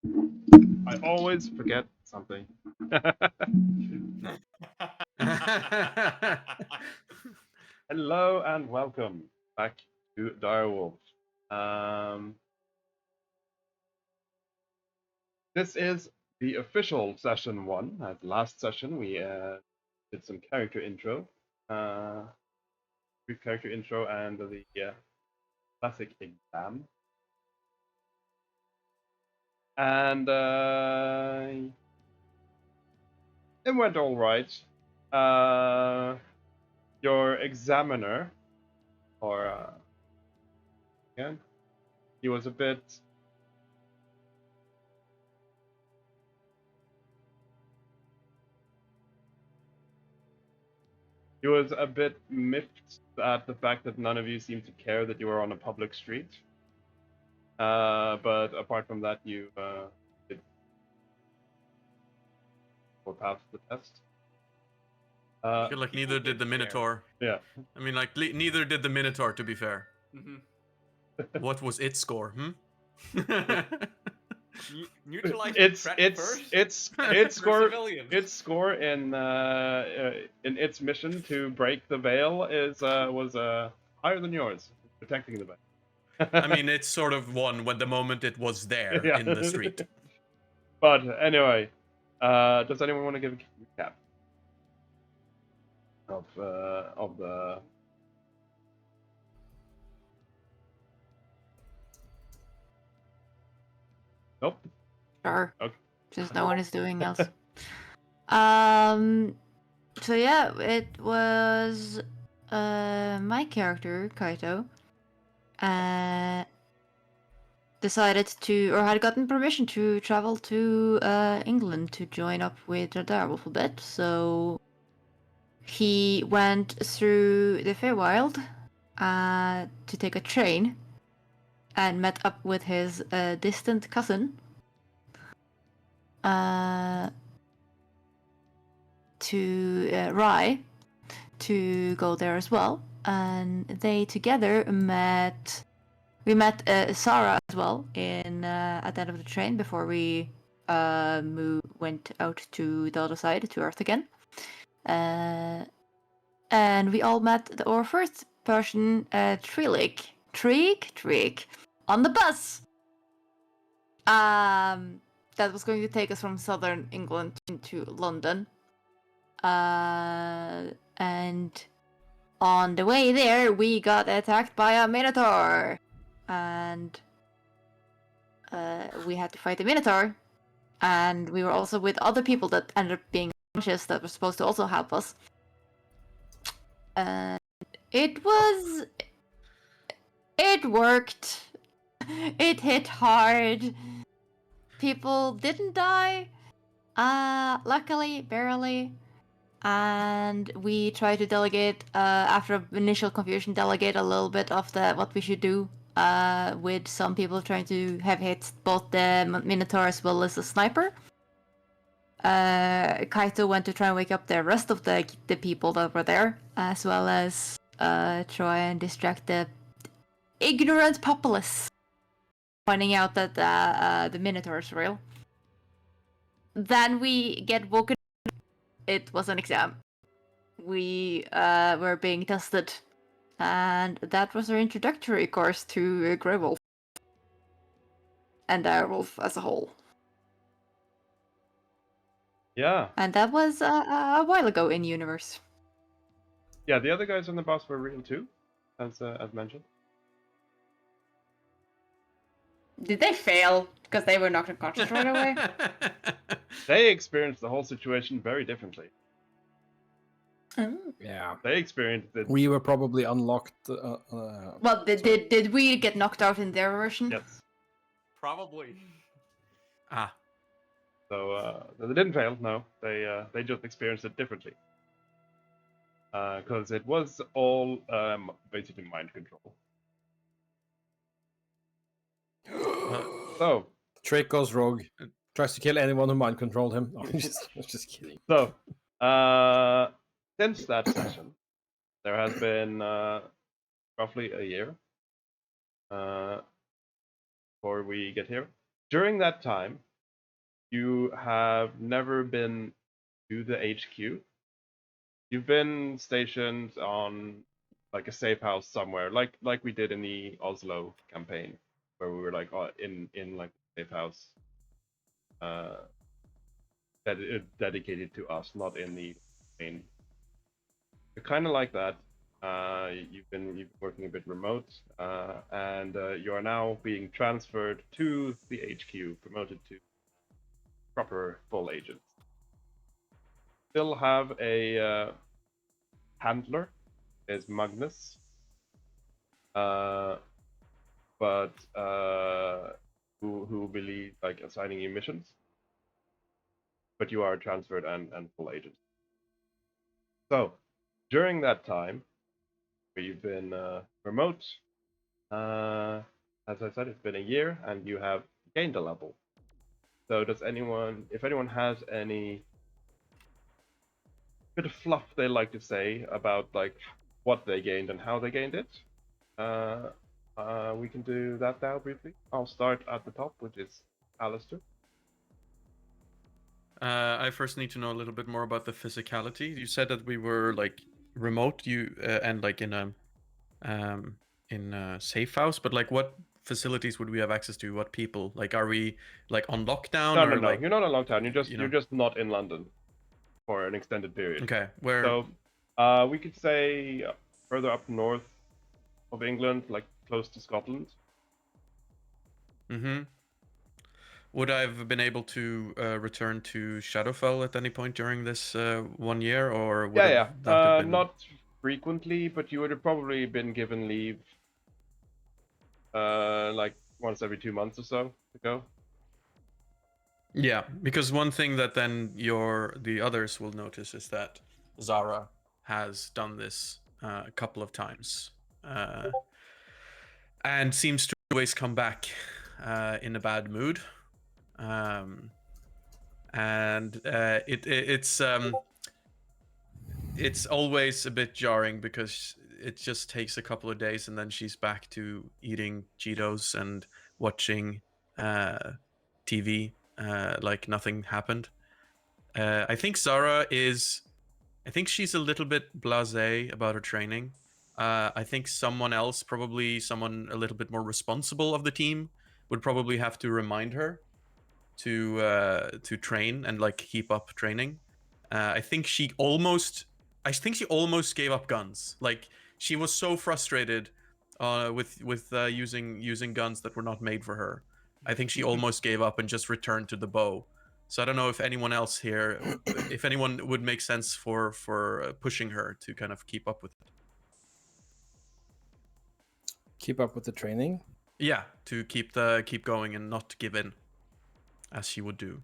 I always forget something. Hello and welcome back to DIREWOLF. This is the official session 1. As last session, we did some character intro, brief character intro, and the classic exam. And it went all right. Your examiner, or again, he was a bit. He was a bit miffed at the fact that none of you seemed to care that you were on a public street. But apart from that, you did pass the test. I feel like neither did the Minotaur. Yeah. I mean, like, neither did the Minotaur, to be fair. Mm-hmm. What was its score, Neutralize It's the threat it's first. it's for its score civilians. its score in its mission to break the veil was higher than yours, protecting the veil. I mean, it sort of won when the moment it was there Yeah. in the street. But anyway, does anyone want to give a recap of the? Nope. Sure. Okay. Just no one is doing else. So yeah, it was my character, Kaito, decided to, or had gotten permission to travel to England to join up with the Direwolf a bit. So he went through the Feywild to take a train and met up with his distant cousin to Rye to go there as well. And they together met. We met Sarah as well in at the end of the train before we went out to the other side to Earth again. And we all met our first person, Trig, on the bus. That was going to take us from southern England into London. And on the way there, we got attacked by a Minotaur. And we had to fight the Minotaur. And we were also with other people that ended up being conscious that were supposed to also help us. And it worked. It hit hard. People didn't die. Luckily, barely. And we tried to delegate, after initial confusion, delegate a little bit of what we should do, with some people trying to have hit both the Minotaur as well as the sniper. Kaito went to try and wake up the rest of the people that were there, as well as try and distract the ignorant populace, finding out that the Minotaur is real. Then we get woken. It was an exam. We were being tested, and that was our introductory course to DIREWOLF and DIREWOLF as a whole. Yeah. And that was a while ago in universe. Yeah, the other guys on the bus were real too, as mentioned. Did they fail because they were knocked unconscious right away? They experienced the whole situation very differently. Yeah. They experienced it. We were probably unlocked. Well, did we get knocked out in their version? Yes. Probably. So they didn't fail. No, they just experienced it differently. Because it was all basically mind control. So Drake goes rogue, tries to kill anyone who mind controlled him. No, I'm just kidding. So, since that session, there has been roughly a year before we get here. During that time, you have never been to the HQ. You've been stationed on like a safe house somewhere, like we did in the Oslo campaign, where we were like in like a safe house dedicated to us, not in the main. You're kind of like that. You've been working a bit remote, and you are now being transferred to the HQ, promoted to proper full agent. Still have a handler, is Magnus, but who will be like assigning you missions. But you are transferred and full agent. So during that time, where you've been remote, as I said, it's been a year, and you have gained a level. So does anyone, if anyone has any bit of fluff they like to say about like what they gained and how they gained it, we can do that now briefly. I'll start at the top, which is Alistair. I first need to know a little bit more about the physicality. You said that we were like remote, and like in a safe house, but like what facilities would we have access to? What people? Like, are we like on lockdown? No, or no, no. Like, You're not on lockdown. you You're just not in London for an extended period. okay, where? So, we could say further up north of England, like close to Scotland. Mm-hmm. Would I have been able to return to Shadowfell at any point during this 1 year, or would Yeah. that have been... Not frequently, but you would have probably been given leave, like once every 2 months or so to go. Yeah, because one thing that then the others will notice is that Zara has done this a couple of times, and seems to always come back in a bad mood, and it's always a bit jarring because it just takes a couple of days and then she's back to eating Cheetos and watching TV like nothing happened. I think she's a little bit blasé about her training. I think someone else, probably someone a little bit more responsible of the team, would probably have to remind her to train and like keep up training. I think she almost gave up guns. Like, she was so frustrated with using guns that were not made for her. I think she almost gave up and just returned to the bow. So I don't know if anyone else here, if anyone would make sense for pushing her to kind of keep up with it. Keep up with the training? Yeah, to keep going and not give in, as she would do.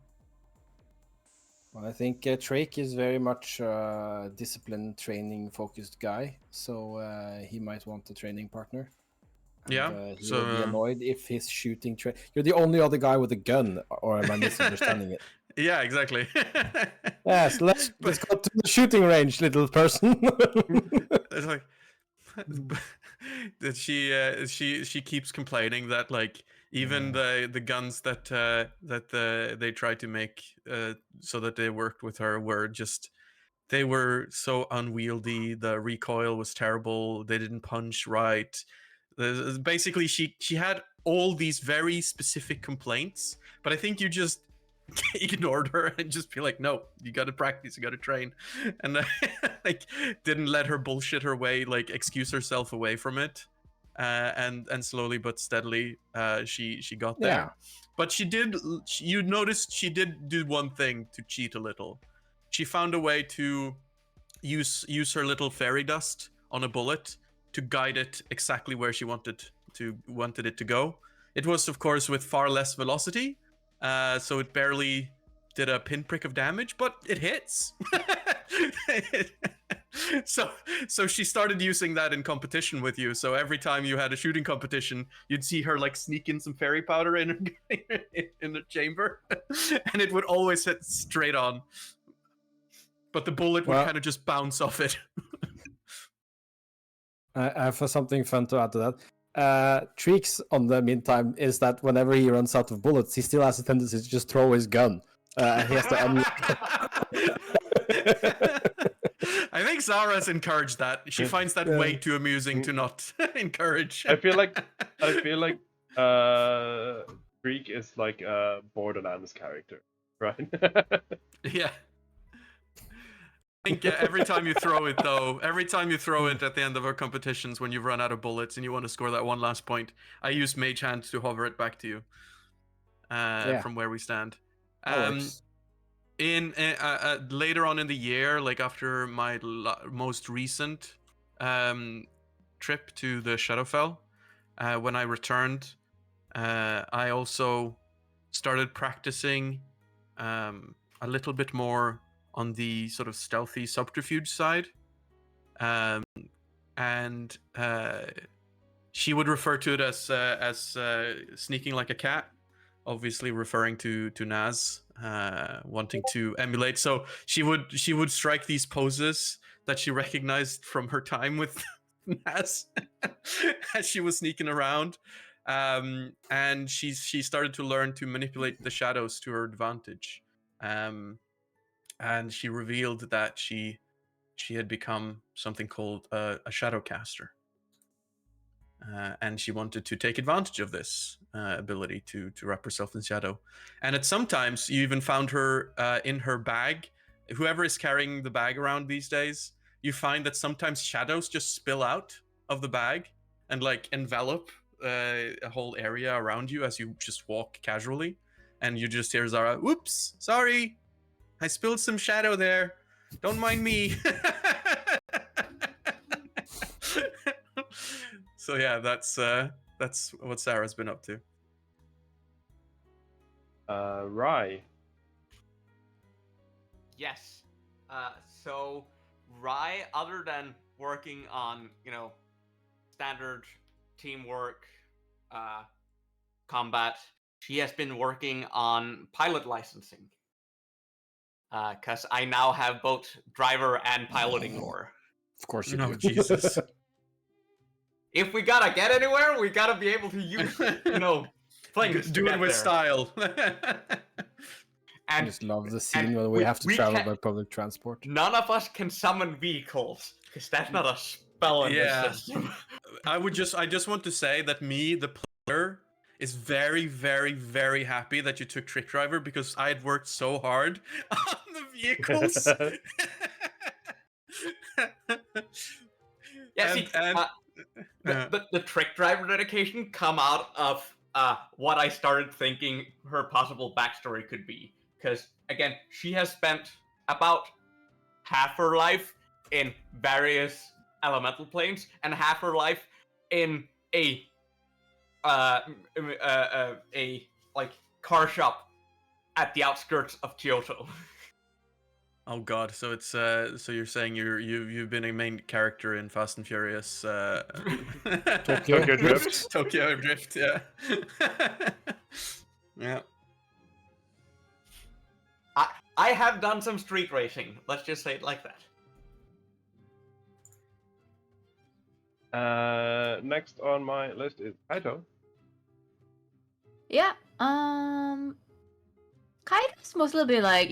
Well, I think Drake is very much a disciplined, training-focused guy, so he might want a training partner. And, yeah, he will be annoyed if his shooting... You're the only other guy with a gun, or am I misunderstanding it? Yeah, exactly. Yes, let's go to the shooting range, little person. It's like that she keeps complaining that like even the guns that they tried to make so that they worked with her they were so unwieldy. The recoil was terrible. They didn't punch right. Basically, she had all these very specific complaints, but I think you just ignored her and just be like, no, you got to practice, you got to train, and like didn't let her bullshit her way, like excuse herself away from it, and slowly but steadily she got there. Yeah. But you noticed she did do one thing to cheat a little. She found a way to use her little fairy dust on a bullet to guide it exactly where she wanted it to go. It was, of course, with far less velocity, so it barely did a pinprick of damage, but it hits. So she started using that in competition with you. So every time you had a shooting competition, you'd see her like sneak in some fairy powder in the chamber, and it would always hit straight on. But the bullet would kind of just bounce off it. I have something fun to add to that. Treeks, on the meantime, is that whenever he runs out of bullets, he still has a tendency to just throw his gun. He has to I think Zara's encouraged that. She finds that way too amusing to not encourage. I feel like Greek is like a Borderlands character, right? Yeah. I think every time you throw it, though, every time you throw it at the end of our competitions when you've run out of bullets and you want to score that one last point, I use Mage Hand to hover it back to you from where we stand. Later on in the year, like after my most recent trip to the Shadowfell, when I returned, I also started practicing a little bit more on the sort of stealthy subterfuge side, and she would refer to it as sneaking like a cat, obviously referring to Naz, wanting to emulate. So she would strike these poses that she recognized from her time with Naz as she was sneaking around, and she started to learn to manipulate the shadows to her advantage. And she revealed that she had become something called a shadowcaster, and she wanted to take advantage of this ability to wrap herself in shadow. And at sometimes you even found her in her bag. Whoever is carrying the bag around these days, you find that sometimes shadows just spill out of the bag and like envelop a whole area around you as you just walk casually, and you just hear Zara, "Whoops, sorry. I spilled some shadow there. Don't mind me." So yeah, that's what Sarah's been up to. Rye. Yes. So Rye, other than working on, standard teamwork, combat, she has been working on pilot licensing. Because I now have both driver and piloting lore. Of course you No, do. Jesus. If we gotta get anywhere, we gotta be able to use, planes. Do it with style. I And just love the scene where we have to travel by public transport. none of us can summon vehicles, because that's not a spell in Yeah. this system. I just want to say that me, the player, is very, very, very happy that you took Trick Driver, because I had worked so hard on the vehicles. The Trick Driver dedication come out of what I started thinking her possible backstory could be. Because, again, she has spent about half her life in various elemental planes and half her life in a car shop at the outskirts of Kyoto. Oh God! So it's so you're saying you've been a main character in Fast and Furious Tokyo Drift. Tokyo Drift, yeah. Yeah. I have done some street racing. Let's just say it like that. Next on my list is Kaito. Yeah. Kaido's mostly been like,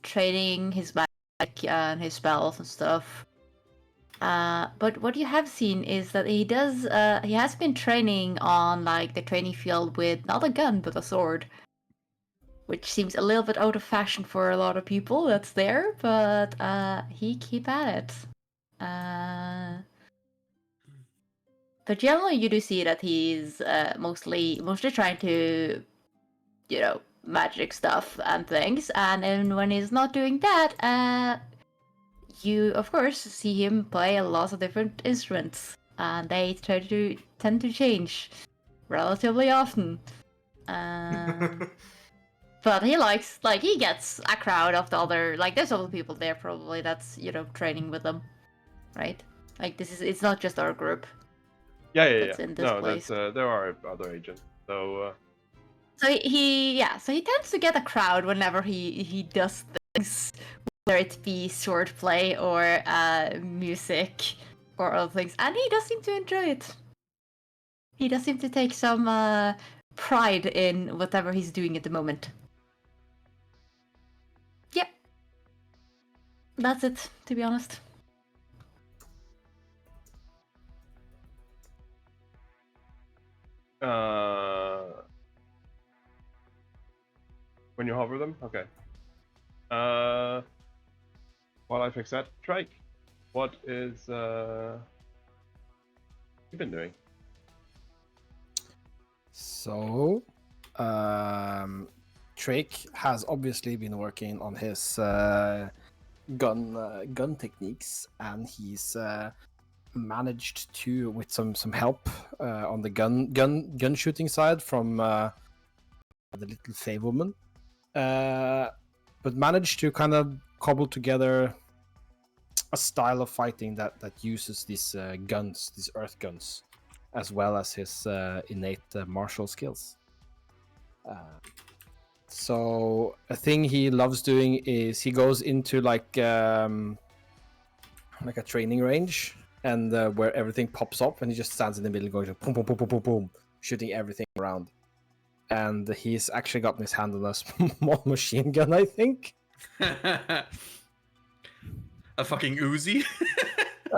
training his magic and his spells and stuff. But what you have seen is that he has been training on like the training field with not a gun but a sword, which seems a little bit out of fashion for a lot of people that's there, but he keep at it. But generally you do see that he's mostly trying to, magic stuff and things, and then when he's not doing that, you of course see him play a lot of different instruments, and they tend to change relatively often. But he likes, he gets a crowd of the other, there's other people there probably that's, training with them, right? It's not just our group. Yeah. In this place. There are other agents. So he tends to get a crowd whenever he does things, whether it be swordplay or music or other things, and he does seem to enjoy it. He does seem to take some pride in whatever he's doing at the moment. That's it, to be honest. When you hover them, okay. While I fix that, Trike, what is you been doing? So, Drake has obviously been working on his gun techniques, and he's managed to, with some help on the gun shooting side from the little Fey woman, but managed to kind of cobble together a style of fighting that uses these guns, these earth guns, as well as his innate martial skills. So a thing he loves doing is he goes into like a training range, and where everything pops up, and he just stands in the middle going boom, boom, boom, boom, boom, boom, shooting everything around. And he's actually gotten his hand on a small machine gun, I think. A fucking Uzi?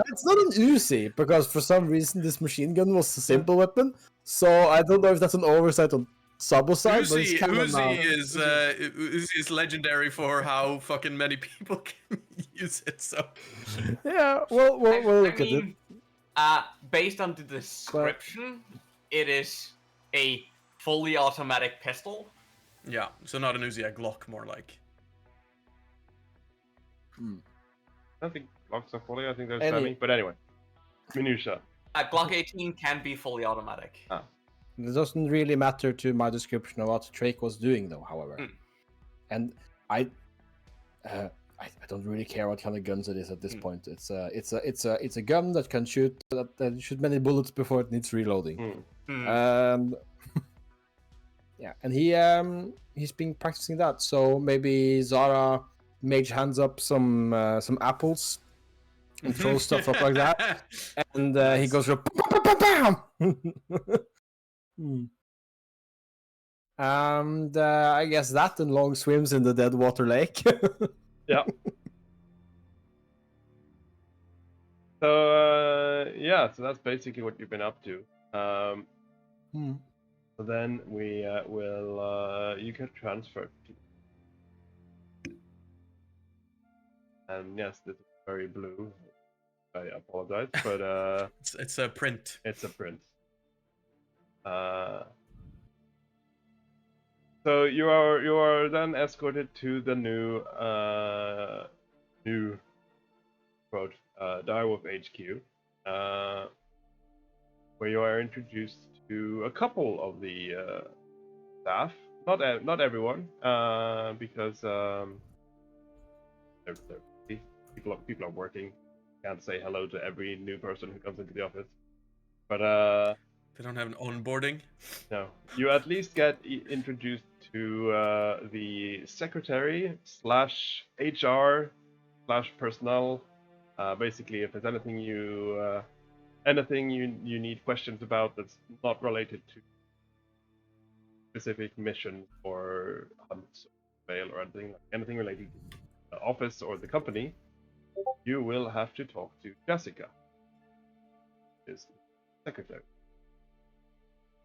It's not an Uzi, because for some reason this machine gun was a simple weapon. So I don't know if that's an oversight on Sabo's side, but it's kind of Uzi is legendary for how fucking many people can use it. So yeah, we'll look at it. Based on the description, it is a fully automatic pistol. yeah, so not an Uzi, a Glock more like. I don't think Glocks are fully. I think they're Any- semi. But anyway, minutia. Glock 18 can be fully automatic. It doesn't really matter to my description of what Drake was doing, though. However, and I don't really care what kind of guns it is at this point. It's a gun that can shoot shoot many bullets before it needs reloading. Yeah, and he's been practicing that. So maybe Zara mage hands up some apples and throws stuff up like that, and he goes bam, bam, bam. And I guess that and long swims in the dead water lake. Yeah. So so that's basically what you've been up to. So then we will you get transferred. And yes, this is very blue. I apologize, but it's a print. it's a print. So you are then escorted to the new quote Direwolf HQ, where you are introduced to a couple of the staff. Not everyone, because people are working. Can't say hello to every new person who comes into the office. But they don't have an onboarding. No, you at least get introduced to the secretary / HR / personnel. Basically, if there's anything you need questions about that's not related to specific missions or hunts, or mail, or anything related to the office or the company, you will have to talk to Jessica, his secretary.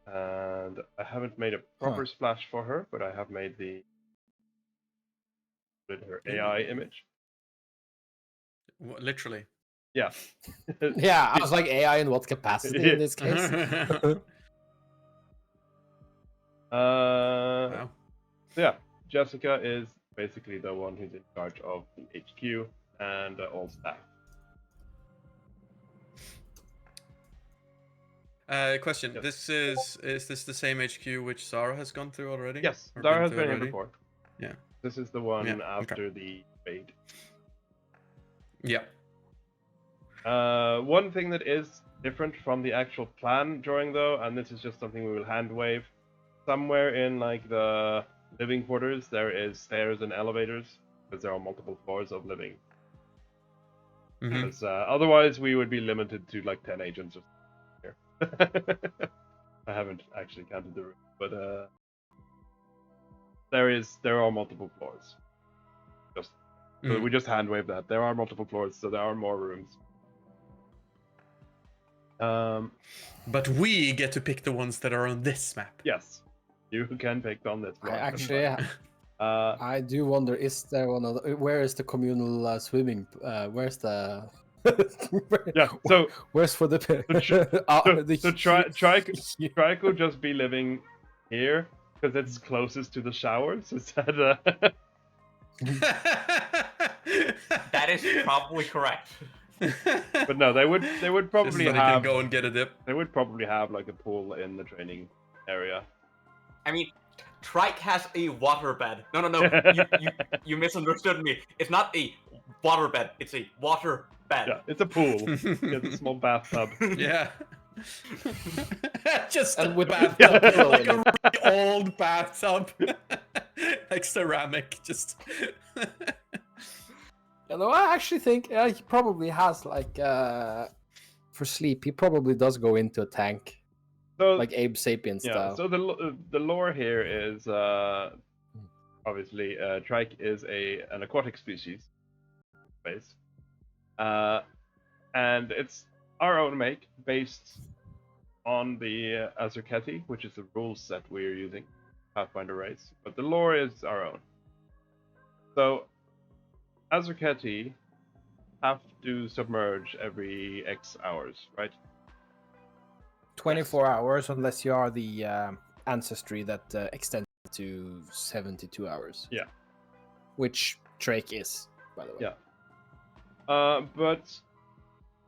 And I haven't made a proper splash for her, but I have made her AI image. Literally. Yeah. Yeah, I was like, AI in what capacity in this case? Wow. Yeah, Jessica is basically the one who's in charge of the HQ and all staff. Question: Yes. Is this the same HQ which Zara has gone through already? Yes, Or Zara has through been here already? before. Yeah. This is the one Yeah, after the raid. Yeah. One thing that is different from the actual plan drawing, though, and this is just something we will hand wave, somewhere in like the living quarters there is stairs and elevators, because there are multiple floors of living. Mhm. Because otherwise we would be limited to like 10 agents or here. I haven't actually counted the room, but there are multiple floors. Just So we just hand wave that. There are multiple floors, so there are more rooms. But we get to pick the ones that are on this map. Yes, you can pick on this one. I actually, I do wonder: is there one other? Where is the communal swimming? Where's the? Yeah. So where's for the? Trike will just be living here because it's closest to the showers. Is that? That is probably correct. But no, they would probably Just so they can go and get a dip. They would probably have like a pool in the training area. I mean, Trike has a waterbed. No. You misunderstood me. It's not a waterbed. It's a water bed. Yeah, it's a pool. It's a small bathtub. Yeah. Just and a with bathtub, pillow like in a it. really old bathtub, like ceramic. Just. Yeah, no, I actually think he probably has like for sleep. He probably does go into a tank, So like Abe Sapien style. So the lore here is obviously Trike is an aquatic species, space, and it's our own make based on the Azurketi, which is the rule set we're using, Pathfinder race. But the lore is our own. So Azurketi have to submerge every X hours, right? 24 hours, unless you are the ancestry that extends to 72 hours. Yeah. Which Drake is, by the way. Yeah. But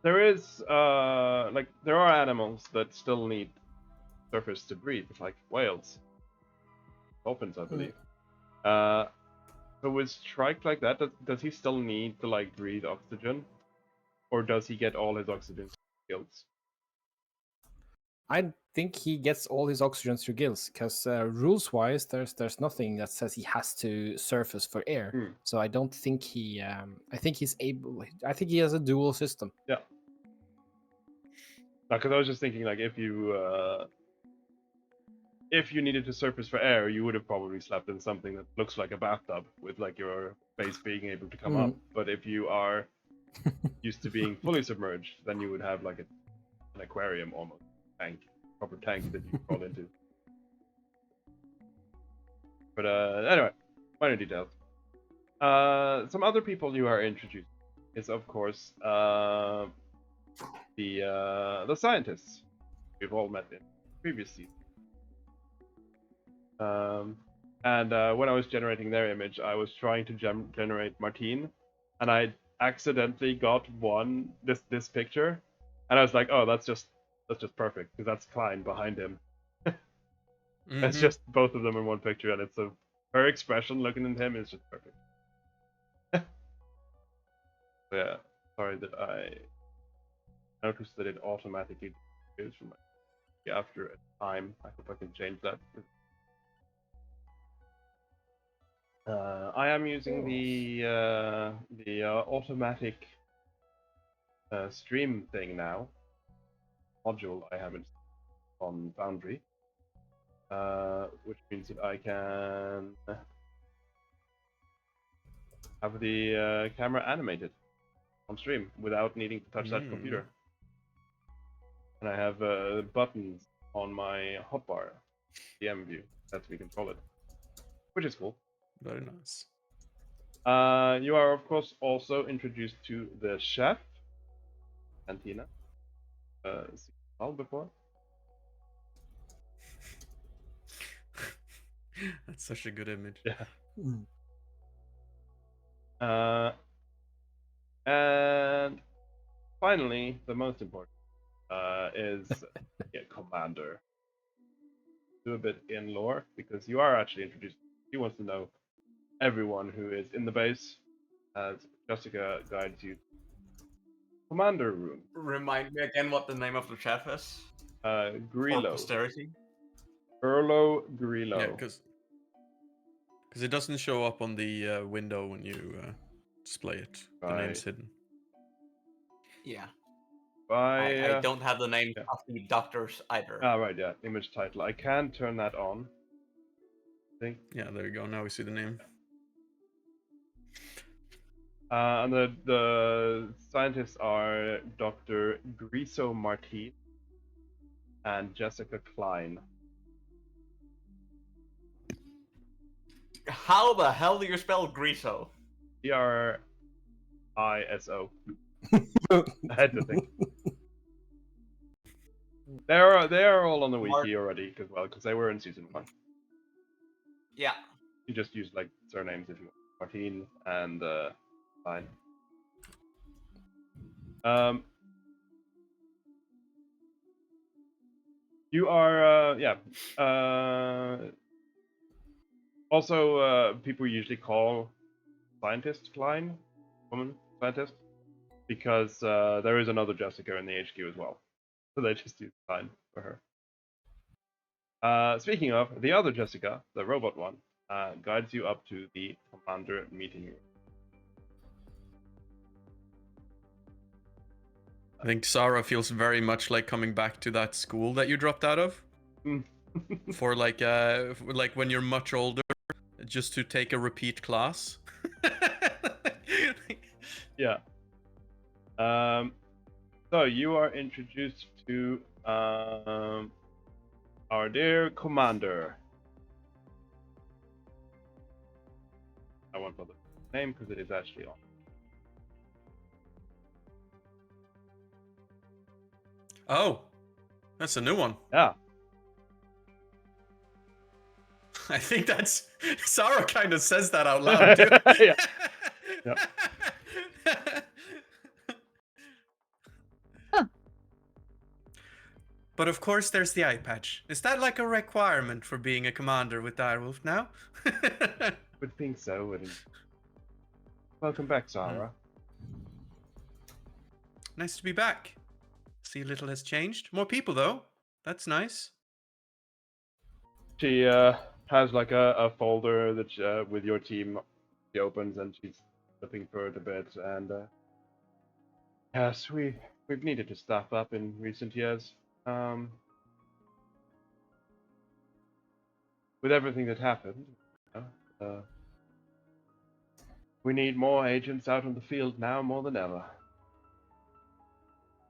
there is there are animals that still need surface to breathe, like whales, dolphins, I believe. So with Strike like that, does he still need to like breathe oxygen, or does he get all his oxygen skills? I think he gets all his oxygen through gills, because rules-wise, there's nothing that says he has to surface for air. So I don't think he. I think he's able. I think he has a dual system. Yeah. Because I was just thinking, like, if you needed to surface for air, you would have probably slept in something that looks like a bathtub with like your face being able to come up. But if you are used to being fully submerged, then you would have like an aquarium almost. Proper tank that you crawl into. But anyway, minor details. Some other people you are introduced is of course the scientists we've all met in previous season. And when I was generating their image, I was trying to generate Martine, and I accidentally got this picture, and I was like, oh, that's just perfect, because that's Klein behind him. It's just both of them in one picture, and it's her expression looking at him is just perfect. Yeah, sorry that I noticed that it automatically goes from after a time. I hope I can change that. I am using the automatic stream thing now. Module I have it on Foundry, which means that I can have the camera animated on stream without needing to touch that computer. And I have buttons on my hotbar, DM view, lets me control it, which is cool. Very nice. You are of course also introduced to the chef, Cantina. Before. That's such a good image. Yeah. And finally, the most important is Commander. Do a bit in lore, because you are actually introduced. He wants to know everyone who is in the base, as Jessica guides you. Commander room. Remind me again what the name of the chef is. Grillo. For posterity. Erlo Grillo. Yeah, because it doesn't show up on the window when you display it. The name's hidden. Yeah. I don't have the name of the doctors either. Right, yeah. Image title. I can turn that on. I think. Yeah, there you go. Now we see the name. And the scientists are Dr. Griso Martin and Jessica Klein. How the hell do you spell Griso? Griso. I had to think. They are all on the wiki already as well, because they were in season 1. Yeah. You just use like surnames if you want. Martin and Klein. You are also people usually call scientist Klein, woman scientist, because there is another Jessica in the HQ as well. So they just use Klein for her. Speaking of, the other Jessica, the robot one, guides you up to the commander meeting room. I think Sarah feels very much like coming back to that school that you dropped out of. For like when you're much older, just to take a repeat class. Yeah. So you are introduced to our dear commander. I won't bother the name because it is actually on. Oh, that's a new one. Yeah. I think that's Sarah kind of says that out loud too. Yeah. Yeah. But of course, there's the eye patch. Is that like a requirement for being a commander with Direwolf now? Would think so, wouldn't it? Welcome back, Sarah. Nice to be back. See, a little has changed. More people though. That's nice. She has like a folder that with your team she opens, and she's flipping through it a bit. And yes, we've needed to staff up in recent years. With everything that happened, we need more agents out on the field now more than ever.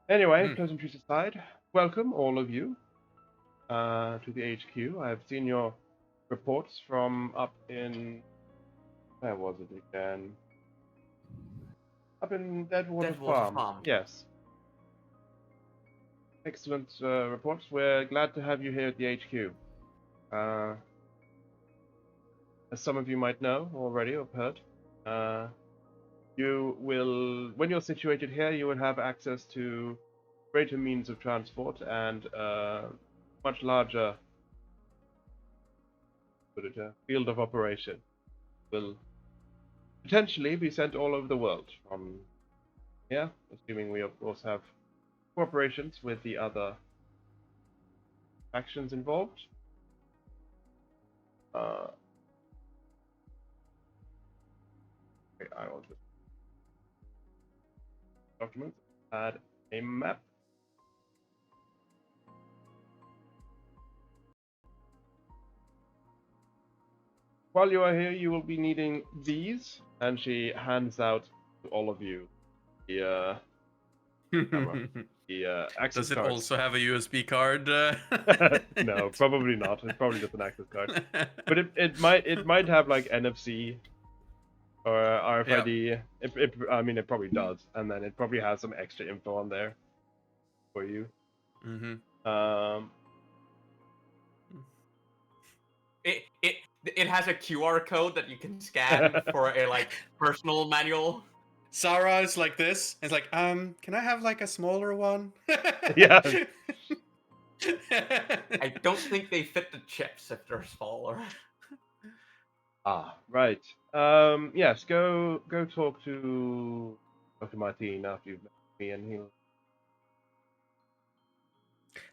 Anyway, pleasantries aside, welcome all of you to the HQ. I've seen your reports from up in... Where was it again? Up in Deadwater Farm. Yes. Excellent reports. We're glad to have you here at the HQ. As some of you might know already or heard, you will, when you're situated here, you will have access to greater means of transport and much larger field of operation. Will potentially be sent all over the world from here, assuming we of course have cooperations with the other factions involved. Okay, I will just documents, add a map. While you are here, you will be needing these, and she hands out to all of you the access Does it card. also have a USB card? No, probably not. It's probably just an access card. But it might have like NFC or RFID. Yeah. I mean, it probably does, and then it probably has some extra info on there for you. It has a QR code that you can scan for a like personal manual. Sarah is like this. It's like, can I have like a smaller one? Yeah. I don't think they fit the chips if they're smaller. Ah, right. Yes, go talk to Dr. Martin after you've met me, and he'll...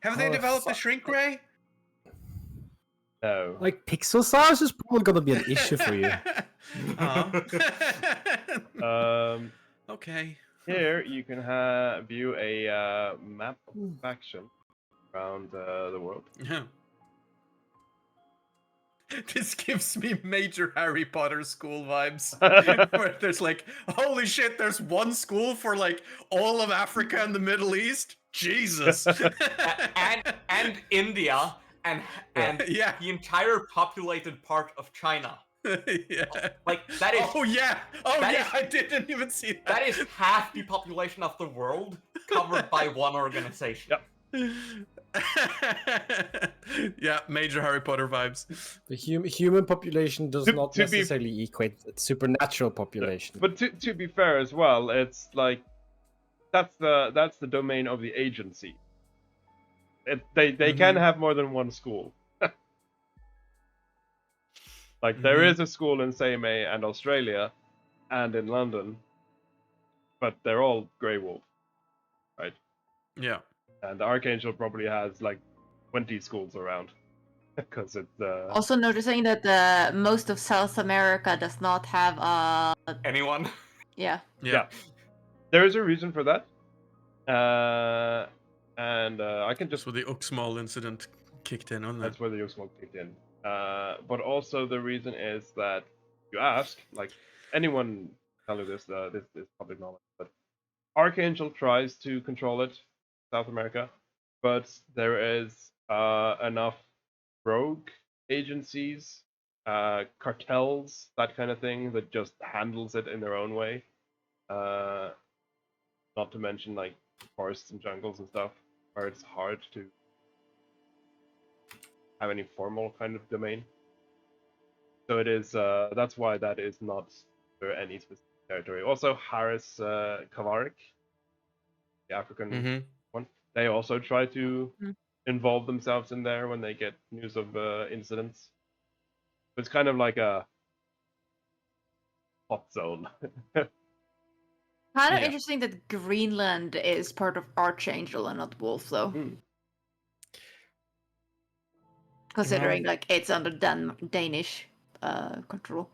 Have they developed a shrink ray? No. Like pixel size is probably gonna be an issue for you. Okay. Here you can view a map of faction around the world. Yeah. This gives me major Harry Potter school vibes. Where there's like, holy shit, there's one school for like all of Africa and the Middle East? Jesus. and India and Yeah. the entire populated part of China. Yeah. Like that is Oh yeah. Oh that yeah. is- I didn't even see that. that is half the population of the world covered by one organization. Yep. Yeah, major Harry Potter vibes. The human population does To- not to be- necessarily equate supernatural population. But to be fair as well, it's like that's the domain of the agency. They can have more than one school. Like there is a school in Seimei and Australia, and in London, but they're all Grey Wolf, right? Yeah. And the Archangel probably has like 20 schools around, because it's Also noticing that most of South America does not have Anyone? yeah. Yeah. there is a reason for that. And I can Just just where the Uxmal incident kicked in on that. that's where the Yogsmog kicked in. But also the reason is that you ask, like anyone tell you this, this is public knowledge, but Archangel tries to control it, South America, but there is enough rogue agencies, cartels, that kind of thing, that just handles it in their own way. Not to mention like forests and jungles and stuff, where it's hard to have any formal kind of domain. So it is. That's why that is not for any specific territory. Also, Harris Kavarik, the African one, they also try to involve themselves in there when they get news of incidents. It's kind of like a hot zone. Kind of Yeah. interesting that Greenland is part of Archangel and not Wolf, though. Considering like it's under Danish control.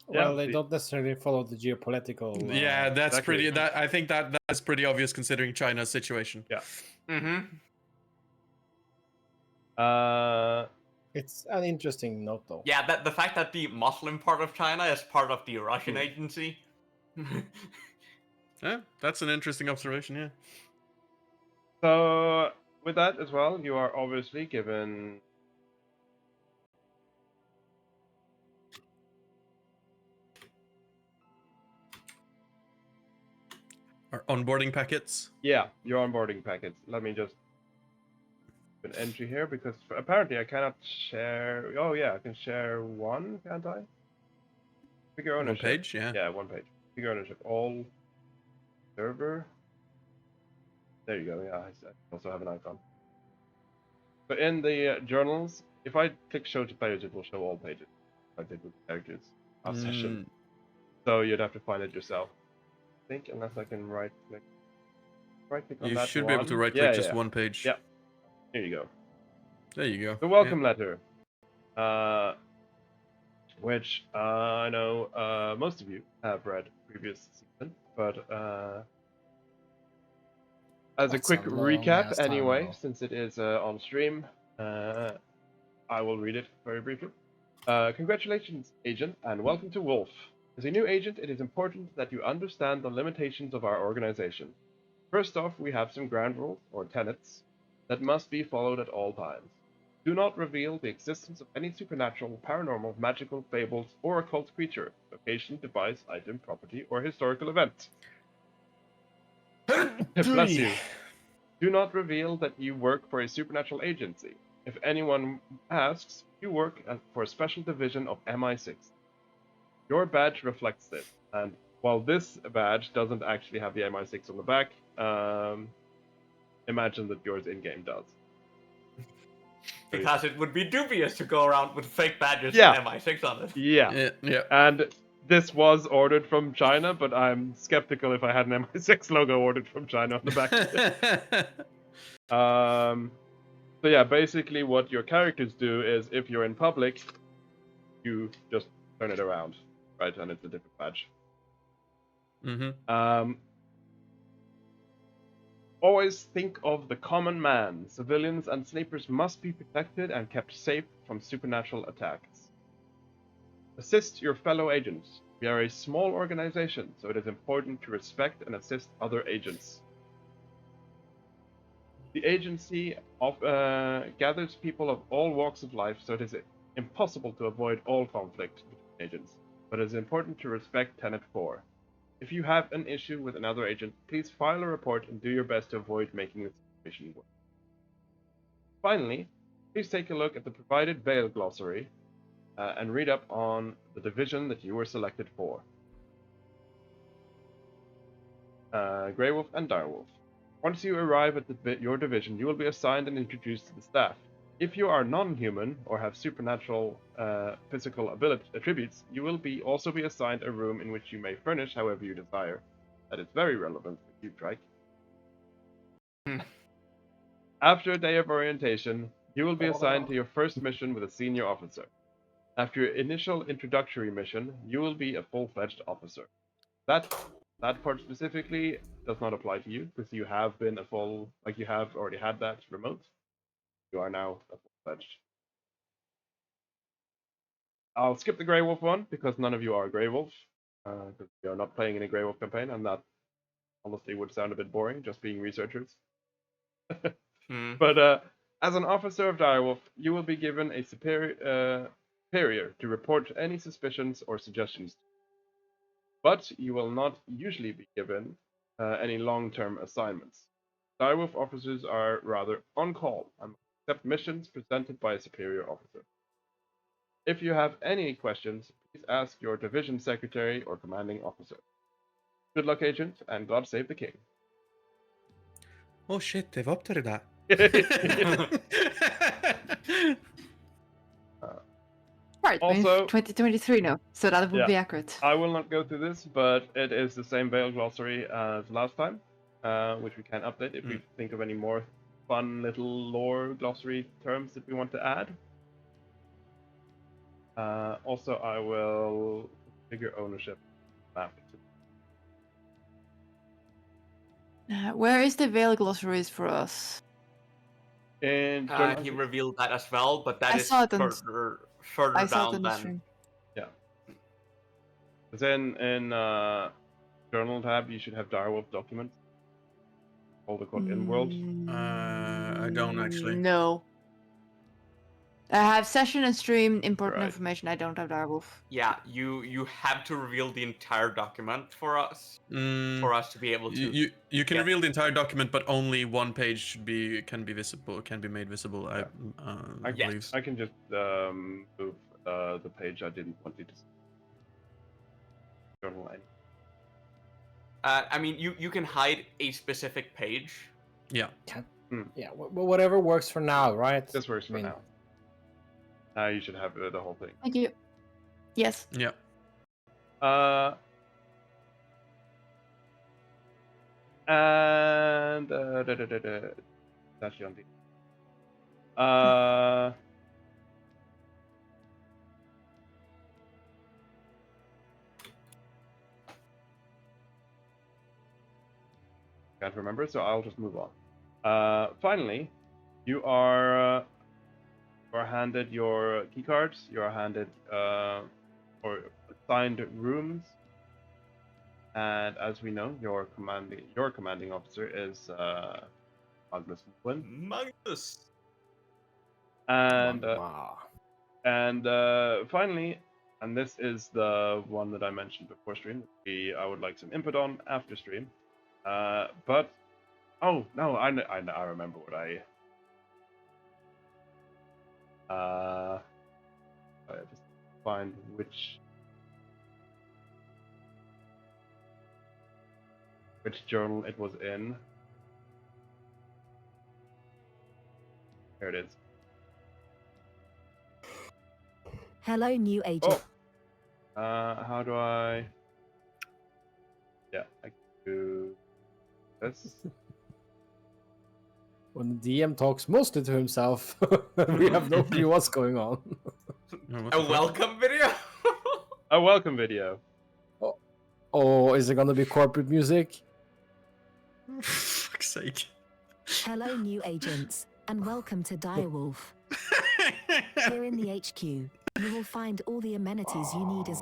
Well, they don't necessarily follow the geopolitical. Yeah, that's exactly. pretty. I think that's pretty obvious considering China's situation. Yeah. Mm-hmm. It's an interesting note, though. Yeah, that the fact that the Muslim part of China is part of the Russian agency. Yeah, that's an interesting observation. Yeah. So with that as well, you are obviously given Our onboarding packets. your onboarding packets. Let me just an entry here, because apparently I cannot share. Oh yeah, I can share one, can't I? Figure One ownership. page. Yeah. Yeah, one page. Figure ownership. All server. There you go. Yeah, I also have an icon. So in the journals, if I click show to players, it will show all pages. I did with characters last session. So you'd have to find it yourself. I think, unless I can right click on You that should be able to one. right click Yeah, just yeah. one page. Yeah. Here you go. There you go. The welcome letter, which I know most of you have read previous season, but as a That's quick a long recap ass time anyway, ago. since it is on stream, I will read it very briefly. Congratulations, Agent, and welcome to Wolf. As a new agent, it is important that you understand the limitations of our organization. First off, we have some ground rules, or tenets, that must be followed at all times. Do not reveal the existence of any supernatural, paranormal, magical, fables, or occult creature, location, device, item, property, or historical event. Bless you. Do not reveal that you work for a supernatural agency. If anyone asks, you work for a special division of MI6. Your badge reflects this, and while this badge doesn't actually have the MI6 on the back, imagine that yours in-game does. Because it would be dubious to go around with fake badges Yeah. and MI6 on it. Yeah. Yeah. And this was ordered from China, but I'm skeptical if I had an MI6 logo ordered from China on the back. So yeah, basically what your characters do is, if you're in public, you just turn it around, right? And it's a different badge. Always think of the common man. Civilians and sleepers must be protected and kept safe from supernatural attacks. Assist your fellow agents. We are a small organization, so it is important to respect and assist other agents. The agency gathers people of all walks of life, so it is impossible to avoid all conflict between agents, but it is important to respect Tenet 4. If you have an issue with another agent, please file a report and do your best to avoid making the situation worse. Finally, please take a look at the provided Veil glossary and read up on the division that you were selected for. Grey Wolf and Direwolf. Once you arrive at your division, you will be assigned and introduced to the staff. If you are non-human or have supernatural physical attributes, you will also be assigned a room in which you may furnish however you desire. That is very relevant for you, Trike. After a day of orientation, you will be assigned to your first mission with a senior officer. After your initial introductory mission, you will be a full-fledged officer. That part specifically does not apply to you because you have been you have already had that remote. You are now a full-fledged. I'll skip the Grey Wolf one because none of you are Grey Wolf. Because we are not playing in a Grey Wolf campaign, and that honestly would sound a bit boring, just being researchers. But as an officer of Direwolf, you will be given a superior to report any suspicions or suggestions. But you will not usually be given any long-term assignments. Direwolf officers are rather on call and accept missions presented by a superior officer. If you have any questions, please ask your division secretary or commanding officer. Good luck, agent, and God save the king. Oh shit, they've updated that. Right, Also- 2023 now, so that would be accurate. I will not go through this, but it is the same Veil glossary as last time, which we can update if we think of any more fun little lore glossary terms that we want to add. Also, I will figure ownership map. Where is the Veil glossaries for us? And He revealed that as well, but that I is saw it on- further I saw it down in the than. stream. then in journal tab, you should have Direwolf documents. Folder called In-World. I don't actually. No. I have session and stream, important Right. information. I don't have Direwolf. Yeah, you have to reveal the entire document for us to be able to. You can Yeah. reveal the entire document, but only one page can be made visible. I believe. I can just move the page I didn't want you to see. Journal line. I mean, you can hide a specific page. Yeah. Yeah, whatever works for now, right? This works for now. You should have the whole thing. Thank you. Yes. Yeah. And it's actually on the. Can't remember, so I'll just move on. Finally, you are handed your keycards. You are handed or assigned rooms, and as we know, your commanding officer is Magnus Nguyen. Magnus. And finally, and this is the one that I mentioned before stream. I would like some input on after stream. But oh no, I remember what I just find which journal it was in. Here it is. Hello, new agent. How do I? Yeah, I can do this. When the DM talks mostly to himself, we have no clue what's going on. A welcome video. A welcome video. Oh, is it gonna be corporate music? Fuck's sake. Hello, new agents, and welcome to DIREWOLF. Here in the HQ, you will find all the amenities you need as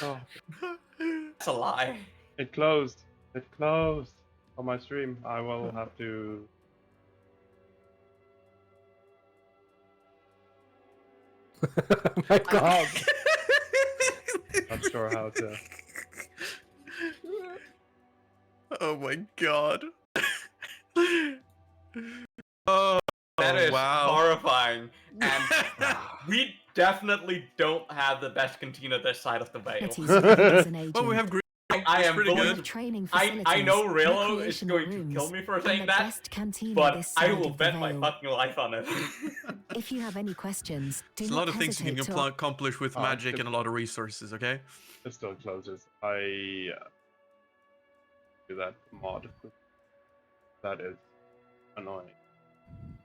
Oh, That's a lie. it closed. It closed on my stream. I will have to. My God. Not sure how to. Oh my god. Oh, That is wow. horrifying. And we definitely don't have the best cantina this side of the veil. amenities you need as an agent. Oh, we have green. I am pretty willing We good. have training I facilities, know Rilo is recreational going to kill rooms, me for and saying the that, best cantina but this I side will of the bet my veil. fucking life on it. If you have any questions, do There's a not lot of things you can hesitate to accomplish with Oh, magic good. and a lot of resources, okay? It still closes. I do that mod. That is annoying.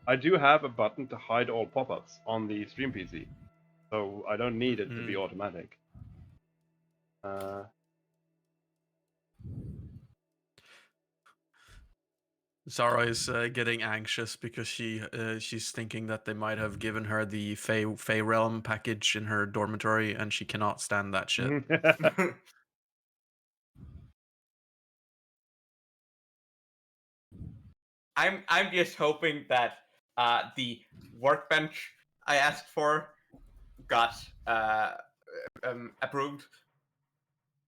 I do have a button to hide all pop-ups on the stream PC, so I don't need it to be automatic. Zara is getting anxious because she's thinking that they might have given her the Fey Realm package in her dormitory, and she cannot stand that shit. I'm just hoping that the workbench I asked for got approved.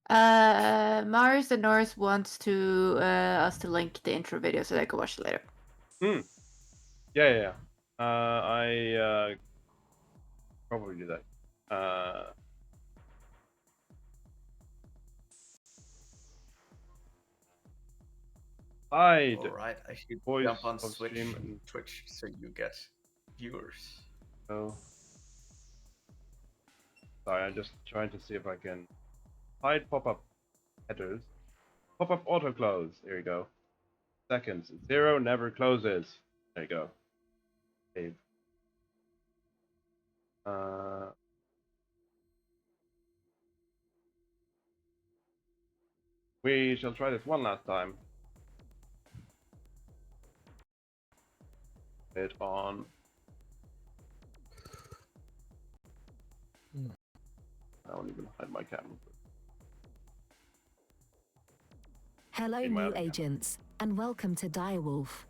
Marius and Norris wants to us to link the intro video so they can watch it later. Yeah. I probably do that. Hide. Alright, I should Voice jump on of Switch, stream and- Twitch so you get viewers. Oh. Sorry, I'm just trying to see if I can hide pop-up headers. Pop-up auto close. There you go. Seconds. 0 never closes. There you go. Save. We shall try this one last time. It on. I won't even hide my camera. Hello, In my new other camera. agents, and welcome to DIREWOLF.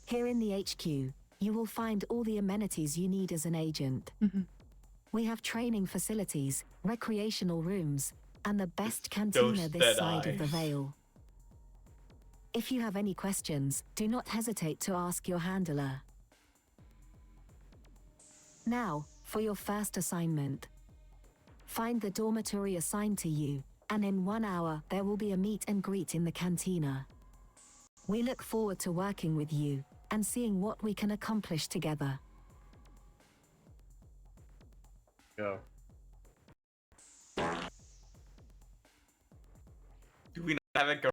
Here in the HQ, you will find all the amenities you need as an agent. Mhm. We have training facilities, recreational rooms, and the best cantina Those this dead side of the eyes. veil. If you have any questions, do not hesitate to ask your handler. Now, for your first assignment. Find the dormitory assigned to you, and in 1 hour there will be a meet and greet in the cantina. We look forward to working with you and seeing what we can accomplish together. Go. Do we not have a garage?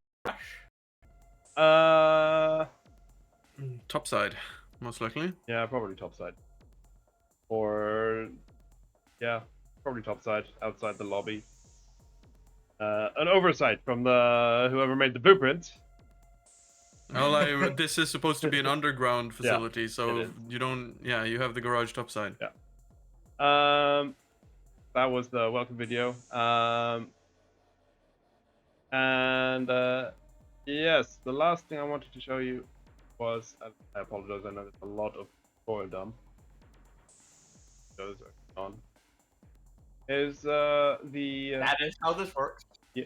Topside, most likely. Yeah, probably topside. Or yeah, probably topside, outside the lobby. An oversight from the whoever made the blueprint. Well, this is supposed to be an underground Yeah, facility, so it is. you don't. Yeah, you have the garage topside. That was the welcome video. Yes, the last thing I wanted to show you was, I apologize, I know there's a lot of spoil dump. Those are on. Is the That is how this works. yeah.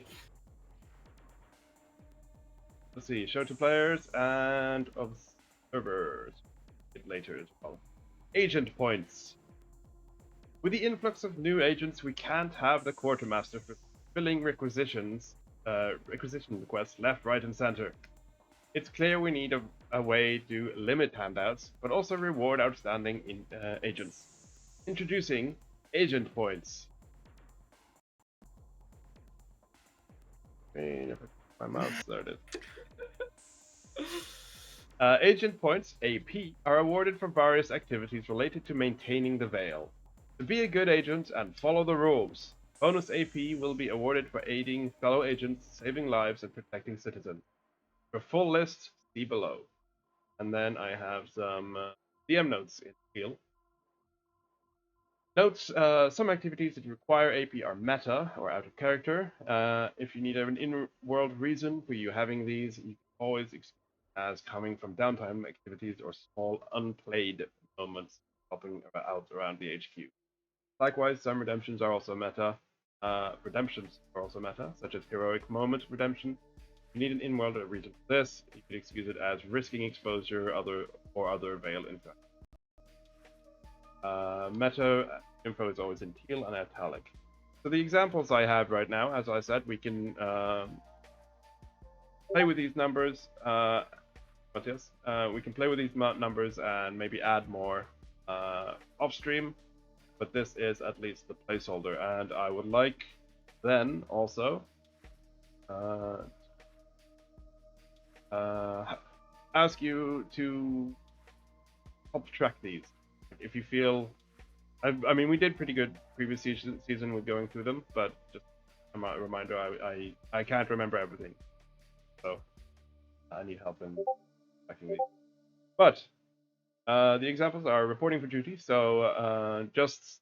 Let's see, show to players and observers. Bit later as well. Agent points. With the influx of new agents, we can't have the quartermaster filling requisition requests left, right, and center. It's clear we need a way to limit handouts, but also reward outstanding agents. Introducing agent points. Okay, my mouse, there it is. Agent points, AP, are awarded for various activities related to maintaining the Veil. To be a good agent and follow the rules, bonus AP will be awarded for aiding fellow agents, saving lives, and protecting citizens. For full list, see below. And then I have some DM notes in teal. Notes, some activities that require AP are meta or out of character. If you need an in-world reason for you having these, you can always explain as coming from downtime activities or small unplayed moments helping out around the HQ. Likewise, some redemptions are also meta. Redemptions are also meta, such as heroic moment redemption. If you need an in-world reason for this, you could excuse it as risking exposure or other veil info. Meta info is always in teal and italic. So the examples I have right now, as I said, we can play with these numbers. But yes, we can play with these numbers and maybe add more off stream. But this is at least the placeholder, and I would like then also ask you to help track these. If you feel, I mean, we did pretty good previous season with going through them, but just a reminder, I can't remember everything, so I need help in tracking these. But the examples are reporting for duty, so just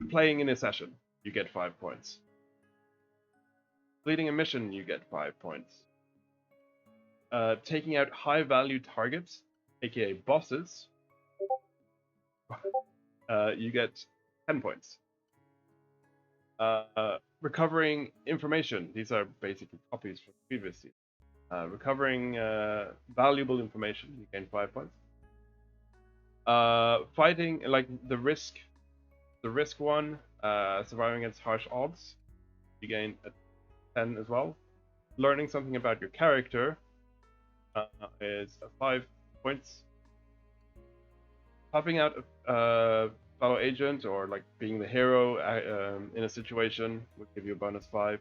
playing in a session, you get 5 points. Completing a mission, you get 5 points. Taking out high-value targets, aka bosses, you get 10 points. Recovering information, these are basically copies from previous season. Recovering valuable information, you gain 5 points. Fighting, like the risk one, surviving against harsh odds, you gain a 10 as well. Learning something about your character is 5 points. Helping out a fellow agent or like being the hero in a situation would give you a bonus 5.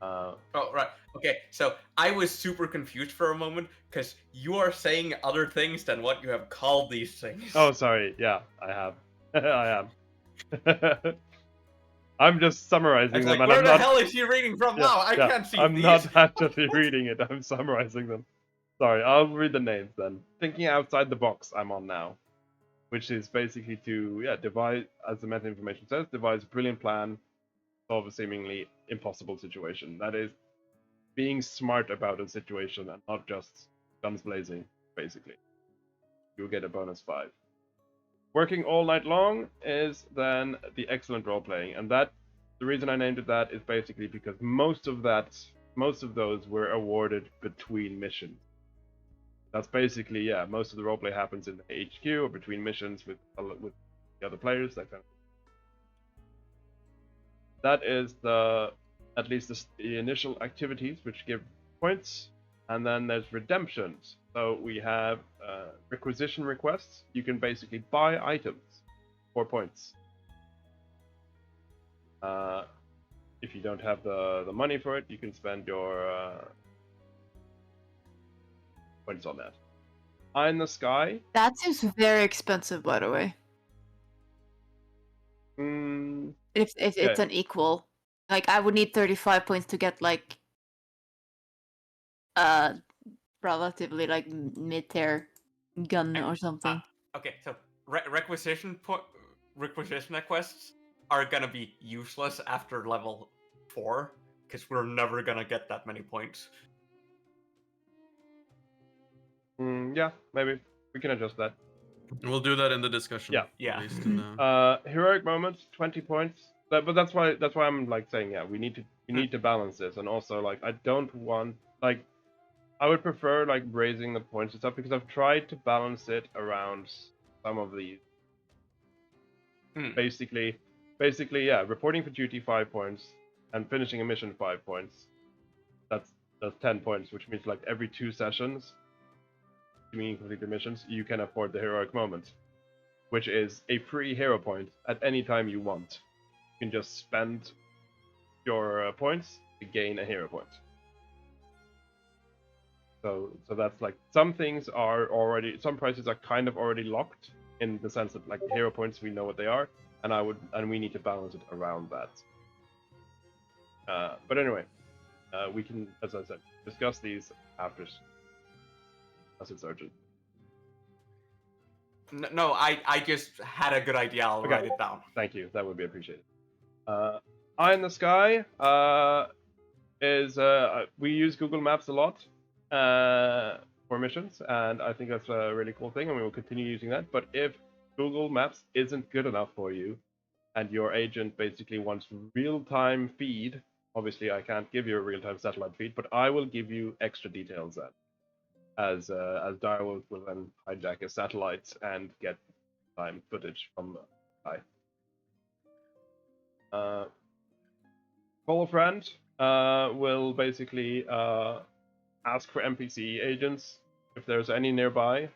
Oh, right. Okay, so I was super confused for a moment because you are saying other things than what you have called these things. Oh, sorry. Yeah, I have. I am. I'm just I summarizing was them, like, and where I'm the not. hell is he reading from now? I can't see I'm these. not actually reading it. I'm summarizing them. Sorry, I'll read the names then. Thinking outside the box, I'm on now, which is basically to devise, as the meta information says, devise a brilliant plan, solve a seemingly impossible situation. That is being smart about a situation and not just guns blazing. Basically, you'll get a bonus 5. Working all night long is then the excellent role playing, and that the reason I named it that is basically because most of those were awarded between missions. That's basically most of the roleplay happens in the HQ or between missions with the other players. That kind of. That is at least the initial activities which give points, and then there's redemptions. So we have requisition requests. You can basically buy items for points. If you don't have the money for it, you can spend your points on that. Eye in the sky. That seems very expensive, by the way. If it's an equal, like I would need 35 points to get like relatively like mid-tier gun or something. Okay, so requisition quests are gonna be useless after level 4 because we're never gonna get that many points. Yeah, maybe we can adjust that. We'll do that in the discussion. Yeah. At least in the... Heroic moments, 20 points. But that's why I'm like saying we need to balance this, and also like I don't want like I would prefer like raising the points and stuff because I've tried to balance it around some of these. Basically, reporting for duty 5 points and finishing a mission 5 points. That's 10 points, which means like every 2 sessions, meaning completed missions, you can afford the heroic moment, which is a free hero point at any time you want. You can just spend your points to gain a hero point. So that's like some prices are kind of already locked in the sense that like hero points we know what they are, and we need to balance it around that. But anyway, we can, as I said, discuss these after, as it's urgent. No, I just had a good idea. I'll Okay. write it down. Thank you. That would be appreciated. Eye in the Sky is we use Google Maps a lot for missions, and I think that's a really cool thing, and we will continue using that. But if Google Maps isn't good enough for you, and your agent basically wants real-time feed, obviously I can't give you a real-time satellite feed, but I will give you extra details then, as Direwolf will then hijack his satellites and get time footage from the sky. Call a friend will basically ask for NPC agents if there's any nearby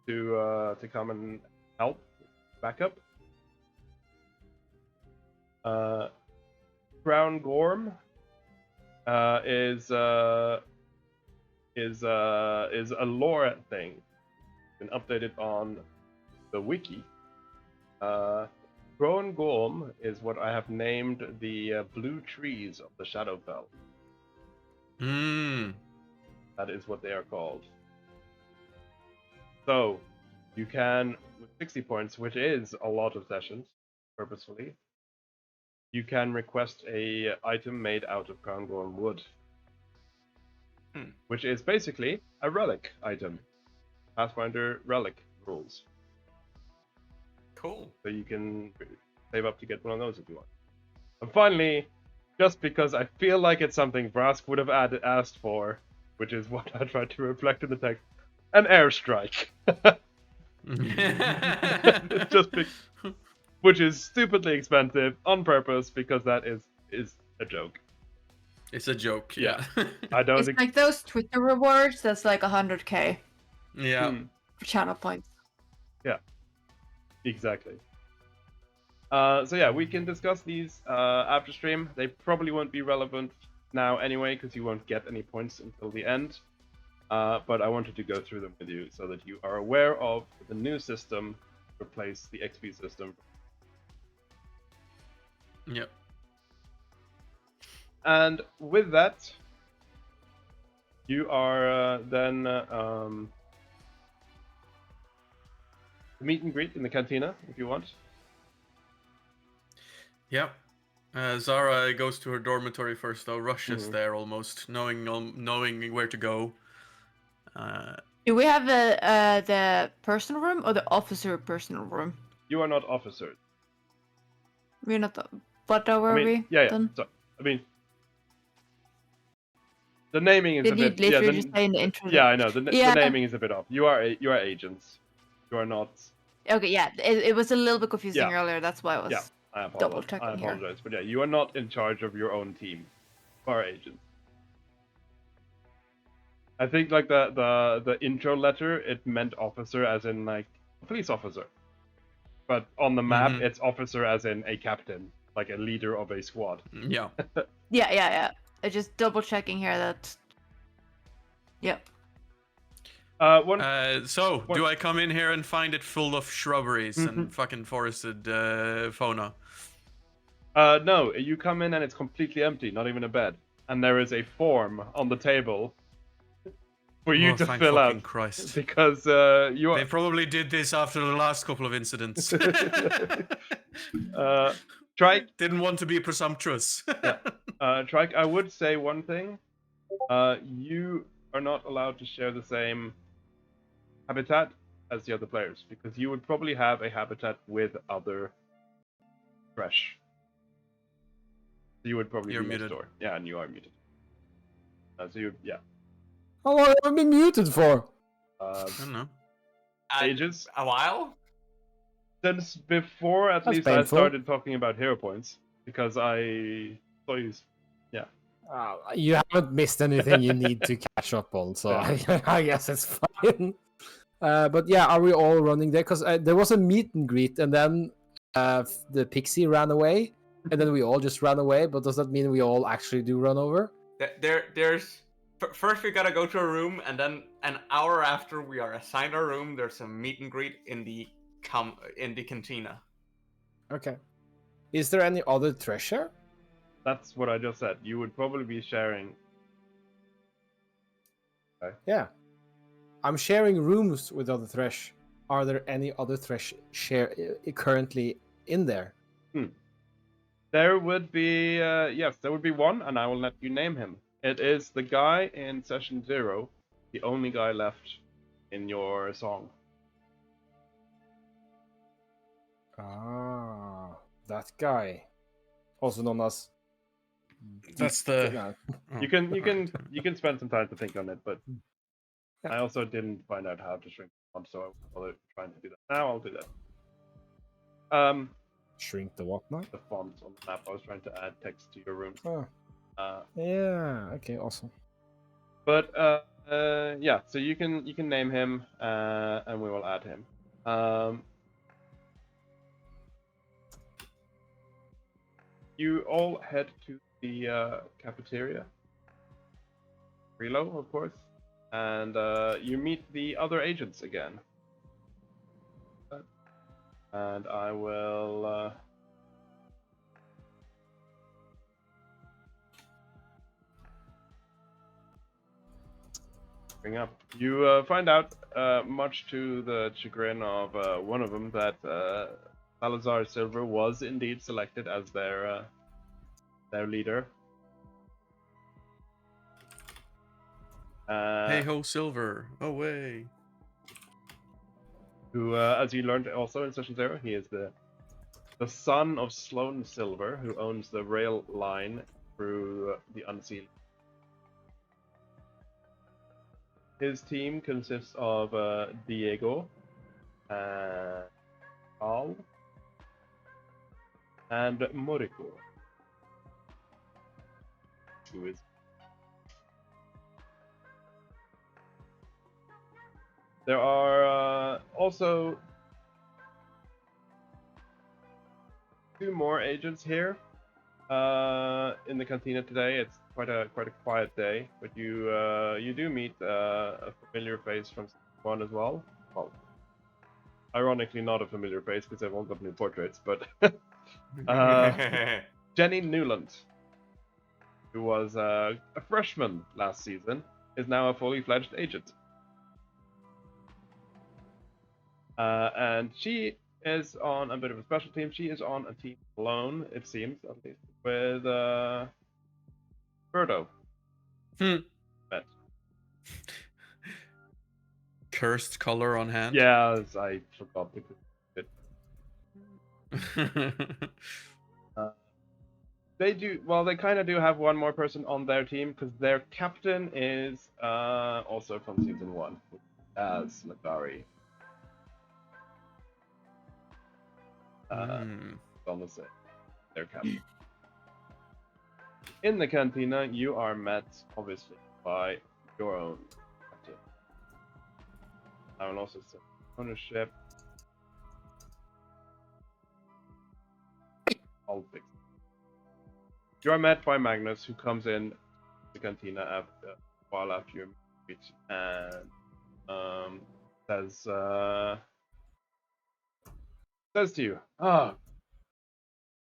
to come and help, backup. Crown Gorm is a lore thing. Been updated on the wiki. Crown Gorm is what I have named the blue trees of the Shadowfell. That is what they are called. So, you can, with 60 points, which is a lot of sessions, purposefully, you can request a item made out of Crown Gorm wood. Which is basically a relic item. Pathfinder relic rules. Cool. So you can save up to get one of those if you want. And finally, just because I feel like it's something Vrask would have asked for, which is what I tried to reflect in the text, an airstrike. Just which is stupidly expensive on purpose because that is a joke. It's a joke, yeah. I don't It's think... like those Twitter rewards that's like 100k Yeah. for channel points. Yeah, exactly. So yeah, we can discuss these after stream. They probably won't be relevant now anyway, because you won't get any points until the end. But I wanted to go through them with you so that you are aware of the new system to replace the XP system. Yep. And with that, you are then meet and greet in the cantina if you want. Yep. Zara goes to her dormitory first, though. Rushes there almost, knowing where to go. Do we have the personal room or the officer personal room? You are not officers. We're not. What are we? Yeah. Then? So, I mean, the naming is Did a you bit. literally just say in the intro? Yeah, I know. The Yeah. naming is a bit off. You are agents. You are not. Okay, yeah. It was a little bit confusing Yeah. earlier. That's why I was. Yeah, I apologize. double checking I here. apologize, but yeah, you are not in charge of your own team. You are agents. I think like the intro letter, it meant officer as in like a police officer, but on the map it's officer as in a captain, like a leader of a squad. Yeah. Yeah. I just double checking here that. Yep. Do I come in here and find it full of shrubberies and fucking forested fauna? No, you come in and it's completely empty, not even a bed, and there is a form on the table for you to thank fill fucking out. Christ. Because you are. They probably did this after the last couple of incidents. Trike didn't want to be presumptuous. Trike, I would say one thing. You are not allowed to share the same habitat as the other players, because you would probably have a habitat with other fresh. So you would probably You're be muted. next door. Yeah, and you are muted. Yeah. How long have I been muted for? I don't know. Ages. A while? Since before, at That's least, I painful. started talking about hero points, because I saw you. Yeah. You haven't missed anything you need to catch up on, so I guess it's fine. But yeah, are we all running there? Because there was a meet and greet, and then the pixie ran away, and then we all just ran away. But does that mean we all actually do run over? There's first we gotta go to a room, and then an hour after we are assigned our room, there's a meet and greet in the cantina. Okay. Is there any other treasure? That's what I just said. You would probably be sharing Yeah. I'm sharing rooms with other Thresh. Are there any other Thresh currently in there? There would be, yes, there would be one, and I will let you name him. It is the guy in session 0, the only guy left in your song. Ah, that guy. Also known as... That's the. No. Oh, You can alright. spend some time to think on it, but Yeah. I also didn't find out how to shrink the font, so I was trying to do that. Now I'll do that. Shrink the what now? The font on the map. I was trying to add text to your room. Oh, Uh, yeah. Okay, awesome. but yeah, so you can name him, and we will add him. You all head to the cafeteria. Relo, of course, and you meet the other agents again. And I will bring up. You find out, much to the chagrin of one of them, that Salazar Silver was indeed selected as their leader. Hey ho, Silver. Away. Who, as you learned also in session 0, he is the son of Sloane Silver, who owns the rail line through the Unseen. His team consists of Diego, Al, and Moriko, who is... There are also 2 more agents here in the cantina today. It's quite a quiet day, but you do meet a familiar face from one as well. Well, ironically, not a familiar face because they've all got new portraits, but Jenny Newland, who was a freshman last season, is now a fully fledged agent. And she is on a bit of a special team. She is on a team alone, it seems, at least, with Birdo. Bet. Cursed color on hand. Yes, I forgot because they do. Well, they kind of do have one more person on their team because their captain is also from season 1, as Nagari. On the same, their captain. In the cantina, you are met, obviously, by your own captain. I will also say ownership. I'll fix it. You are met by Magnus, who comes in the cantina after your meet and says to you,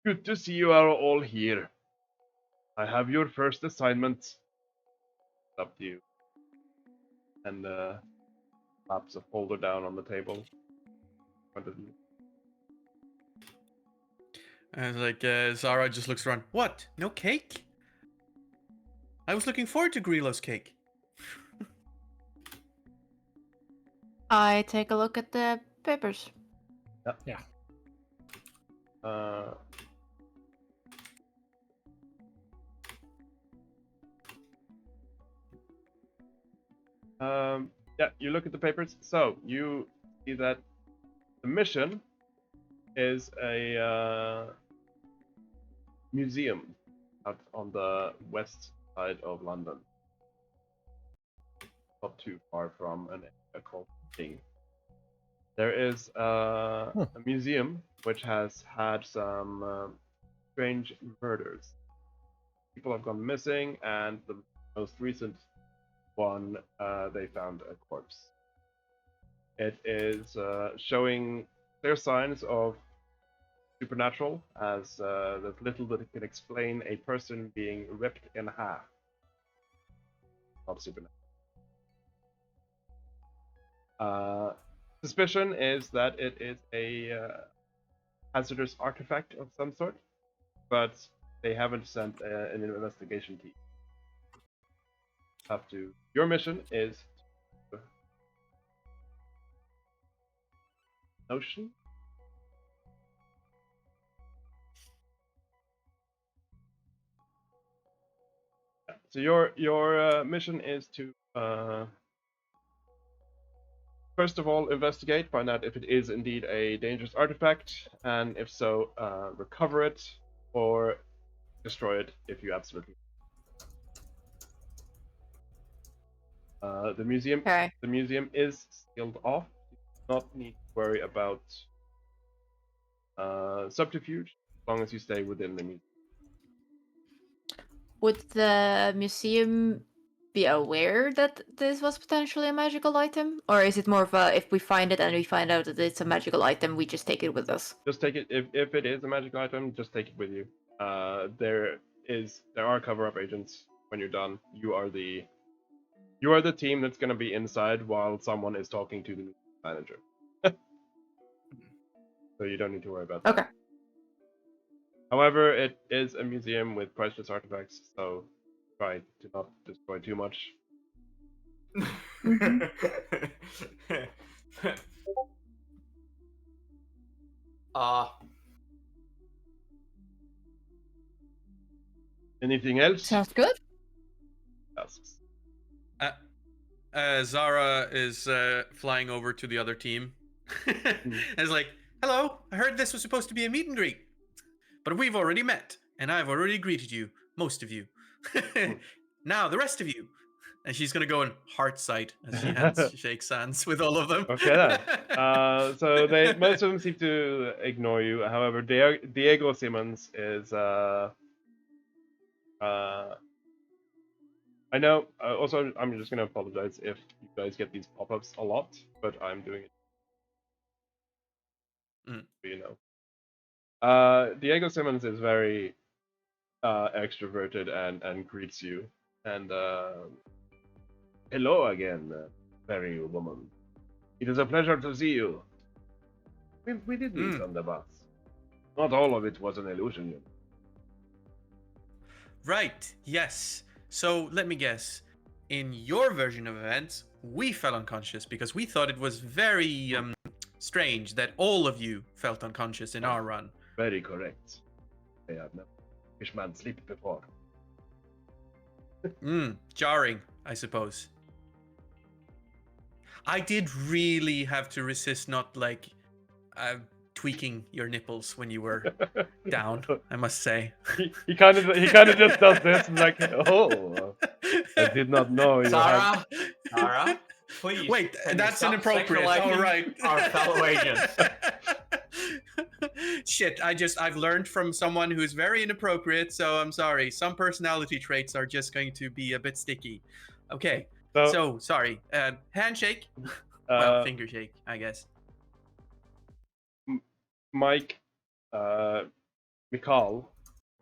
good to see you are all here. I have your first assignment. Up to you. And slaps a folder down on the table. And like Zara just looks around. What? No cake? I was looking forward to Grillo's cake. I take a look at the papers. Yeah. Yeah, you look at the papers. So you see that the mission is a museum out on the west side of London, not too far from an area called King. There is a museum which has had some strange murders. People have gone missing, and the most recent one, they found a corpse. It is showing clear signs of supernatural, as there's little that can explain a person being ripped in half. Not supernatural. Suspicion is that it is a hazardous artifact of some sort, but they haven't sent an investigation team. Have to. Your mission is to notion. So your mission is to first of all investigate, find out if it is indeed a dangerous artifact, and if so, recover it or destroy it if you absolutely. The museum. Okay. The museum is sealed off. You do not need to worry about subterfuge as long as you stay within the museum. Would the museum be aware that this was potentially a magical item? Or is it more of a, if we find it and we find out that it's a magical item, we just take it with us? Just take it if it is a magical item. Just take it with you. There are cover-up agents. When you're done, you are the team that's going to be inside while someone is talking to the manager. So you don't need to worry about that. Okay. However, it is a museum with priceless artifacts, so try to not destroy too much. Anything else? Sounds good. Asks. Zara is flying over to the other team. And is like, hello, I heard this was supposed to be a meet and greet. But we've already met, and I've already greeted you, most of you. Now, the rest of you. And she's going to go in heart sight as she shakes hands with all of them. Okay then. So most of them seem to ignore you. However, Diego Simmons is I know. Also, I'm just gonna apologize if you guys get these pop-ups a lot, but I'm doing it. You know. Diego Simmons is very extroverted and greets you. And hello again, fairy woman. It is a pleasure to see you. We did meet on the bus. Not all of it was an illusion. You know. Right, yes. So let me guess. In your version of events, we fell unconscious because we thought it was very strange that all of you felt unconscious in our run. Very correct. I have never fishman sleep before. Jarring, I suppose. I did really have to resist not like tweaking your nipples when you were down, I must say. He kind of just does this and like, oh, I did not know you Sarah, please. Wait, can you that's stop inappropriate. All sexualizing right. our fellow agents. Shit, I've learned from someone who's very inappropriate, so I'm sorry. Some personality traits are just going to be a bit sticky. Okay, so sorry. Handshake? Well, finger shake, I guess. Mike, Mikal,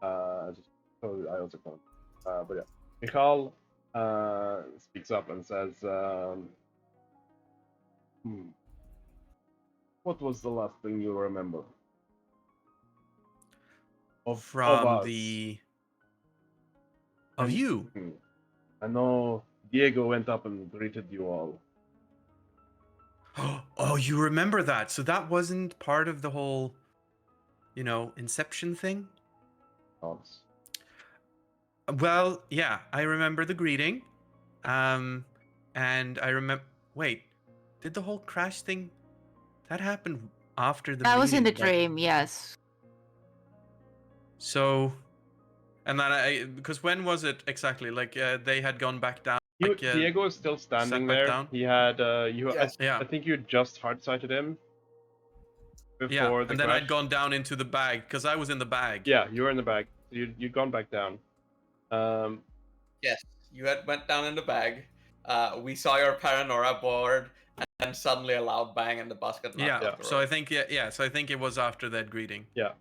I also call him, but yeah, Mikal speaks up and says, what was the last thing you remember? Of you? I know Diego went up and greeted you all. Oh, you remember that? So that wasn't part of the whole, Inception thing? Yes. Well, yeah, I remember the greeting. And I remember... Wait, did the whole crash thing... That happened after the meeting? That was in the dream, yes. So... And then because when was it exactly? Like, they had gone back down? Diego is still standing there. Down? He had Yes. I think you just hard sighted him before the and then crash. I'd gone down into the bag because I was in the bag. Yeah, you were in the bag. You'd gone back down. Yes, you went down in the bag. We saw your Paranora board, and then suddenly a loud bang, and the bus got knocked off the So road. I think so I think it was after that greeting. Yeah.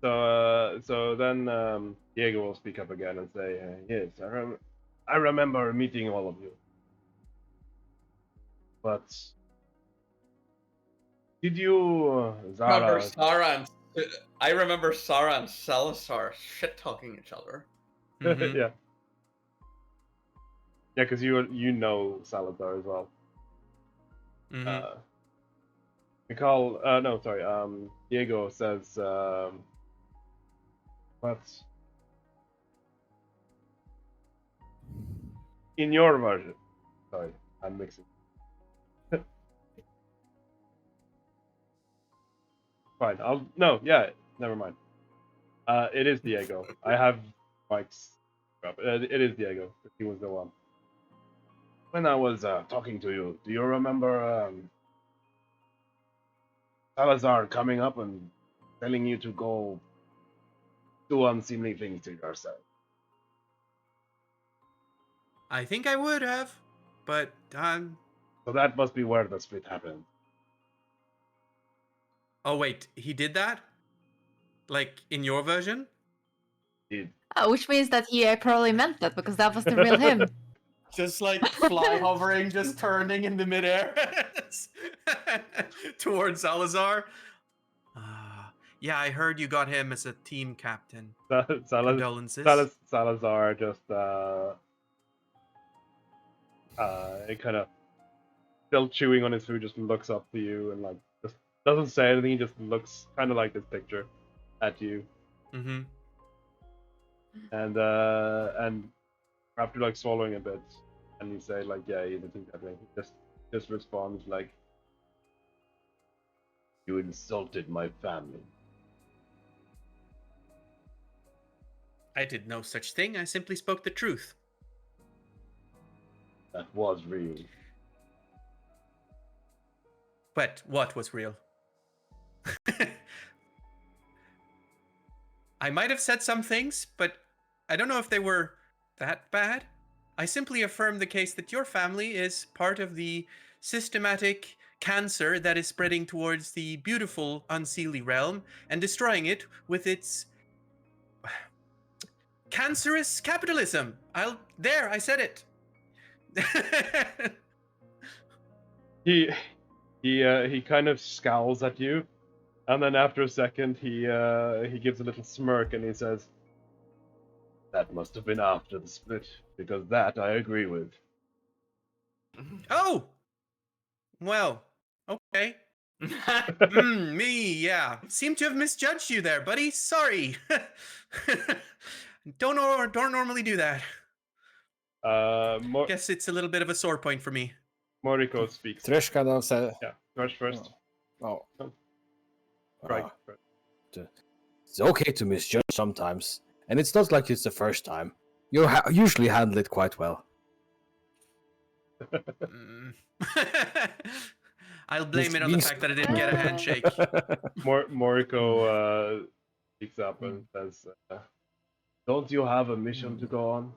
So then Diego will speak up again and say, yes, I remember meeting all of you. But Did you, Remember Zara? Sarah and I remember Sarah and Salazar shit talking each other. Mhm. Yeah. Yeah, because you know Salazar as well. Mhm. No, sorry. Diego says, but in your version, sorry, I'm mixing. Fine. Never mind. It is Diego. I have Mike's. It is Diego. He was the one. When I was talking to you, do you remember Salazar coming up and telling you to go do unseemly things to yourself? I think I would have, but So that must be where the split happened. oh wait, he did that? Like in your version? Did Which means that he probably meant that because that was the real him. Just like fly hovering, just turning in the midair towards Salazar. Yeah, I heard you got him as a team captain. Condolences. Salazar just it kind of still chewing on his food, just looks up to you and like just doesn't say anything. He just looks kind of like this picture at you, Mm-hmm. and after like swallowing a bit, and you say like, yeah, you think that thing. He just responds like, "You insulted my family." I did no such thing. I simply spoke the truth. That was real. But what was real? I might have said some things, but I don't know if they were that bad. I simply affirmed the case that your family is part of the systematic cancer that is spreading towards the beautiful Unseelie realm and destroying it with its cancerous capitalism. I said it. He kind of scowls at you, and then after a second he gives a little smirk and he says, "That must have been after the split, because that I agree with." Oh, well, okay. Me, yeah. Seem to have misjudged you there, buddy. Sorry. Don't normally do that. Guess it's a little bit of a sore point for me. Moriko speaks. Thresh kind of said, Yeah, Thresh first. "Oh, Right. it's okay to misjudge sometimes, and it's not like it's the first time. You usually handle it quite well." Mm. I'll blame it on the Means- fact that I didn't get a handshake. Moriko speaks up and says, "Don't you have a mission to go on?"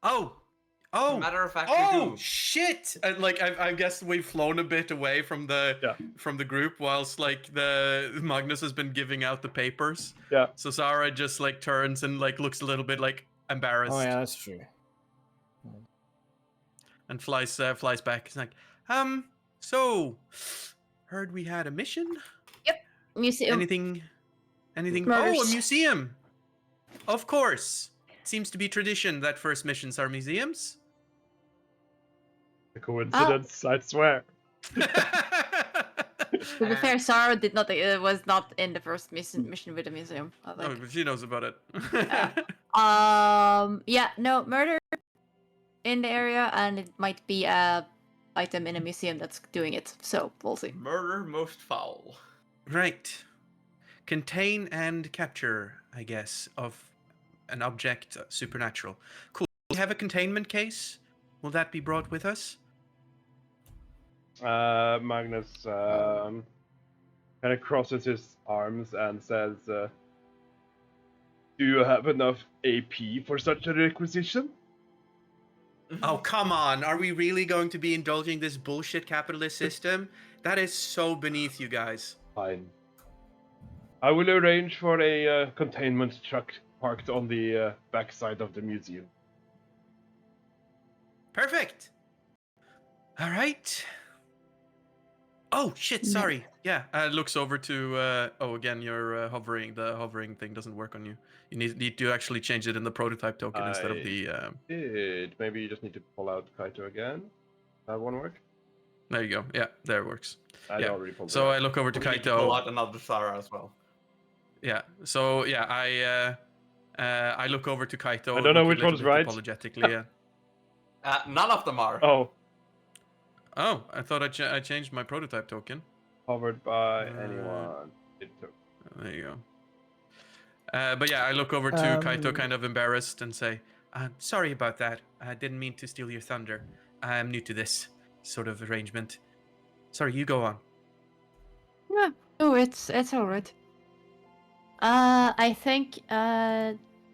Oh, Matter of fact, we oh do. shit! I guess we've flown a bit away from the group, whilst like the Magnus has been giving out the papers. Yeah. So Zara just like turns and like looks a little bit like embarrassed. Oh yeah, that's true. And flies back. It's like, so heard we had a mission. Museum. Anything? Oh, Murders. a museum. Of course. Seems to be tradition that first missions are museums. A coincidence, I swear. To be fair, Sarah did not was not in the first mission with the museum. I Oh, think. she knows about it. Yeah, no murder in the area, and it might be a item in a museum that's doing it. So we'll see. Murder most foul. Right. Contain and capture, I guess, of an object supernatural. Cool. We have a containment case. Will that be brought with us? Magnus kind of crosses his arms and says, "Do you have enough AP for such a requisition?" Oh, come on. Are we really going to be indulging this bullshit capitalist system? That is so beneath you guys. Fine. I will arrange for a containment truck parked on the backside of the museum. Perfect. All right. Oh shit! No. Sorry. Yeah. Looks over to. Oh, again, your hovering. The hovering thing doesn't work on you. You need to actually change it in the prototype token instead of the. Maybe you just need to pull out Kaito again. That won't work. There you go. Yeah, there it works. I Yeah. already pulled it So out. I look over to We need to pull Kaito. out another Sarah as well. Yeah. So yeah, I look over to Kaito. I don't know look a which little one's bit right. Apologetically. Yeah. None of them are. Oh, Oh, I thought I changed my prototype token. covered by anyone. It took. There you go. But yeah, I look over to Kaito, kind of embarrassed, and say, "Sorry about that. I didn't mean to steal your thunder. I'm new to this sort of arrangement. Sorry, you go on." Yeah. Oh, it's all right. I think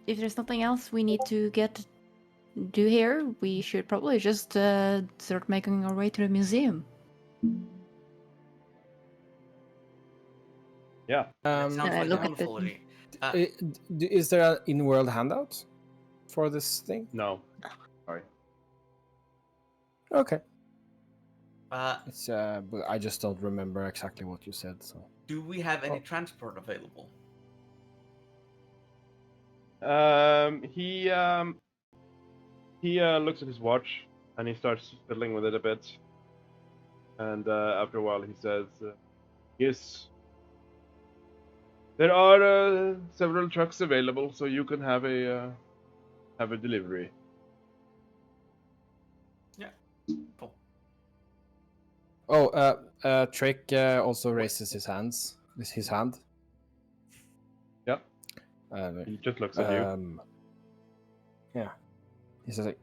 if there's nothing else we need to do here, we should probably just start making our way to the museum. Yeah. That sounds I like look a at the- wonderful idea. Is there an in-world handout for this thing? No. Sorry. Okay. Uh, It's but I just don't remember exactly what you said. So do we have any transport available? He looks at his watch and he starts fiddling with it a bit. And after a while, he says, "Yes, there are several trucks available, so you can have a delivery." Cool. Trick also raises his hand. Yeah. Uh, He just looks at you. Yeah. He says like,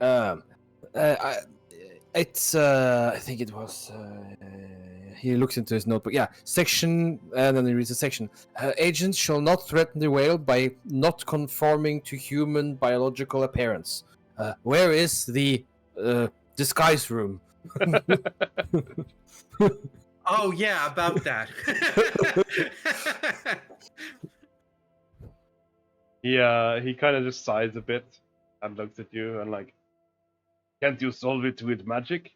it's I think it was. He looks into his notebook. Yeah, section, and then he reads a section. Agents shall not threaten the whale by not conforming to human biological appearance. Where is the disguise room? Oh yeah, about that. He kind of just sighs a bit and looks at you and like, "Can't you solve it with magic?"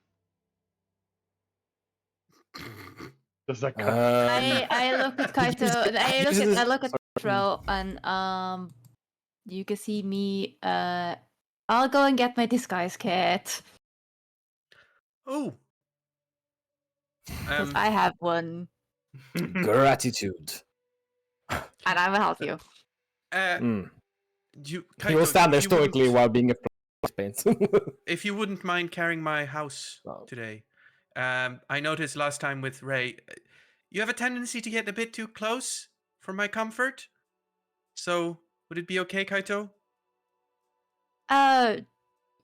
Does that kind I look at Kaito. I look at Tro, and you can see me. I'll go and get my disguise kit Oh. because I have one, Gratitude. and I will help you. Mm. You, He will Kaito, stand there if you wouldn't- stoically while being a paint. If you wouldn't mind carrying my house Wow. today, I noticed last time with Ray, you have a tendency to get a bit too close for my comfort. So, would it be okay, Kaito?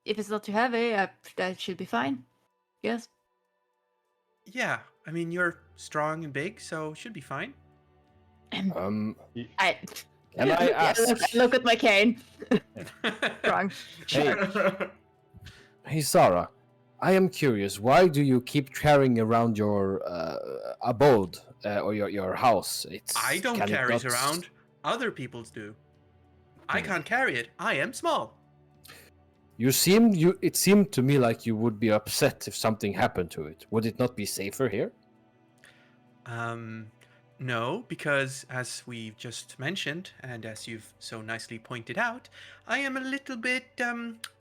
If it's not too heavy, that should be fine. Yes. Yeah, I mean you're strong and big, so should be fine. I Can I ask? I look at my cane. Wrong. Hey Sarah, I am curious. Why do you keep carrying around your abode or your house? I don't can carry it not- around. Other people's do. I Hmm. can't carry it. I am small. It seemed to me like you would be upset if something happened to it. Would it not be safer here? No, because as we've just mentioned, and as you've so nicely pointed out, I am a little bit,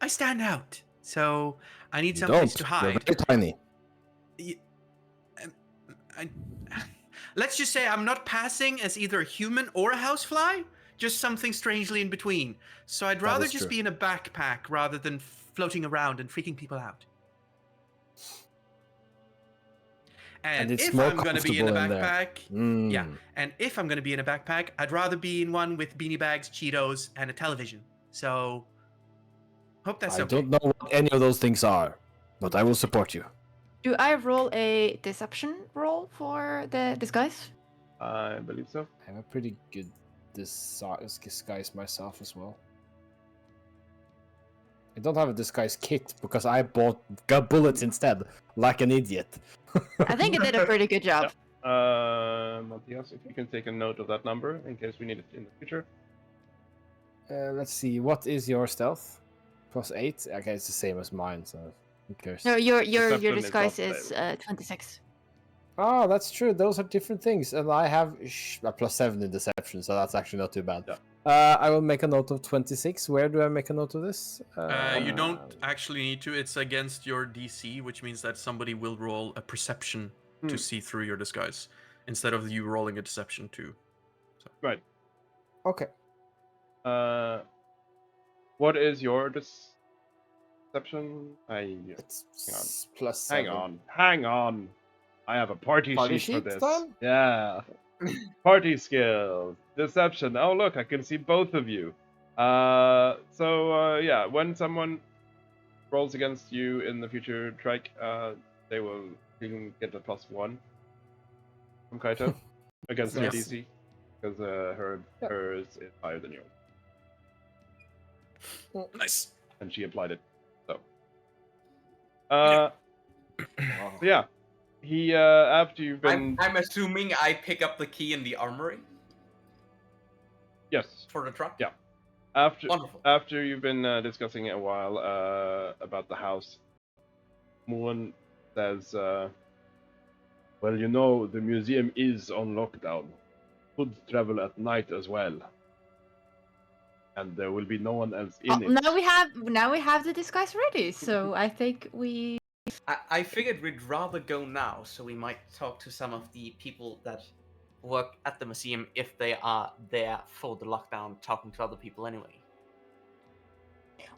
I stand out. So I need You someplace don't. to You're hide. very tiny. I, let's just say I'm not passing as either a human or a housefly, just something strangely in between. So I'd rather is just true. be in a backpack rather than floating around and freaking people out. And it's if more I'm going to be in a comfortable in there. backpack, yeah. And if I'm going to be in a backpack, I'd rather be in one with beanie bags, Cheetos, and a television. So, hope that's I okay. don't know what any of those things are, but I will support you. Do I roll a deception roll for the disguise? I believe so. I have a pretty good disguise myself as well. I don't have a disguise kit because I got bullets instead, like an idiot. I think it did a pretty good job. Matthias, if you can take a note of that number in case we need it in the future. Let's see, what is your stealth? +8? Okay, it's the same as mine, so who cares? No, your Deception is disguise not is 26. Oh, that's true. Those are different things, and I have a +7 in deception, so that's actually not too bad. Yeah. I will make a note of 26. Where do I make a note of this? You don't actually need to. It's against your DC, which means that somebody will roll a perception to see through your disguise instead of you rolling a deception too. Right. Okay. What is your deception? It's Hang +7. Hang on. I have a party Party sheet for sheet this. time? Yeah. Party skills. Deception. Oh, look, I can see both of you. Yeah, when someone rolls against you in the future trek, you can get a +1 from Kaito against your Yes. DC, because hers is higher than yours, Nice. and she applied it. So, yeah, he after you've been I'm assuming I pick up the key in the armory yes. for the truck. Yeah. Wonderful. After you've been discussing it a while about the house, Moon says, well, you know, the museum is on lockdown. Could travel at night as well. And there will be no one else in it. Now we have the disguise ready, so I think we. I figured we'd rather go now, so we might talk to some of the people that work at the museum if they are there for the lockdown, talking to other people anyway.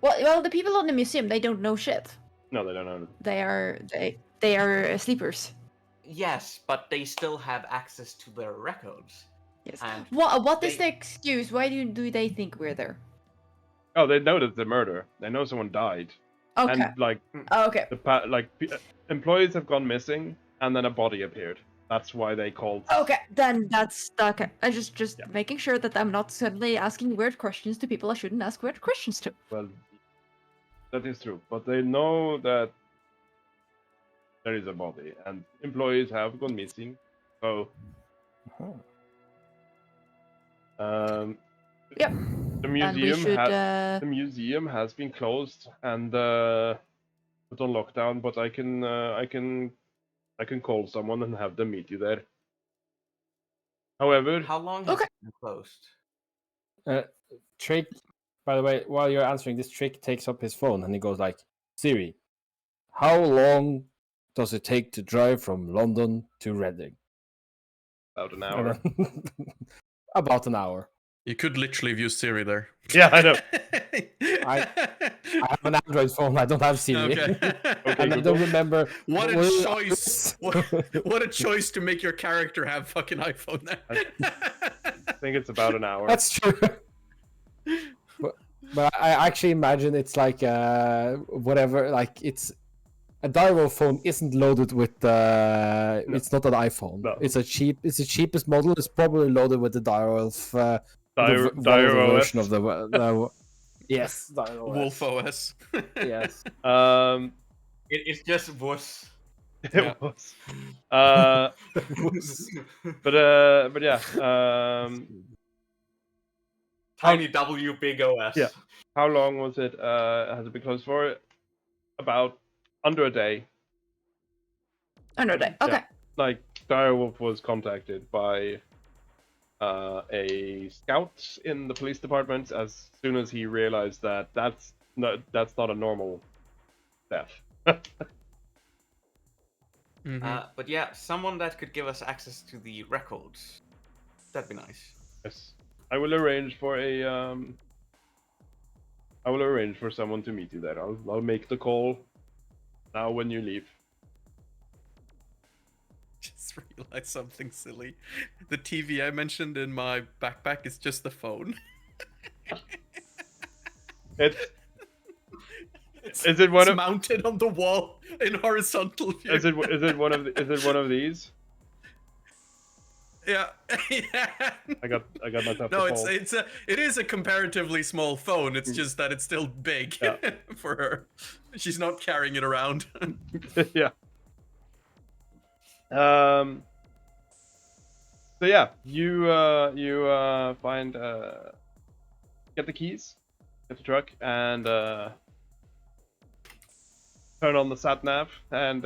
Well, the people in the museum, they don't know shit. No, they don't know. They are sleepers. Yes, but they still have access to their records. Yes. And What is they- the excuse? Why do they think we're there? Oh, they know that the murder. They know someone died. Okay. And like Okay. employees have gone missing, and then a body appeared. That's why they called. Okay, then that's okay. I just Yeah. making sure that I'm not suddenly asking weird questions to people I shouldn't ask weird questions to. Well, that is true, but they know that there is a body, and employees have gone missing. So, Yep. the And we museum should. the museum has been closed and put on lockdown. But I can call someone and have them meet you there. However, How long has it been closed? Trick, by the way, while you're answering this, Trick takes up his phone and he goes like, Siri, how long does it take to drive from London to Reading? about an hour. About an hour. You could literally have used Siri there. Yeah, I know. I have an Android phone, I don't have Siri. Okay. And I don't remember. What a what- choice! What a choice to make your character have fucking iPhone now. I think it's about an hour. That's true. But I actually imagine it's like whatever, like it's a DIREWOLF phone isn't loaded with it's not an iPhone. No. It's the cheapest model. It's probably loaded with the DIREWOLF DIREWOF. version of the yes, DIREWOF. Wolf OS. Yes. It's just wuss. It was. But yeah. Tiny W, big OS. Yeah. How long was it? Has it been closed for? About under a day. Under day. Okay. Like Direwolf was contacted by a scout in the police department as soon as he realized that that's not a normal death. But yeah, someone that could give us access to the records. That'd be nice. Yes, I will arrange for someone to meet you there. I'll make the call now when you leave. Just realized something silly. The TV I mentioned in my backpack is just the phone. Is it one It's of mounted on the wall in horizontal view. is it one of these? Yeah. Yeah. I got myself. No, the phone. it is a comparatively small phone. It's just that it's still big Yeah. for her. She's not carrying it around. Yeah. So yeah, you find get the keys, get the truck, and turn on the sat nav and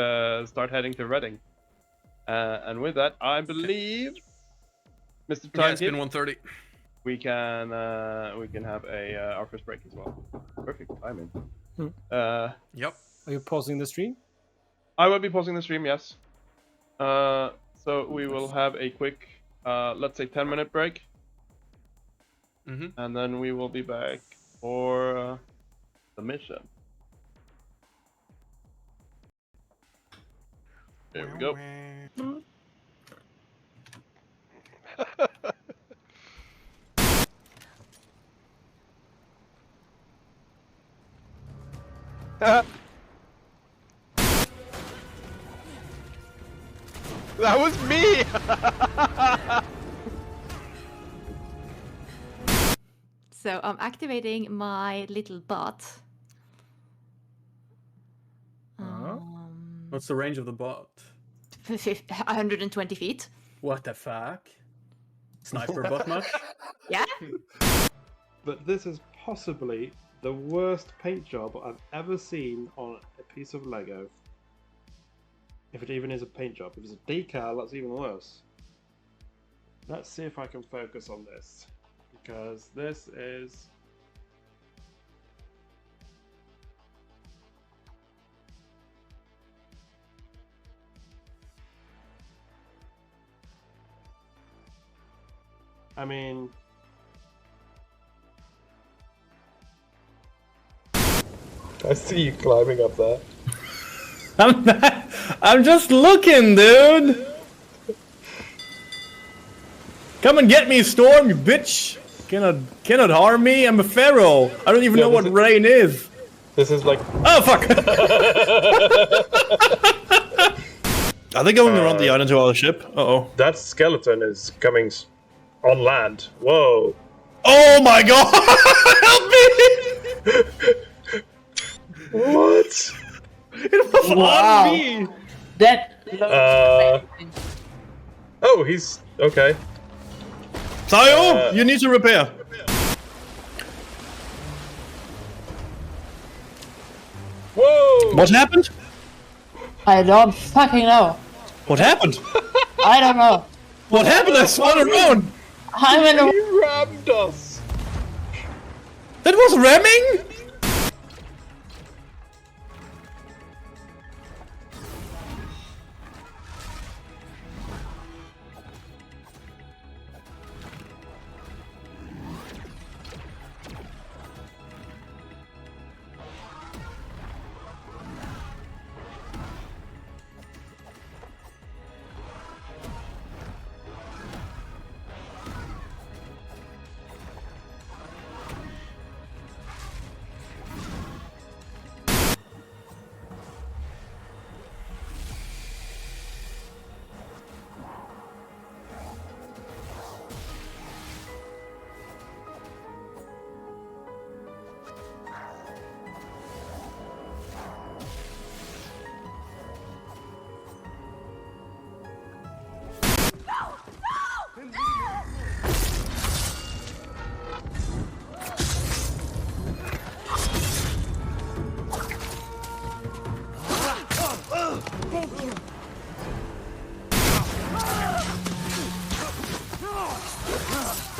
start heading to Reading. And with that, I believe, Mr. Yeah, it's Timekeep, been 1:30. we can have our first break as well. Perfect timing. Yep. Are you pausing the stream? I will be pausing the stream, yes. So we will have a quick, let's say 10-minute break. And then we will be back for the mission. There we go. That was me! So I'm activating my little bot. What's the range of the bot? 120 feet. What the fuck? Sniper bot much? Yeah? But this is possibly the worst paint job I've ever seen on a piece of Lego. If it even is a paint job. If it's a decal, that's even worse. Let's see if I can focus on this. Because this is... I mean... I see you climbing up there. I'm just looking, dude! Come and get me, Storm, you bitch! Cannot harm me, I'm a pharaoh! I don't even know what rain is! This is like... Oh, fuck! Are they going around the island to our ship? Uh-oh. That skeleton is coming on land. Whoa. Oh my god! Help me! What? It was on me! That. Oh, he's... okay. Tayo, you need to repair. Whoa! What happened? I don't fucking know. What happened? I don't know. What happened? I swung around! I'm in a. He rammed us! That was ramming?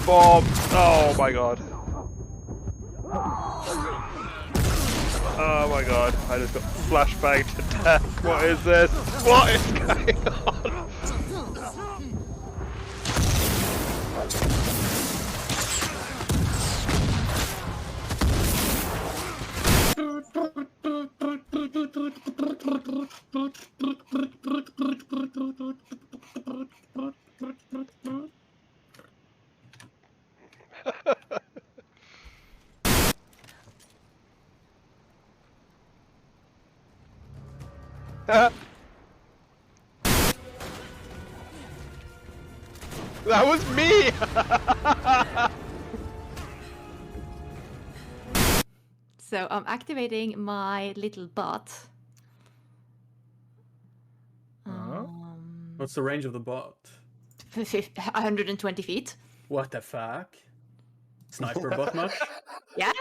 Bob! Oh my god. Oh my god, I just got flashbanged to death. What is this? What is going on? That was me! So I'm activating my little bot. What's the range of the bot? 120 feet. What the fuck? Sniper bot much? Yeah?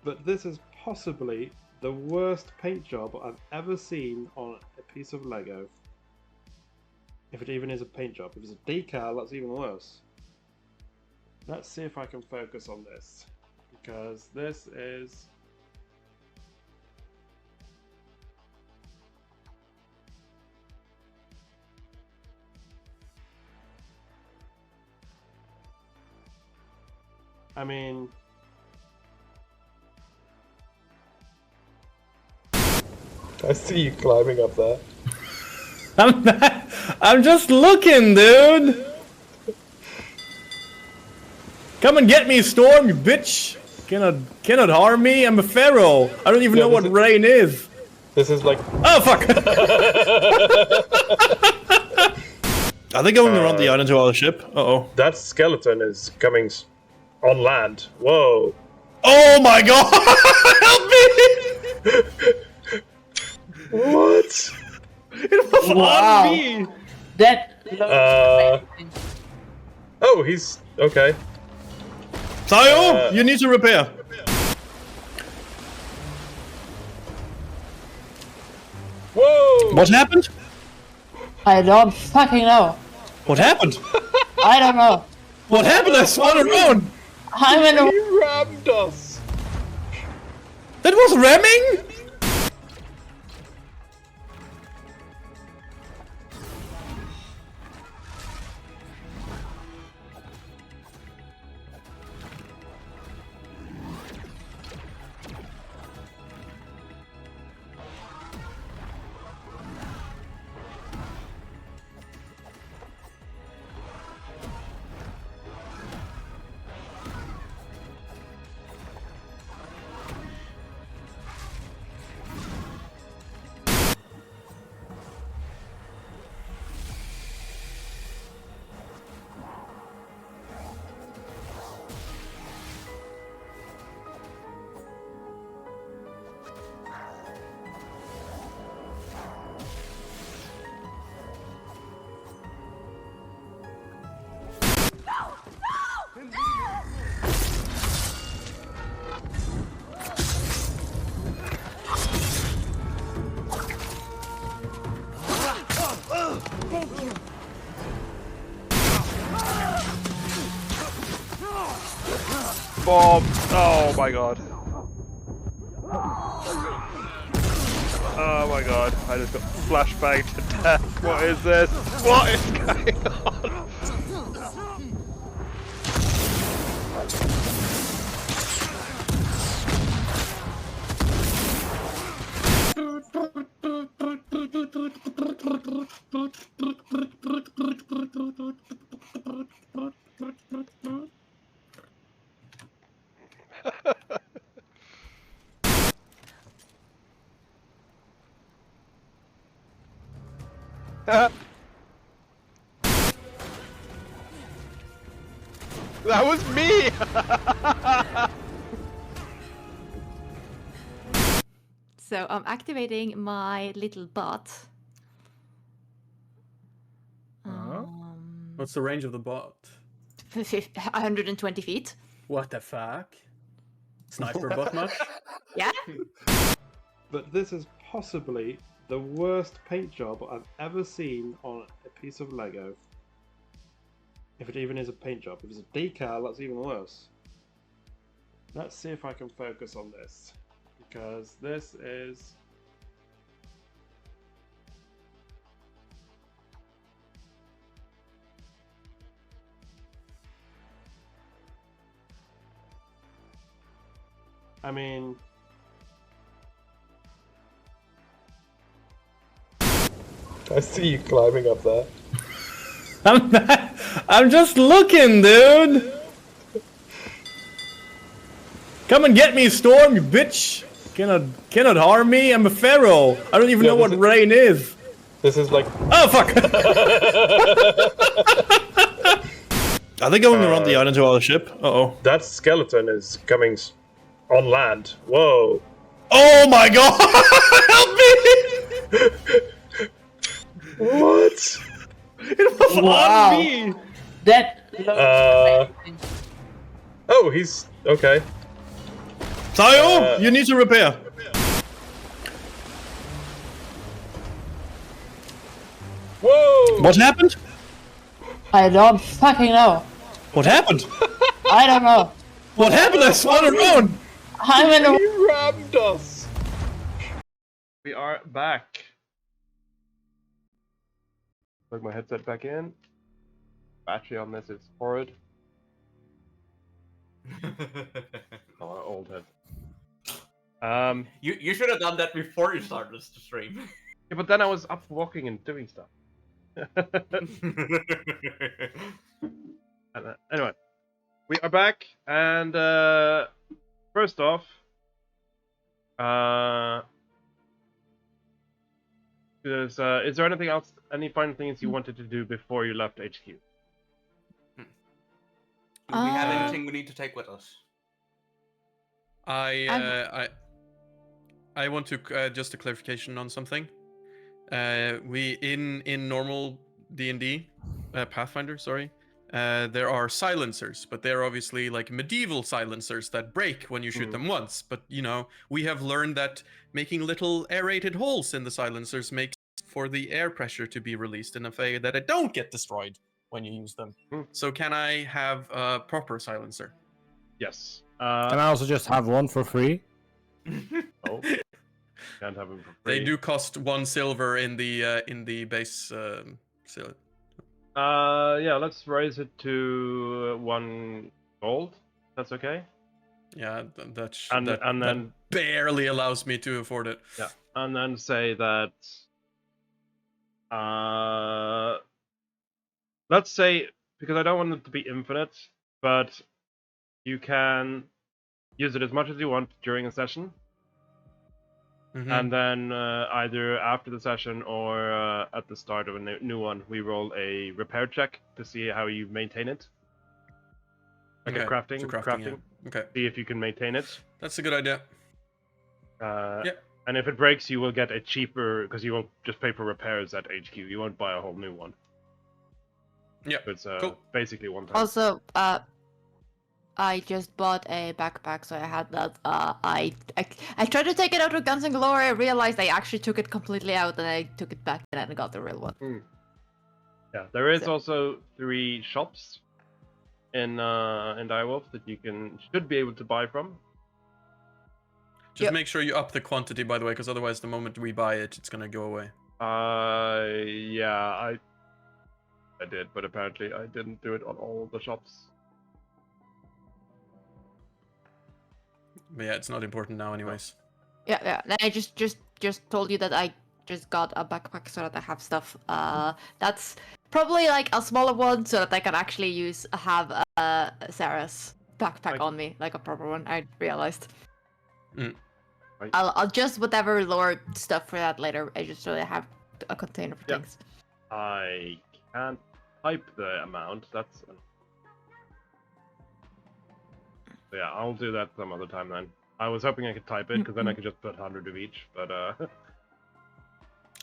But this is possibly the worst paint job I've ever seen on a piece of Lego. If it even is a paint job. If it's a decal, that's even worse. Let's see if I can focus on this. Because this is... I mean... I see you climbing up there. I'm just looking, dude. Come and get me, Storm, you bitch. Cannot harm me. I'm a pharaoh. I don't even know what rain is. This is like... Oh fuck! Are they going around the island to our ship? Uh-oh. That skeleton is coming on land. Whoa. Oh my god! Help me! What? It was Wow. on me! That. Oh, he's... okay. Sayo, you need to repair. Whoa! What happened? I don't fucking know. What happened? I don't know. What happened? I swung around. I'm in a. He rammed us! That was ramming? Bomb! Oh my god. Oh my god, I just got flashbanged to death. What is this? What is going on? That was me! So I'm activating my little bot. What's the range of the bot? 120 feet. What the fuck? Sniper bot much? Yeah. But this is possibly the worst paint job I've ever seen on a piece of Lego. If it even is a paint job. If it's a decal, that's even worse. Let's see if I can focus on this. Because this is... I mean... I see you climbing up there. I'm just looking, dude. Come and get me, Storm, you bitch. Cannot harm me. I'm a pharaoh. I don't even know what rain is. This is like... Oh fuck! Are they going around the island to our ship? Uh-oh. That skeleton is coming on land. Whoa. Oh my god! Help me! What? It was Wow. on me! That. Oh, he's... okay. Sayo, you need to repair. Whoa! What happened? I don't fucking know. What happened? I don't know. What happened? I swung around. I'm in a. He rammed us. We are back. Plug my headset back in. Battery on this is horrid. Oh, old head. You should have done that before you started the stream. Yeah, but then I was up walking and doing stuff. Anyway, we are back, and first off, is there anything else, any final things you wanted to do before you left HQ? Do we have anything we need to take with us? I want to just a clarification on something. We in normal D&D, Pathfinder, sorry. There are silencers, but they're obviously like medieval silencers that break when you shoot them once. But you know, we have learned that making little aerated holes in the silencers makes for the air pressure to be released in a way that it don't get destroyed when you use them. So can I have a proper silencer? Yes. Can I also just have one for free? Oh. Can't have them for free. They do cost 1 silver in the base. Yeah, let's raise it to 1 gold. That's okay. Yeah, that then barely allows me to afford it. Yeah, and then say that. Let's say, because I don't want it to be infinite, but you can use it as much as you want during a session. And then either after the session or at the start of a new one, we roll a repair check to see how you maintain it. Like a crafting. Yeah. Okay. See if you can maintain it. That's a good idea. Yeah. And if it breaks, you will get a cheaper, because you won't just pay for repairs at HQ. You won't buy a whole new one. Yeah. It's cool. basically one time. Also, I just bought a backpack, so I had that. I tried to take it out with Guns and Glory. I realized I actually took it completely out, and I took it back and I got the real one. Yeah, there is also 3 shops in DIREWOLF that you should be able to buy from. Just make sure you up the quantity, by the way, because otherwise, the moment we buy it, it's gonna go away. Yeah, I did, but apparently I didn't do it on all the shops. But yeah, it's not important now, anyways. Yeah. Then I just told you that I just got a backpack so that I have stuff. That's probably like a smaller one, so that I can actually have Sarah's backpack on me, like a proper one. I realized. Right. I'll adjust whatever lower stuff for that later. I just really have a container for things. I can't type the amount. That's. So yeah, I'll do that some other time then. I was hoping I could type it, because then I could just put 100 of each, but I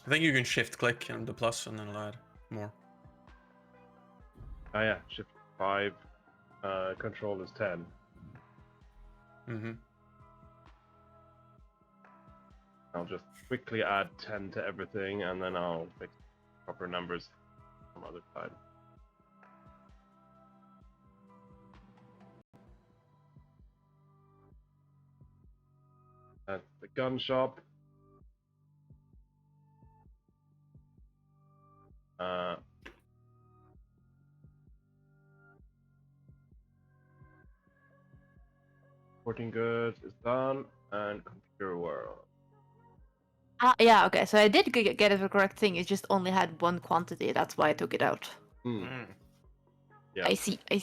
think you can shift click and the plus and then it'll add more. Oh yeah, shift 5, control is 10. I'll just quickly add 10 to everything, and then I'll fix proper numbers some other time. At the gun shop. Sporting goods is done, and computer world. Yeah, okay, so I did get it the correct thing. It just only had 1 quantity. That's why I took it out. Yeah. I see. Yeah,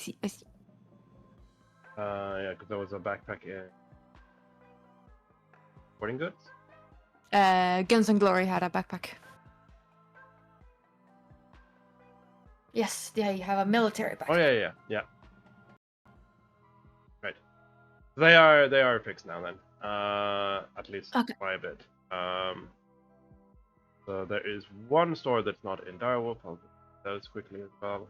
because there was a backpack in sporting goods. Guns and Glory had a backpack. Yes, they have a military backpack. Oh yeah. Right. They are fixed now then. At least by a bit. So there is 1 store that's not in DIREWOLF. I'll do those quickly as well.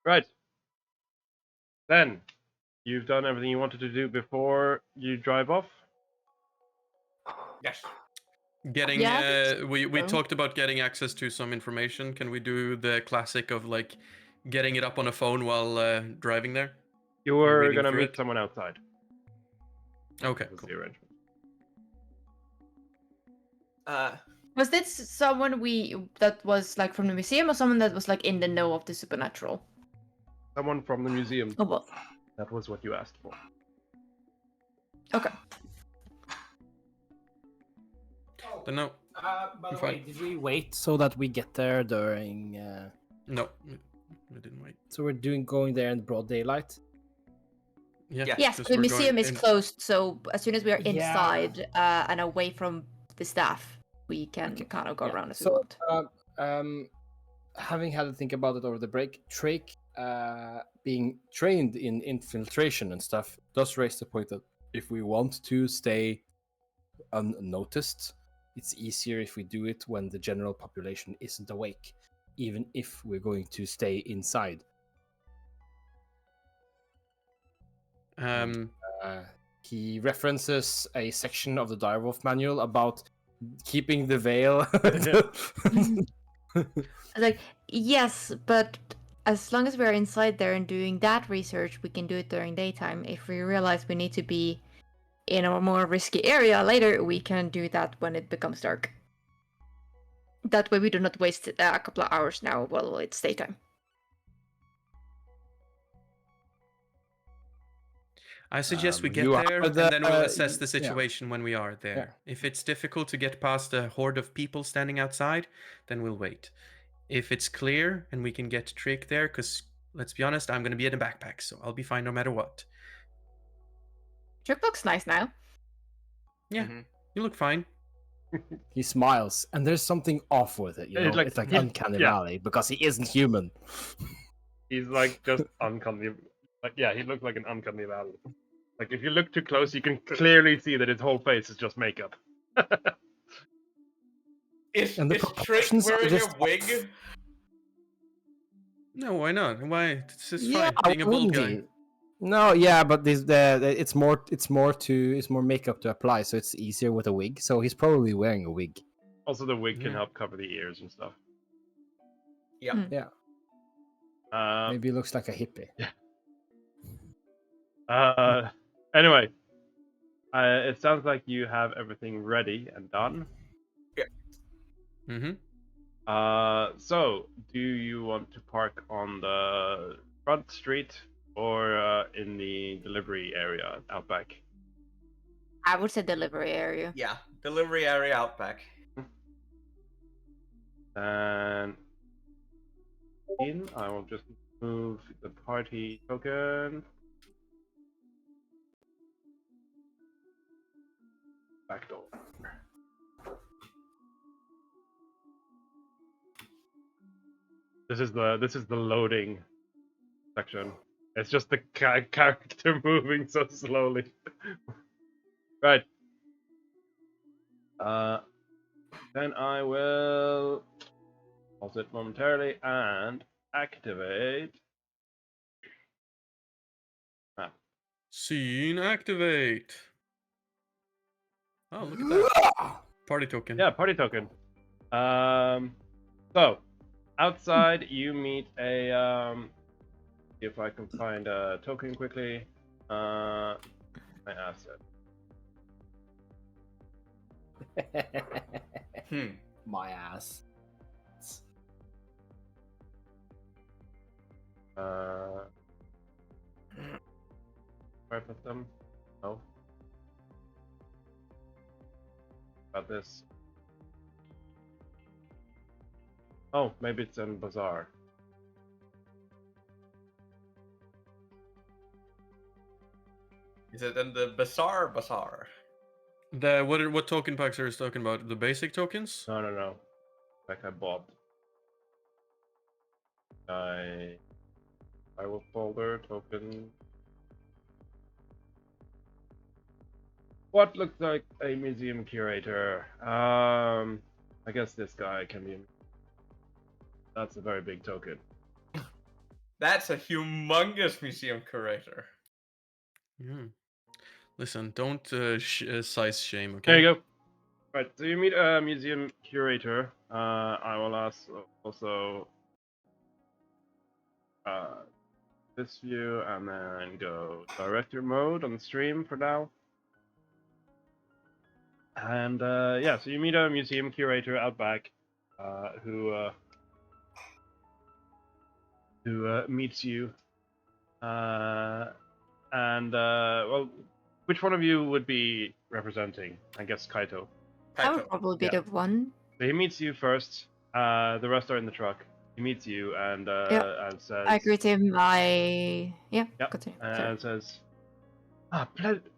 Right. Then, you've done everything you wanted to do before you drive off? Yes. Getting Yeah, we so. talked about getting access to some information. Can we do the classic of like getting it up on a phone while driving there? You And were reading gonna through meet it? someone outside. Okay, That was cool. the arrangement. Was this someone that was like from the museum, or someone that was like in the know of the supernatural? Someone from the museum. Oh well. That was what you asked for. Okay. Then no. By the Fine. way, did we wait so that we get there during? No, we didn't wait. So we're going there in broad daylight. Yeah. Yeah. Yes, 'cause the we're museum going is in- closed, so as soon as we are Yeah. inside and away from the staff, we can Okay, kind of go yeah. around as we So, want. having had to think about it over the break, Drake being trained in infiltration and stuff does raise the point that if we want to stay unnoticed, it's easier if we do it when the general population isn't awake, even if we're going to stay inside. He references a section of the Direwolf manual about keeping the veil. Like, yes, but as long as we're inside there and doing that research, we can do it during daytime. If we realize we need to be in a more risky area later, we can do that when it becomes dark. That way we do not waste a couple of hours now while it's daytime. I suggest we get you there, are and then we'll the- assess the yeah. situation when we are there. If it's difficult to get past a horde of people standing outside, then we'll wait. If it's clear and we can get Trick there, because let's be honest, I'm going to be in a backpack, so I'll be fine no matter what. Trick looks nice now. Yeah, you look fine. He smiles, and there's something off with it. You know, it's like uncanny valley because he isn't human. He's like just uncanny. Like, yeah, he looks like an uncanny valley. Like if you look too close, you can clearly see that his whole face is just makeup. Is And the Trick proportions are wearing just a wig? No, why not? Why? This is Yeah, fine. Being a bald guy. wouldn't he? No, yeah, but it's more makeup to apply, so it's easier with a wig. So he's probably wearing a wig. Also, the wig can Yeah. help cover the ears and stuff. Yeah. Yeah. Maybe he looks like a hippie. Anyway, it sounds like you have everything ready and done. Mm-hmm. So, do you want to park on the front street or in the delivery area out back? I would say delivery area. Yeah. Delivery area out back. And I will just move the party token back door. This is the loading section. It's just the character moving so slowly. Right. Then I will pause it momentarily and activate map. Scene activate. Oh, look at that. Party token. Yeah, party token. So outside you meet a see if I can find a token quickly. My asset. My ass. Where I put them? No. About this. Oh, maybe it's in Bazaar. Is it in the bazaar? The what token packs are you talking about? The basic tokens? No. Like I bought. I will folder token. What looks like a museum curator? I guess this guy can be. That's a very big token. That's a humongous museum curator. Yeah. Listen, don't size shame, okay? There you go. Right, so you meet a museum curator. I will ask also this view and then go director mode on the stream for now. And yeah, so you meet a museum curator out back who meets you. Well, which one of you would be representing? I guess Kaito. I would probably be the one. So he meets you first. The rest are in the truck. He meets you and says, I greet him. Yep. Continue. And says,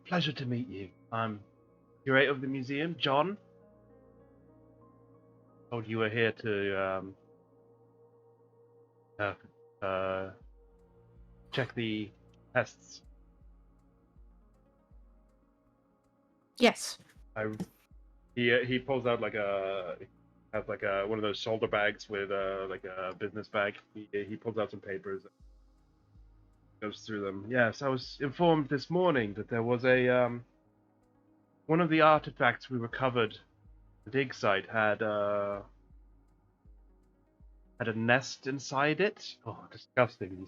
pleasure to meet you. I'm curator of the museum, John. Told you were here to check the tests. Yes. He pulls out one of those shoulder bags with like a business bag. He pulls out some papers, goes through them. Yes, I was informed this morning that there was a one of the artifacts we recovered. The dig site had a nest inside it. Oh, disgusting!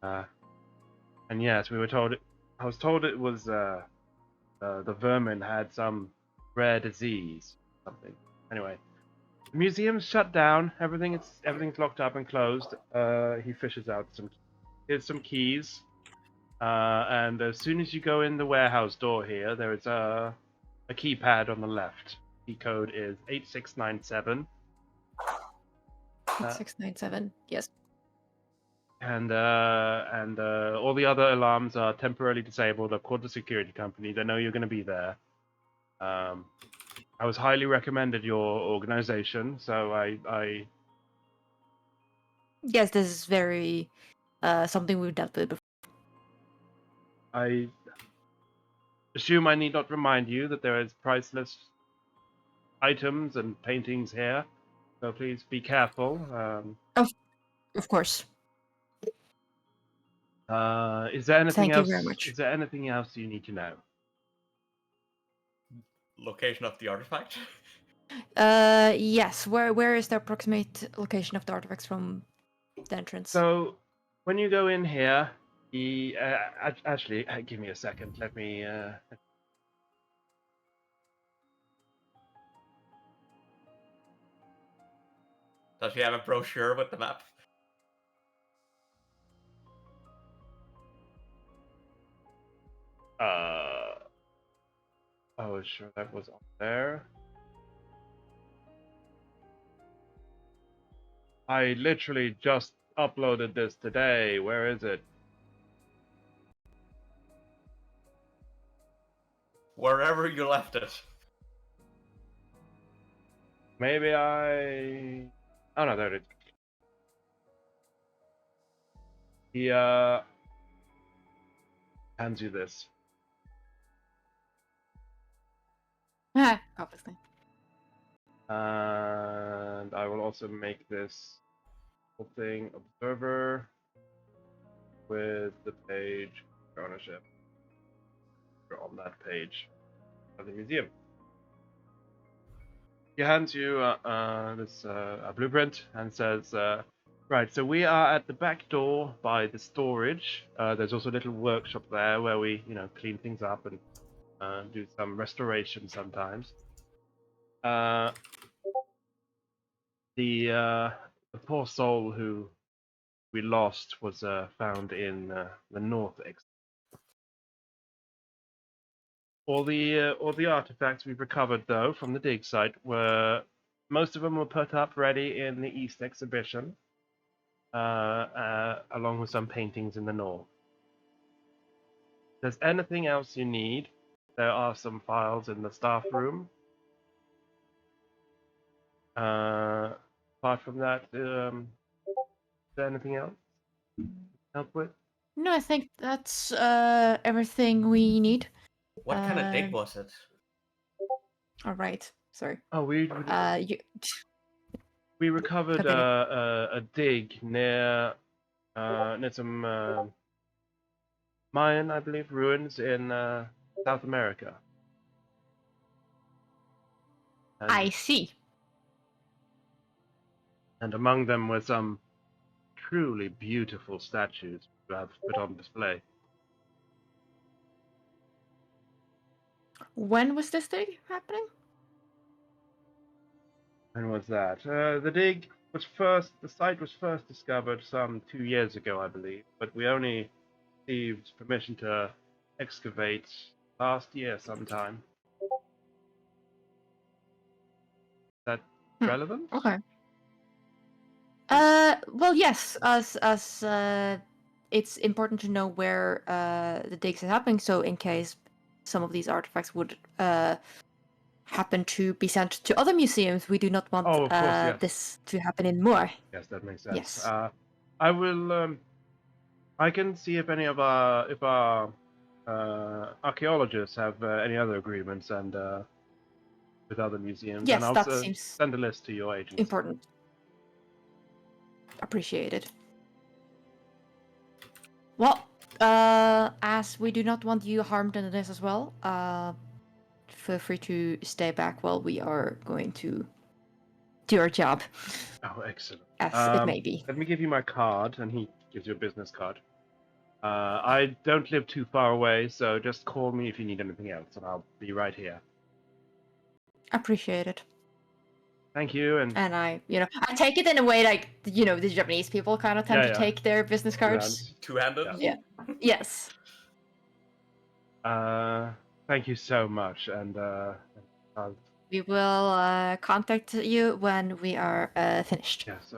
And yes, we were told. I was told it was the vermin had some rare disease, something. Anyway, the museum's shut down. Everything's locked up and closed. He fishes out some keys. And as soon as you go in the warehouse door here, there is a keypad on the left. Key code is 8697. 8697. Yes. And all the other alarms are temporarily disabled. I've called the security company. They know you're going to be there. I was highly recommended your organization, so I Yes, this is very something we've dealt with before. I assume I need not remind you that there is priceless items and paintings here, so please be careful. Of course. Is there anything Thank else? you very much. Is there anything else you need to know? Location of the artifact? Yes. Where is the approximate location of the artifacts from the entrance? So, when you go in here, actually, give me a second. Let me. Does he have a brochure with the map? Oh, sure, that was up there. I literally just uploaded this today. Where is it? Wherever you left it. Maybe I. Oh no, there it is. He hands you this. Obviously. And I will also make this whole thing observer with the page ownership on that page of the museum. He hands you this a blueprint and says, right, so we are at the back door by the storage. There's also a little workshop there where we, clean things up and do some restoration sometimes. The poor soul who we lost was found in the north exit. All the artifacts we've recovered, though, from the dig site most of them were put up ready in the east exhibition, along with some paintings in the north. If there's anything else you need, there are some files in the staff room. Apart from that, is there anything else help with? No, I think that's everything we need. What kind of dig was it? All right. Sorry. Oh, we recovered a dig near some Mayan, I believe, ruins in South America. And, I see. and among them were some truly beautiful statues you have put on display. When was this thing happening? When was that? The site was first discovered some 2 years ago, I believe, but we only received permission to excavate last year sometime. Is that relevant? Okay. Well, yes, as it's important to know where the digs is happening, so in case some of these artifacts would happen to be sent to other museums, we do not want Oh, of course, yes. this to happen in more. Yes, that makes sense. Yes. I will. I can see if any of our archaeologists have any other agreements and with other museums. Yes, and I'll that seems send a list to your agents. important. Appreciated. Well, as we do not want you harmed in this as well, feel free to stay back while we are going to do our job. Oh, excellent. As it may be. Let me give you my card, and he gives you a business card. I don't live too far away, so just call me if you need anything else, and I'll be right here. Appreciate it. Thank you, and I take it in a way like, the Japanese people kind of tend to take their business cards. Two-handed? Yeah. Yes. Thank you so much, and We will contact you when we are finished. yes,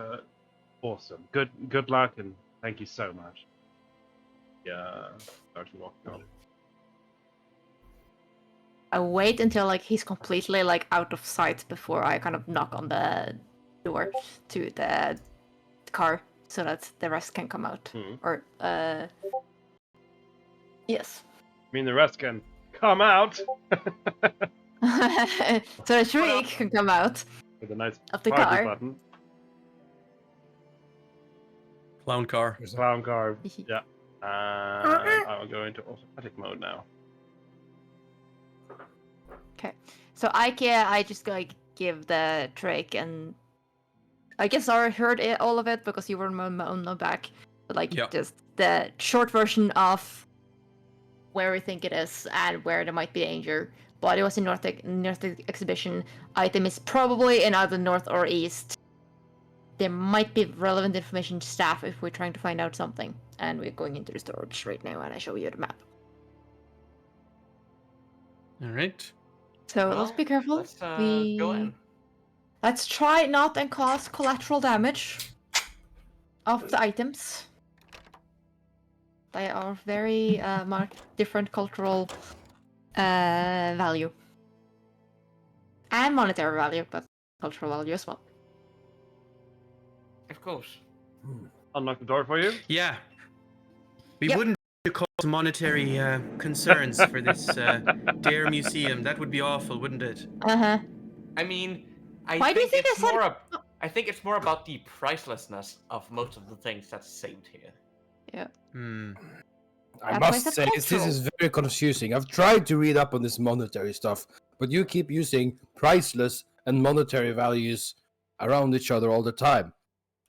awesome. Good luck, and thank you so much. Yeah, start walking on. I wait until he's completely out of sight before I kind of knock on the door to the car so that the rest can come out. Or yes. I mean, the rest can come out. So the shriek can come out with a nice of the party car. button. Clown car. Clown car. Yeah. I will go into automatic mode now. Okay, so I just give the trick, and I guess I heard all of it because you were on the back, but just the short version of where we think it is and where there might be danger. Body was in north exhibition. Item is probably in either north or east. There might be relevant information to staff if we're trying to find out something, and we're going into the storage right now, and I show you the map. All right. So let's be careful. Let's go in. Let's try not and cause collateral damage of the items. They are very different cultural value. And monetary value, but cultural value as well. Of course. Unlock the door for you? Yeah. We wouldn't cause monetary concerns for this Dare Museum. That would be awful, wouldn't it? Uh-huh. I mean, Why do you think it's I said... more I think it's more about the pricelessness of most of the things that's saved here. Yeah. I must say, this is very confusing. I've tried to read up on this monetary stuff, but you keep using priceless and monetary values around each other all the time.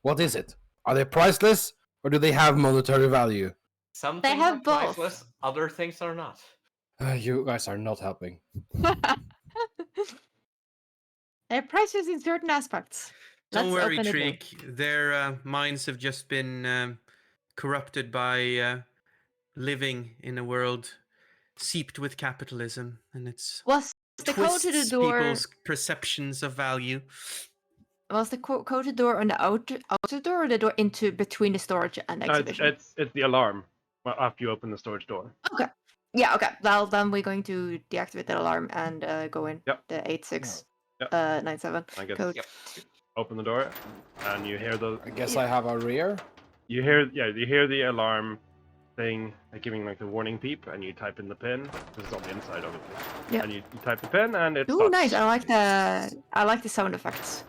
What is it? Are they priceless, or do they have monetary value? Some they things have are both. priceless, other things are not. You guys are not helping. They're priceless in certain aspects. Don't Let's worry, open it Trick. Their minds have just been corrupted by living in a world seeped with capitalism, and it's Was the code to the twists door... people's perceptions of value. Was the code to the door on the outer door, or the door into between the storage and the exhibition? It's the alarm after you open the storage door. Okay. Yeah, okay. Well, then we're going to deactivate that alarm and go in. Yep. The 8697 I guess. code. Yep. Open the door, and you hear the... I guess I have a rear. You hear the alarm thing, giving the warning beep, and you type in the pin. This is on the inside, obviously. Yeah. And you type the pin, and it Ooh, stops. nice. I like the sound effects.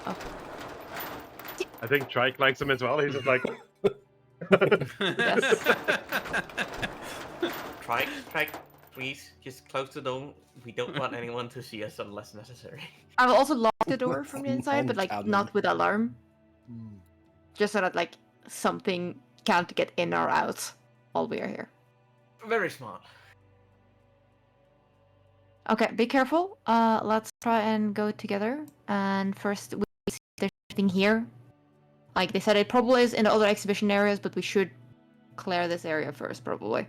Oh. I think Trike likes him as well. He's just like... Try Please, just close the door. We don't want anyone to see us unless necessary. I will also lock the door from the inside, but like not with alarm. Just so that like something can't get in or out while we are here. Very smart. Okay, be careful. Let's try and go together. And first, we see if there's anything here. Like they said, it probably is in the other exhibition areas, but we should clear this area first, probably.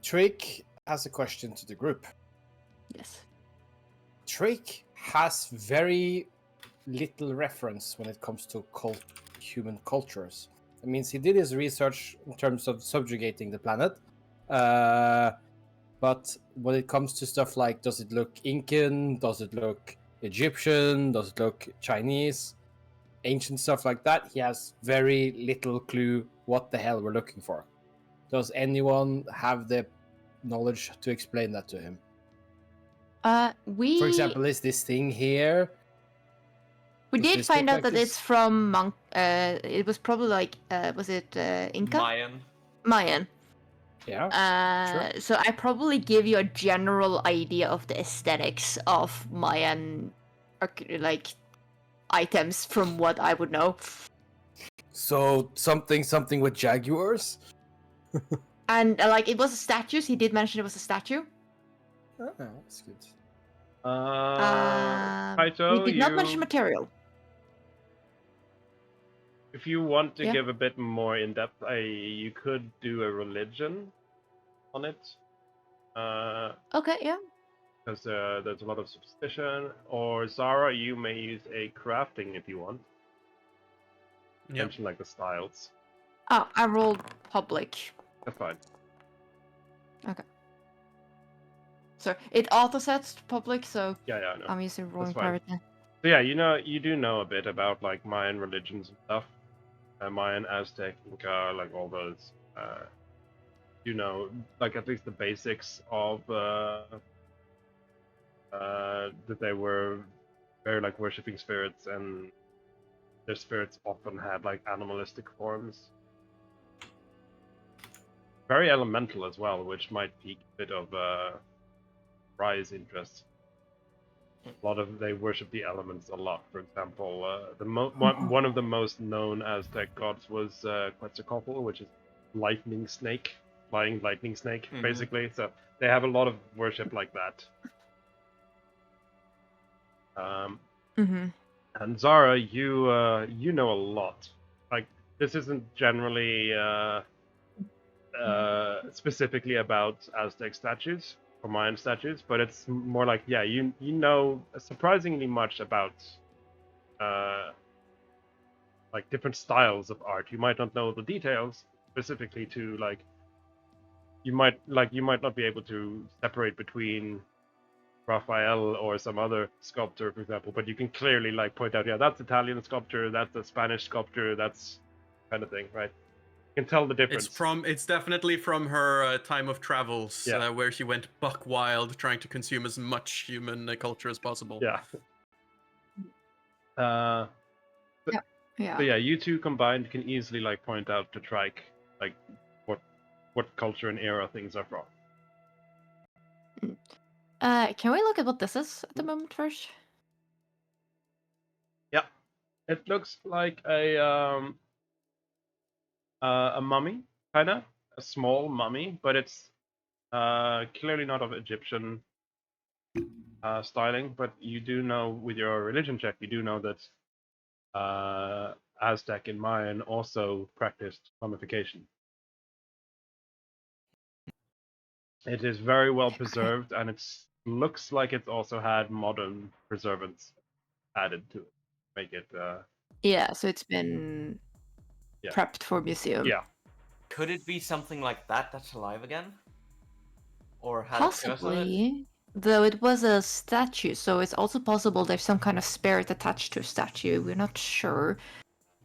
Trick has a question to the group. Yes. Trick has very little reference when it comes to human cultures. It means he did his research in terms of subjugating the planet. But when it comes to stuff like, does it look Incan? Does it look Egyptian? Does it look Chinese? Ancient stuff like that, he has very little clue what the hell we're looking for. Does anyone have the knowledge to explain that to him? For example, is this thing here? We Does did this find look out like that this? it's from Monk. It was probably like, was it Inca? Mayan. Mayan. Yeah. So I probably give you a general idea of the aesthetics of Mayan, like items from what I would know. So something with jaguars? And like it was a statue. He did mention it was a statue. Oh, that's good. Kaito, he did not mention material. If you want to Yeah. give a bit more in depth, you could do a religion on it. Okay, yeah. Because there's a lot of superstition. Or Zara, you may use a crafting if you want. Mention like the styles. Oh, I rolled public. That's fine. Okay. So it auto sets to public, so Yeah, I know. I'm using rolling That's fine. private now. So yeah, you do know a bit about like Mayan religions and stuff. Mayan, Aztec, Inca, like all those. You know, like at least the basics of that they were very like worshipping spirits, and their spirits often had like animalistic forms. Very elemental as well, which might pique a bit of Rai's interest. A lot of they worship the elements a lot. For example, one of the most known Aztec gods was Quetzalcoatl, which is lightning snake, flying lightning snake, basically. So they have a lot of worship like that. And Zara, you know a lot. Like this isn't generally specifically about Aztec statues or Mayan statues, but it's more like you know surprisingly much about like different styles of art. You might not know the details specifically to like you might not be able to separate between Raphael or some other sculptor, for example, but you can clearly like point out, that's Italian sculpture, that's a Spanish sculpture, that's kind of thing, right? You can tell the difference. It's definitely from her time of travels, where she went buck wild, trying to consume as much human culture as possible. Yeah. Yeah. So yeah, you two combined can easily like point out to Trike like what culture and era things are from. Can we look at what this is at the moment first? Yeah, it looks like a mummy, kinda a small mummy, but it's clearly not of Egyptian styling. But you do know with your religion check, you do know that Aztec and Mayan also practiced mummification. It is very well preserved, and it looks like it's also had modern preservatives added to it, make it. Yeah, so it's been prepped for museum. Yeah. Could it be something like that that's alive again? Or has Possibly. Though it was a statue, so it's also possible there's some kind of spirit attached to a statue. We're not sure.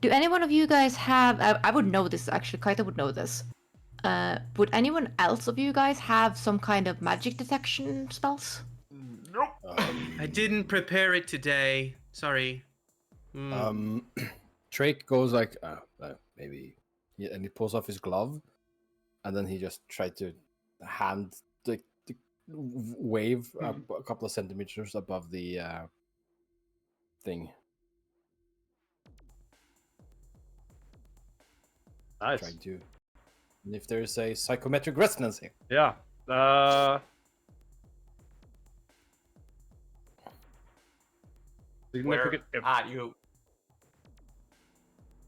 Do any one of you guys have... I would know this, actually. Kaita would know this. Would anyone else of you guys have some kind of magic detection spells? Nope. I didn't prepare it today. Sorry. Drake goes like, maybe, and he pulls off his glove, and then he just tried to hand the wave up a couple of centimeters above the thing. Nice. Trying to. And if there's a psychometric resonance here. Yeah. Where you?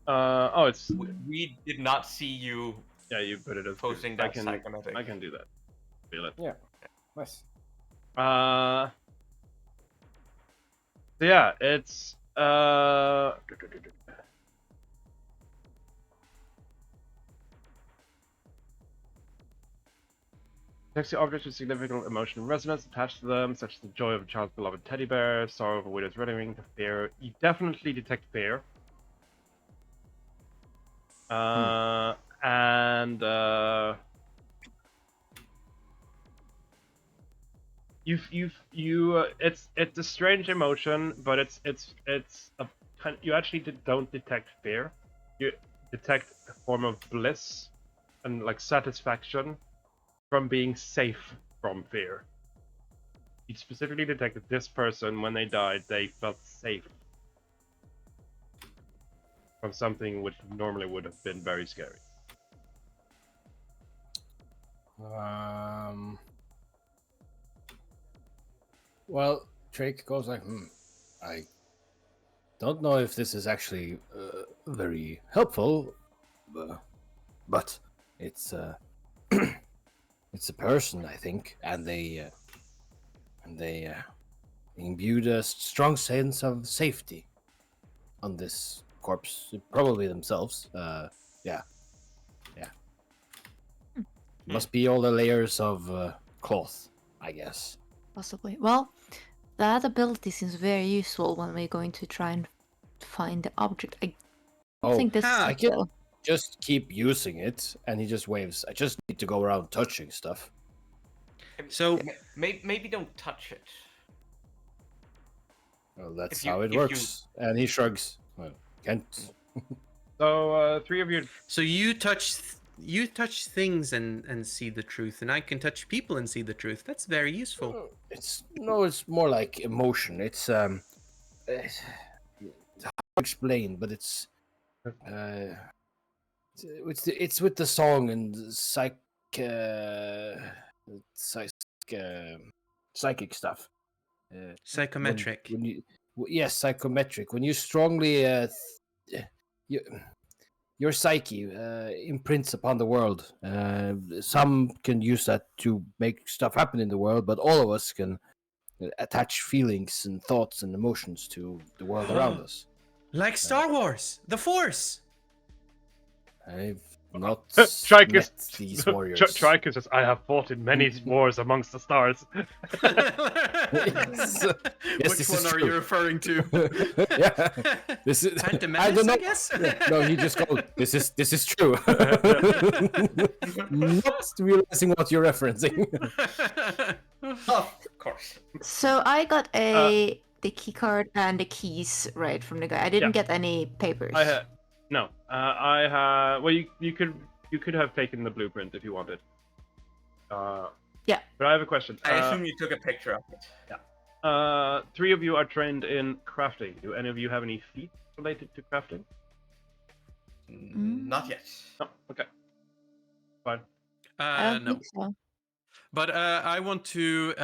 Oh, it's. We did not see you. Yeah, you put it as posting that psychometric. I can do that. Feel it. Yeah. Nice. So yeah, it's Detects the objects with significant emotional resonance attached to them, such as the joy of a child's beloved teddy bear, sorrow of a widow's wedding, fear. You definitely detect fear. And it's a strange emotion, but it's a kind. You actually don't detect fear. You detect a form of bliss and like satisfaction from being safe from fear. You specifically detected this person when they died, they felt safe from something which normally would have been very scary. Well, Drake goes like, I don't know if this is actually very helpful, but it's it's a person, I think, and they imbued a strong sense of safety on this corpse, probably themselves. Yeah. Must be all the layers of cloth, I guess. Possibly. Well, that ability seems very useful when we're going to try and find the object. I think this is I it, can though. just keep using it, and he just waves. I just need to go around touching stuff. So maybe don't touch it. Well, that's how it works. And he shrugs. Well, can't. So three of you. So you touch things and see the truth, and I can touch people and see the truth. That's very useful. It's more like emotion. It's hard to explain, but it's with the song and psychic stuff. Psychometric. Yes, psychometric. When you strongly your psyche imprints upon the world. Some can use that to make stuff happen in the world, but all of us can attach feelings and thoughts and emotions to the world around us. Like Star Wars, the Force. I've not Trikus, met these warriors. Trikus says, I have fought in many wars amongst the stars. Which one are you referring to? Yeah. This is Phantom I don't know. I guess? No, he just goes, this is true. Not realizing what you're referencing. Of course. So I got the key card and the keys right from the guy. I didn't get any papers. No. Well, you could have taken the blueprint if you wanted. Yeah. But I have a question. I assume you took a picture of it. Yeah. Three of you are trained in crafting. Do any of you have any feats related to crafting? Not yet. No. Okay. Fine. I don't No. think so. But I want to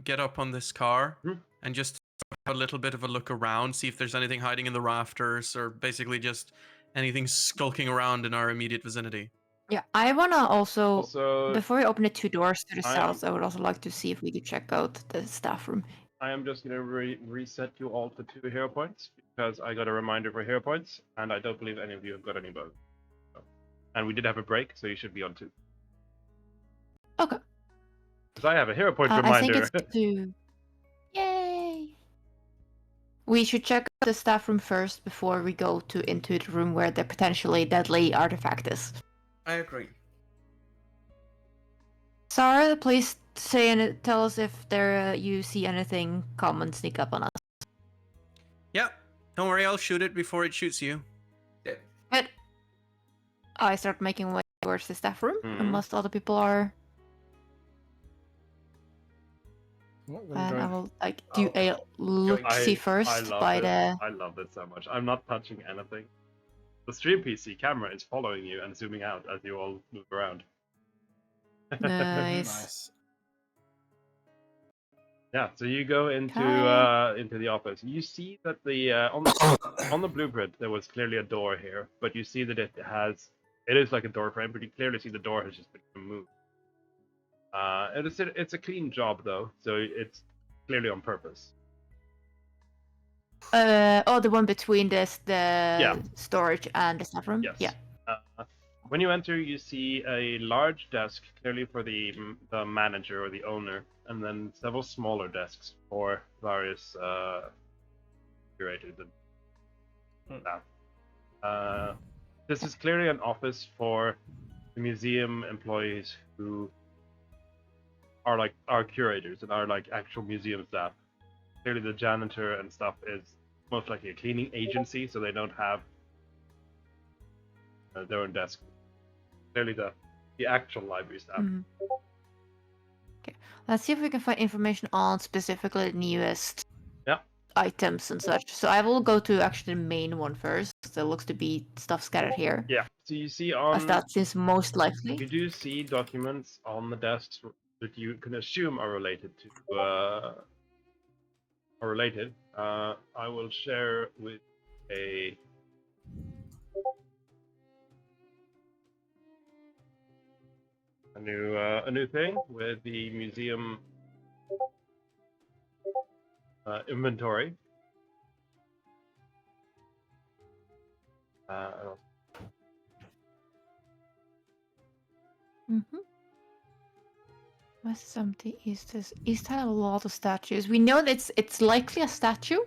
get up on this car and just have a little bit of a look around, see if there's anything hiding in the rafters, or basically just anything skulking around in our immediate vicinity. Yeah, I wanna also before we open the two doors to the south, I would also like to see if we could check out the staff room. I am just gonna reset you all to 2 hero points because I got a reminder for hero points, and I don't believe any of you have got any both. So. And we did have a break, so you should be on 2. Okay. Because I have a hero point reminder. I think it's 2. Yay! We should check out the staff room first before we go into the room where the potentially deadly artifact is. I agree. Sarah, please tell us if you see anything come and sneak up on us. Yeah, don't worry, I'll shoot it before it shoots you. But I start making way towards the staff room, unless other people are And I will like do a look-see first by the. I love it so much. I'm not touching anything. The stream PC camera is following you and zooming out as you all move around. Nice. Yeah, so you go into the office. You see that the on the blueprint there was clearly a door here, but you see that it is like a door frame, but you clearly see the door has just been removed. It's a clean job though, so it's clearly on purpose. The one between the Yeah. storage and the staff room. Yes. Yeah. When you enter, you see a large desk, clearly for the manager or the owner, and then several smaller desks for various curators and staff. This is clearly an office for the museum employees who are curators and are like actual museum staff. Clearly, the janitor and stuff is most likely a cleaning agency, so they don't have their own desk. Clearly, the actual library staff. Okay, let's see if we can find information on specifically the newest items and such. So I will go to actually the main one first. There looks to be stuff scattered here. Yeah. So you see as that seems most likely. You do see documents on the desks that you can assume are related to. I will share with a new thing with the museum inventory. What's something is this? Is that a lot of statues? We know that it's likely a statue.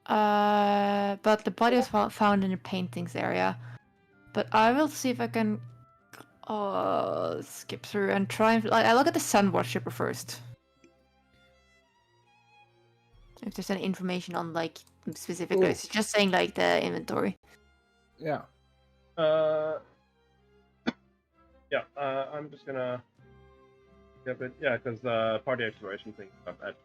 But the body was found in the paintings area. But I will see if I can skip through and try and I look at the Sun Worshipper first. If there's any information on like specific lists, just saying like the inventory. Yeah. I'm just gonna skip it. Yeah, because the party exploration thing up at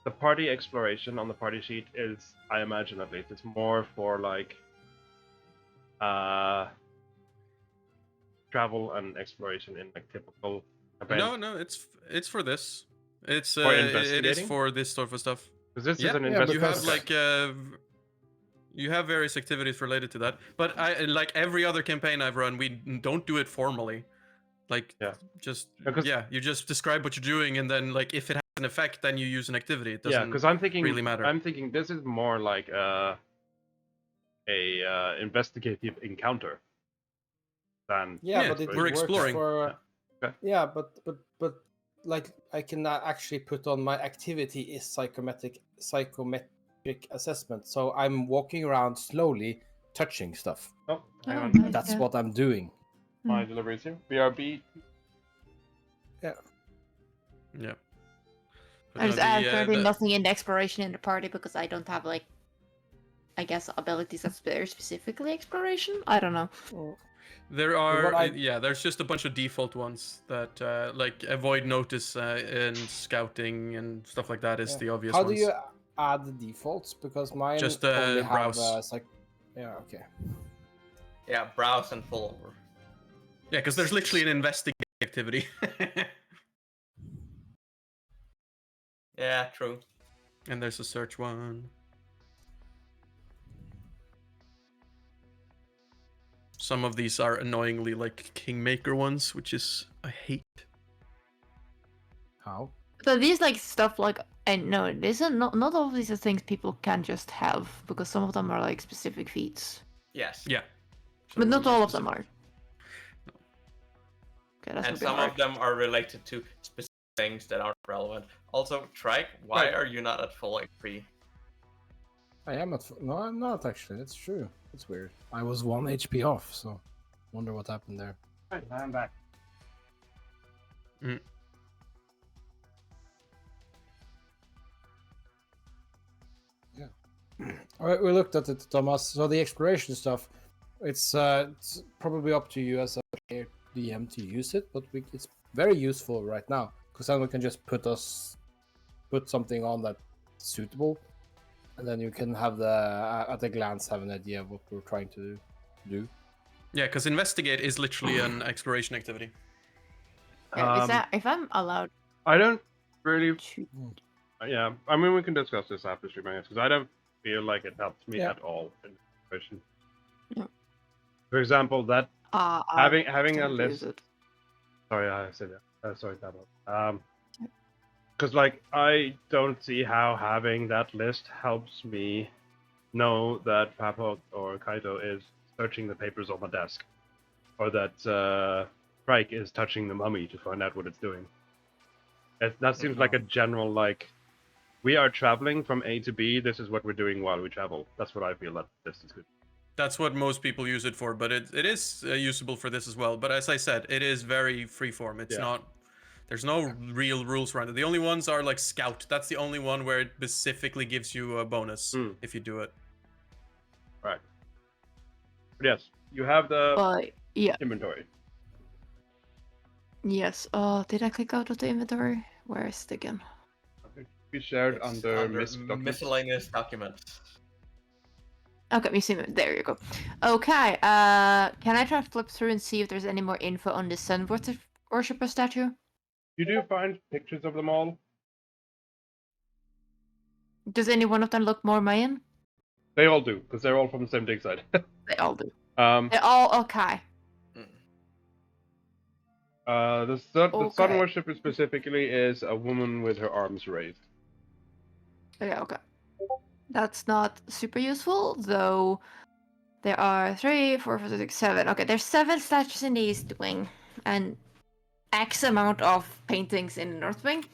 the party exploration on the party sheet is, I imagine at least, it's more for like travel and exploration in like typical events. No, it's for this. It's For it is investigating? for this sort of stuff. Because this is an You have investigation. like you have various activities related to that, but I like every other campaign I've run, we don't do it formally. Like you just describe what you're doing, and then like if it has an effect, then you use an activity. It doesn't because I'm thinking really matter. I'm thinking this is more like a investigative encounter than but it we're works exploring. For, Yeah. but like I can actually put on my activity is psychometric assessment. So I'm walking around slowly, touching stuff. Oh, hang on. nice, That's yeah. what I'm doing. My delivery is here. BRB. Yeah. Yeah. I just add currently nothing in the exploration in the party because I don't have like, I guess, abilities that's very specifically exploration. I don't know. There are there's just a bunch of default ones that like avoid notice and scouting and stuff like that is the obvious How ones. do you add the defaults? Because mine Just, only browse. have okay. Yeah, browse and pull over. Yeah, because there's literally an investigation activity. Yeah, true. And there's a search one. Some of these are annoyingly like Kingmaker ones, which is I hate. How? So these like stuff like no, these are not all of these are things people can just have because some of them are like specific feats. Yes. Yeah. But not all of them are. Okay, that's And some of them are related to specific things that aren't relevant. Also, Trike, why are you not at full HP? I am at no, I'm not actually. That's true. That's weird. I was 1 HP off, so wonder what happened there. Right, I'm back. Yeah. All right, we looked at it, Thomas. So the exploration stuff, it's probably up to you as a player DM to use it, but it's very useful right now because then we can just put something on that's suitable, and then you can have at a glance have an idea of what we're trying to do. Yeah, because investigate is literally an exploration activity. Yeah, is that if I'm allowed? I don't really. To... Yeah, I mean we can discuss this after stream, I guess, because I don't feel like it helps me Yeah. at all in this situation. Yeah. For example, that having a don't use list. it. Sorry, I said that. Sorry, that. Because like I don't see how having that list helps me know that Papo or Kaito is searching the papers on my desk, or that Trike is touching the mummy to find out what it's doing. That seems like a general like, we are traveling from A to B. This is what we're doing while we travel. That's what I feel that this is good. That's what most people use it for, but it is usable for this as well. But as I said, it is very freeform. It's not. There's no real rules around it. The only ones are like Scout. That's the only one where it specifically gives you a bonus if you do it. Right. But yes, you have the yeah. inventory. Yes. Did I click out of the inventory? Where is it again? Be shared under miscellaneous documents. Okay, museum. There you go. Okay. Can I try to flip through and see if there's any more info on the Sun Worshipper statue? You do find pictures of them all. Does any one of them look more Mayan? They all do, because they're all from the same dig site. They all do. They're all okay. The sun worshipper specifically is a woman with her arms raised. Okay. That's not super useful, though. There are 3, 4, 5, 6, 7. Okay, there's 7 statues in the East Wing, and X amount of paintings in the North Wing.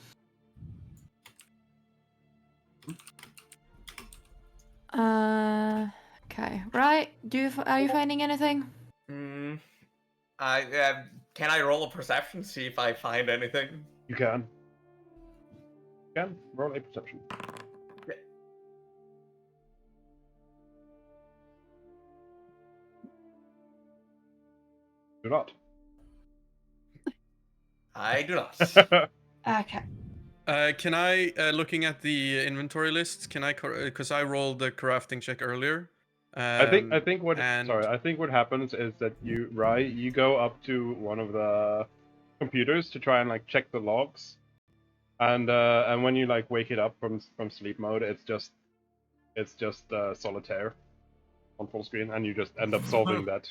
Okay, right. Are you finding anything? Can I roll a perception, see if I find anything? You can. Roll a perception. Yeah. Do not. I do not. Okay. Can I, looking at the inventory lists, can I, because I rolled the crafting check earlier. I think what happens is that you go up to one of the computers to try and like check the logs, and when you like wake it up from sleep mode, it's just solitaire on full screen, and you just end up solving that.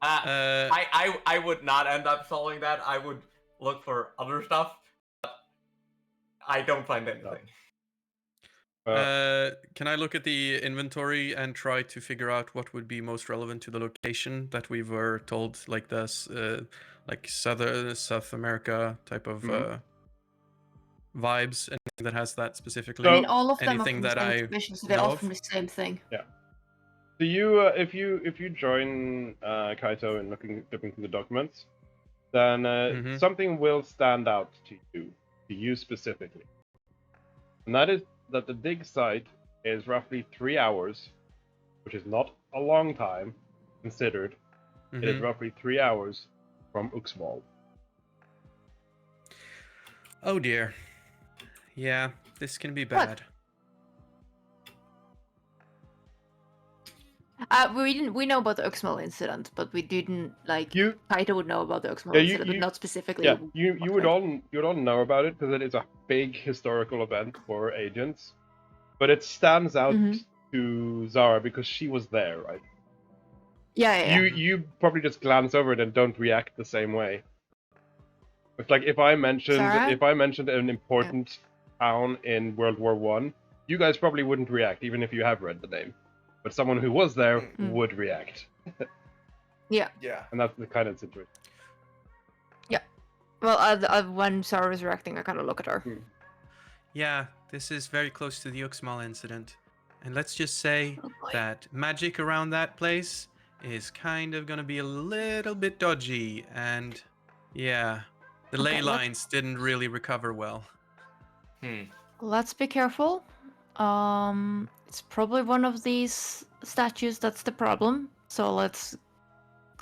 I would not end up solving that. I would look for other stuff. But I don't find anything. Can I look at the inventory and try to figure out what would be most relevant to the location that we were told, like this, like South America type of vibes, anything that has that specifically? I mean, all of them anything are from that the same I exhibition, so they're all from the same thing. Yeah. So you, if you join Kaito and looking through the documents, then something will stand out to you specifically, and that is that the dig site is roughly 3 hours, which is not a long time considered. It is roughly 3 hours from Uxmal. Oh dear. Yeah, this can be bad. We know about the Uxmal incident, but we didn't Kaito would know about the Uxmal incident, but not specifically. Yeah, you would all know about it because it is a big historical event for agents, but it stands out to Zara because she was there, right? Yeah. You probably just glance over it and don't react the same way. It's like if I mentioned an important town in World War I, you guys probably wouldn't react even if you have read the name. But someone who was there would react. Yeah. And that's the kind of situation. Yeah. Well, when Sarah was reacting, I kind of look at her. Yeah, this is very close to the Uxmal incident. And let's just say that magic around that place is kind of going to be a little bit dodgy. And yeah, the ley lines didn't really recover well. Let's be careful. It's probably one of these statues that's the problem. So let's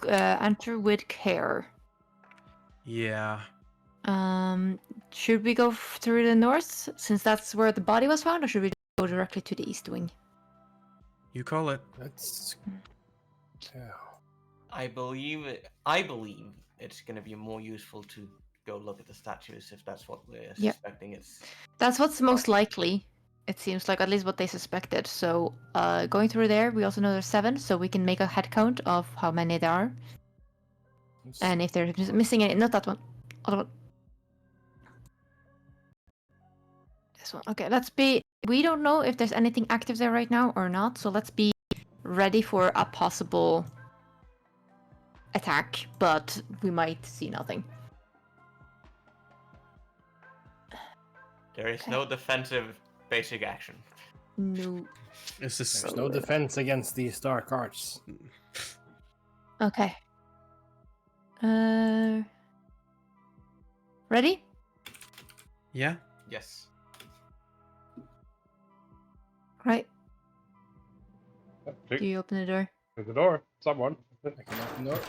enter with care. Yeah. Should we go through the north, since that's where the body was found, or should we go directly to the east wing? You call it. That's. Yeah. I believe it's going to be more useful to go look at the statues if that's what we're Yep. suspecting. It's That's what's most likely. It seems like, at least what they suspected. So, going through there, we also know there's 7, so we can make a head count of how many there are. And if they're missing any, not that one, other one. This one. Okay, let's be. We don't know if there's anything active there right now or not, so let's be ready for a possible attack, but we might see nothing. there is Okay. no defensive basic action. No. This is There's no defense against these dark arts. Okay. Ready? Yeah. Yes. Right. Yep, Do you open the door? There's the door. Someone. I can open the door.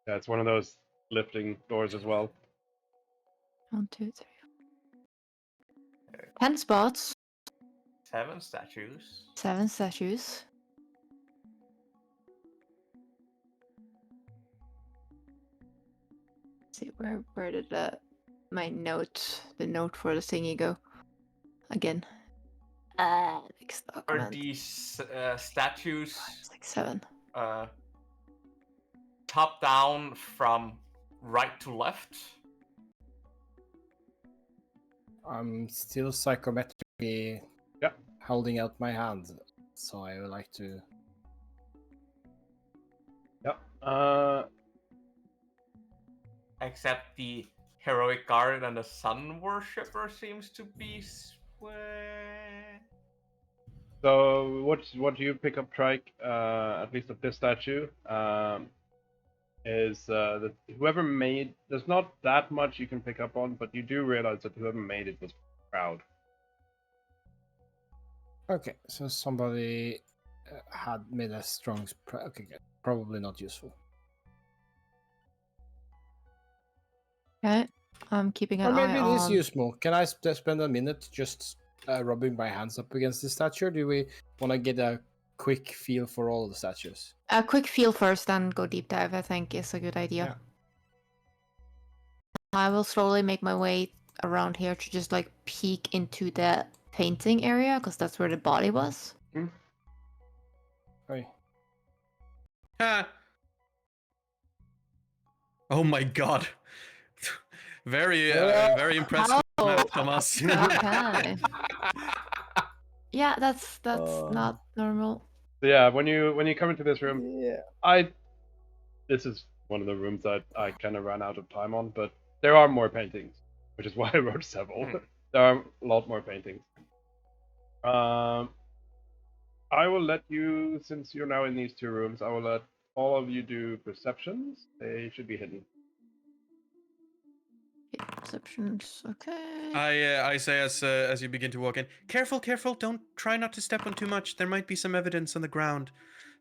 Yeah, it's one of those lifting doors as well. 1, 2, 3. 10 spots. 7 statues. 7 statues. Let's see, where did the note for the thingy go? Again. Next Are document. these statues It's like 7. top down from right to left? I'm still psychometrically holding out my hand, so I would like to. Yeah. Except the heroic guard and the sun worshipper seems to be square. So what you pick up, Trike, at least of this statue, is that whoever made, there's not that much you can pick up on, but you do realize that whoever made it was proud. Okay, so somebody had made a strong. Okay, good. Probably not useful. Okay. I'm keeping an Or maybe eye it is on. useful. Can I spend a minute just rubbing my hands up against the statue? Or do we want to get a quick feel for all of the statues? A quick feel first, then go deep dive, I think is a good idea. Yeah. I will slowly make my way around here to just like peek into the painting area, because that's where the body was. Oi. Ah. Oh my god. Very impressed with that, Thomas. Okay. Yeah, that's Oh. not normal. So yeah, when you come into this room, Yeah. this is one of the rooms that I kind of ran out of time on, but there are more paintings, which is why I wrote several. There are a lot more paintings. I will let you, since you're now in these 2 rooms, I will let all of you do perceptions. They should be hidden. Perceptions, okay. I say as you begin to walk in, careful, don't try not to step on too much. There might be some evidence on the ground,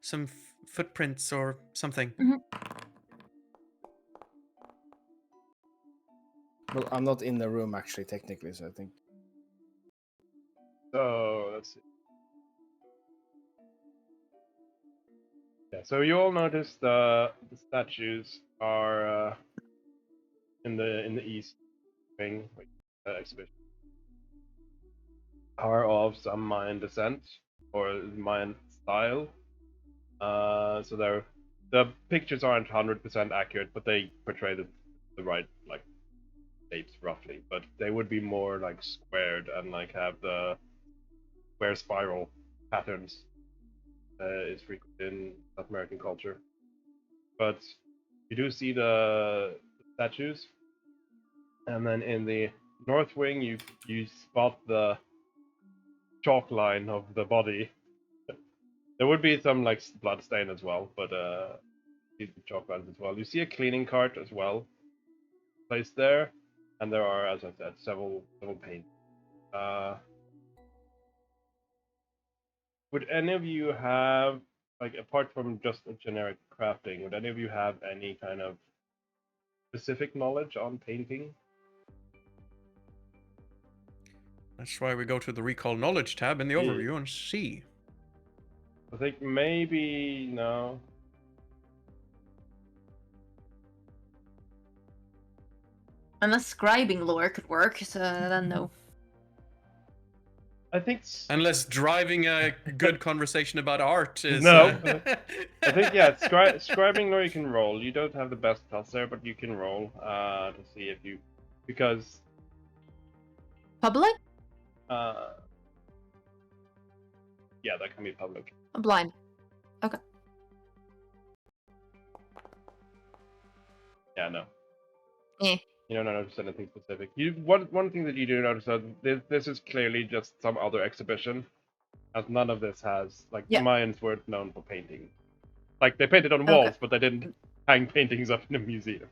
some footprints or something. Well, I'm not in the room actually, technically, so I think. So let's see. Yeah, so you all notice the statues are in the east wing exhibition are of some Mayan descent or Mayan style. So the pictures aren't 100% accurate, but they portray the right like shapes roughly. But they would be more like squared and like have the square spiral patterns. Is frequent in South American culture. But you do see the statues, and then in the north wing you spot the chalk line of the body. There would be some like blood stain as well, but these chalk lines as well. You see a cleaning cart as well placed there, and there are, as I said, several paints. Would any of you have, like, apart from just a generic crafting, would any of you have any kind of specific knowledge on painting? That's why we go to the recall knowledge tab in the Yeah. overview and see. I think maybe no. Unless scribing lore could work, so then no. I think Unless driving a good conversation about art is... No. I think, yeah, scribing lore you can roll. You don't have the best plus there, but you can roll to see if you... Because... Public? Yeah, that can be public. I'm blind. Okay. Yeah, no. Eh. You don't notice anything specific. One thing that you do notice that this is clearly just some other exhibition, as none of this has, like, Yeah. Mayans weren't known for painting. Like, they painted on walls, but they didn't hang paintings up in a museum.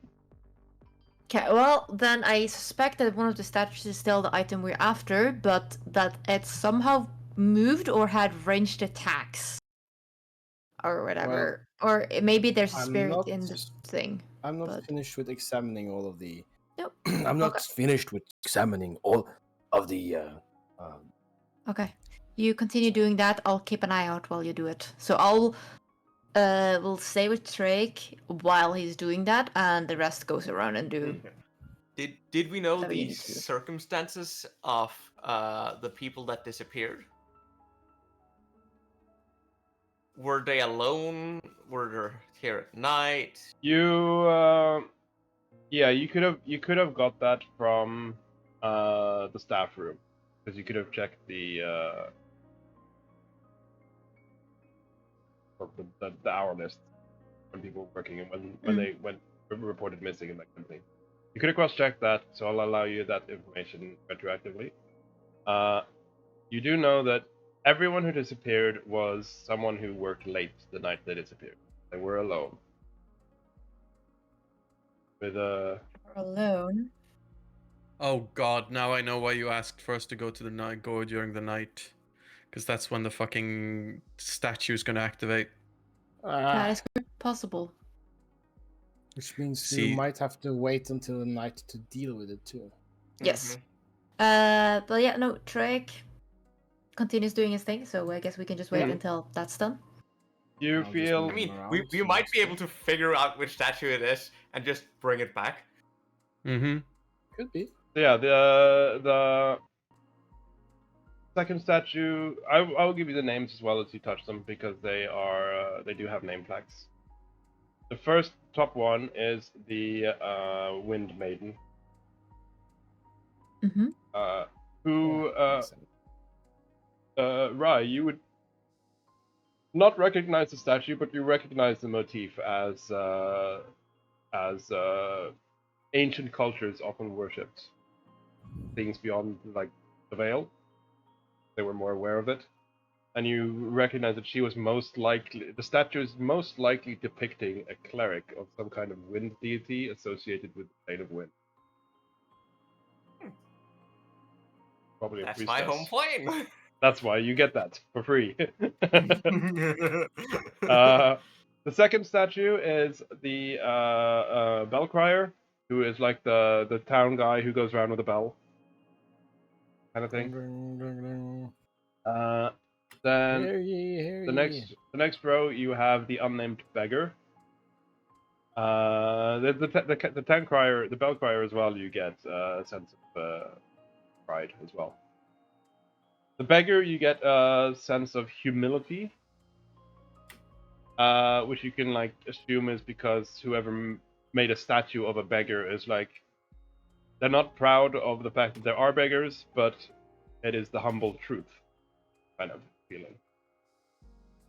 Okay, well, then I suspect that one of the statues is still the item we're after, but that it somehow moved or had ranged attacks. Or whatever. Or maybe there's a I'm spirit not- in the thing. I'm not but- finished with examining all of the. Nope. I'm not Okay. finished with examining all of the. Okay. You continue doing that, I'll keep an eye out while you do it. So I'll will stay with Drake while he's doing that, and the rest goes around and do. Did we know Whatever you the need to do. circumstances of the people that disappeared? Were they alone? Were they here at night? Yeah, you could have got that from the staff room, because you could have checked the hour list when people were working and when they went reported missing and that kind of thing. You could have cross-checked that, so I'll allow you that information retroactively. You do know that everyone who disappeared was someone who worked late the night they disappeared. They were alone. With Alone. Oh god, now I know why you asked for us to go to the night, go during the night. Because that's when the fucking statue's gonna activate. That is quite possible. Which means See- you might have to wait until the night to deal with it too. Yes. But yeah, no, Drake continues doing his thing, so I guess we can just wait until that's done. You I'll just feel move I mean, around, we so might that's be able to figure out which statue it is and just bring it back. Mm-hmm. Could be. yeah, the second statue. I will give you the names as well as you touch them, because they are they do have name flags. The first top one is the Wind Maiden, Mm-hmm. who Yeah, Rai, you would not recognize the statue, but you recognize the motif as ancient cultures often worshipped things beyond, like, the veil. They were more aware of it. And you recognize that she was most likely... The statue is most likely depicting a cleric of some kind of wind deity associated with the plane of wind. Probably a That's priestess. my home plane. That's why you get that for free. The second statue is the bell crier, who is like the town guy who goes around with a bell, kind of thing. Then Hear ye, hear the ye. next row you have the unnamed beggar. The town crier, the bell crier as well. You get a sense of pride as well. The beggar, you get a sense of humility, which you can, like, assume is because whoever made a statue of a beggar is, like, they're not proud of the fact that there are beggars, but it is the humble truth kind of feeling.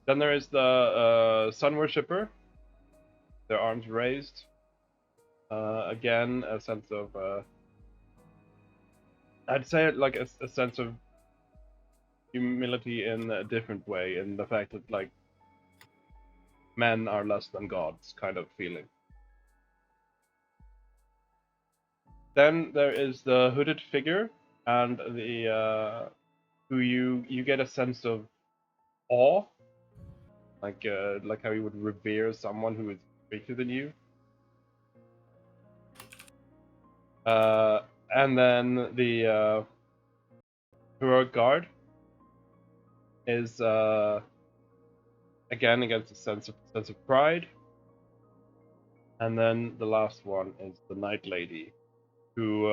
Then there is the sun worshipper, their arms raised. Again, a sense of, I'd say, like, a sense of humility in a different way, in the fact that, like, men are less than gods kind of feeling. Then there is the hooded figure, and the who you get a sense of awe, like how you would revere someone who is greater than you. And then the heroic guard is again against a sense of pride. And then the last one is the Night Lady, who,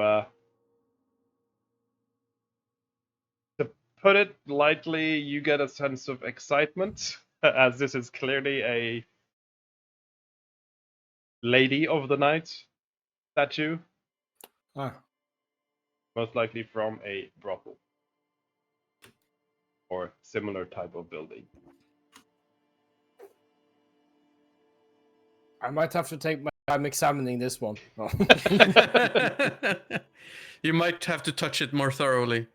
to put it lightly, you get a sense of excitement, as this is clearly a Lady of the Night statue, most likely from a brothel or similar type of building. I might have to take my time examining this one. Oh. You might have to touch it more thoroughly.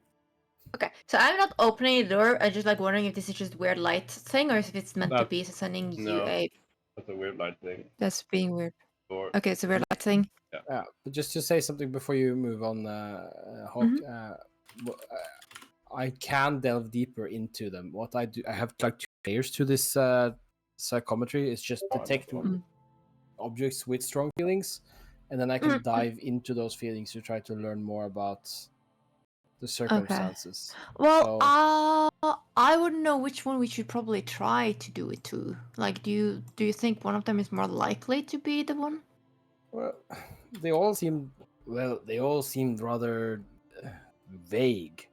Okay, so I'm not opening the door. I'm just like wondering if this is just weird light thing or if it's meant to be sending you No, a. that's a weird light thing. That's being weird. Or, Okay, it's a weird light thing. Yeah, but just to say something before you move on, Hawk, I can delve deeper into them. What I do, I have like 2 layers to this psychometry. It's just detect objects with strong feelings, and then I can dive into those feelings to try to learn more about the circumstances. Okay. Well, I wouldn't know which one we should probably try to do it to. Like, do you think one of them is more likely to be the one? Well, they all seemed rather vague.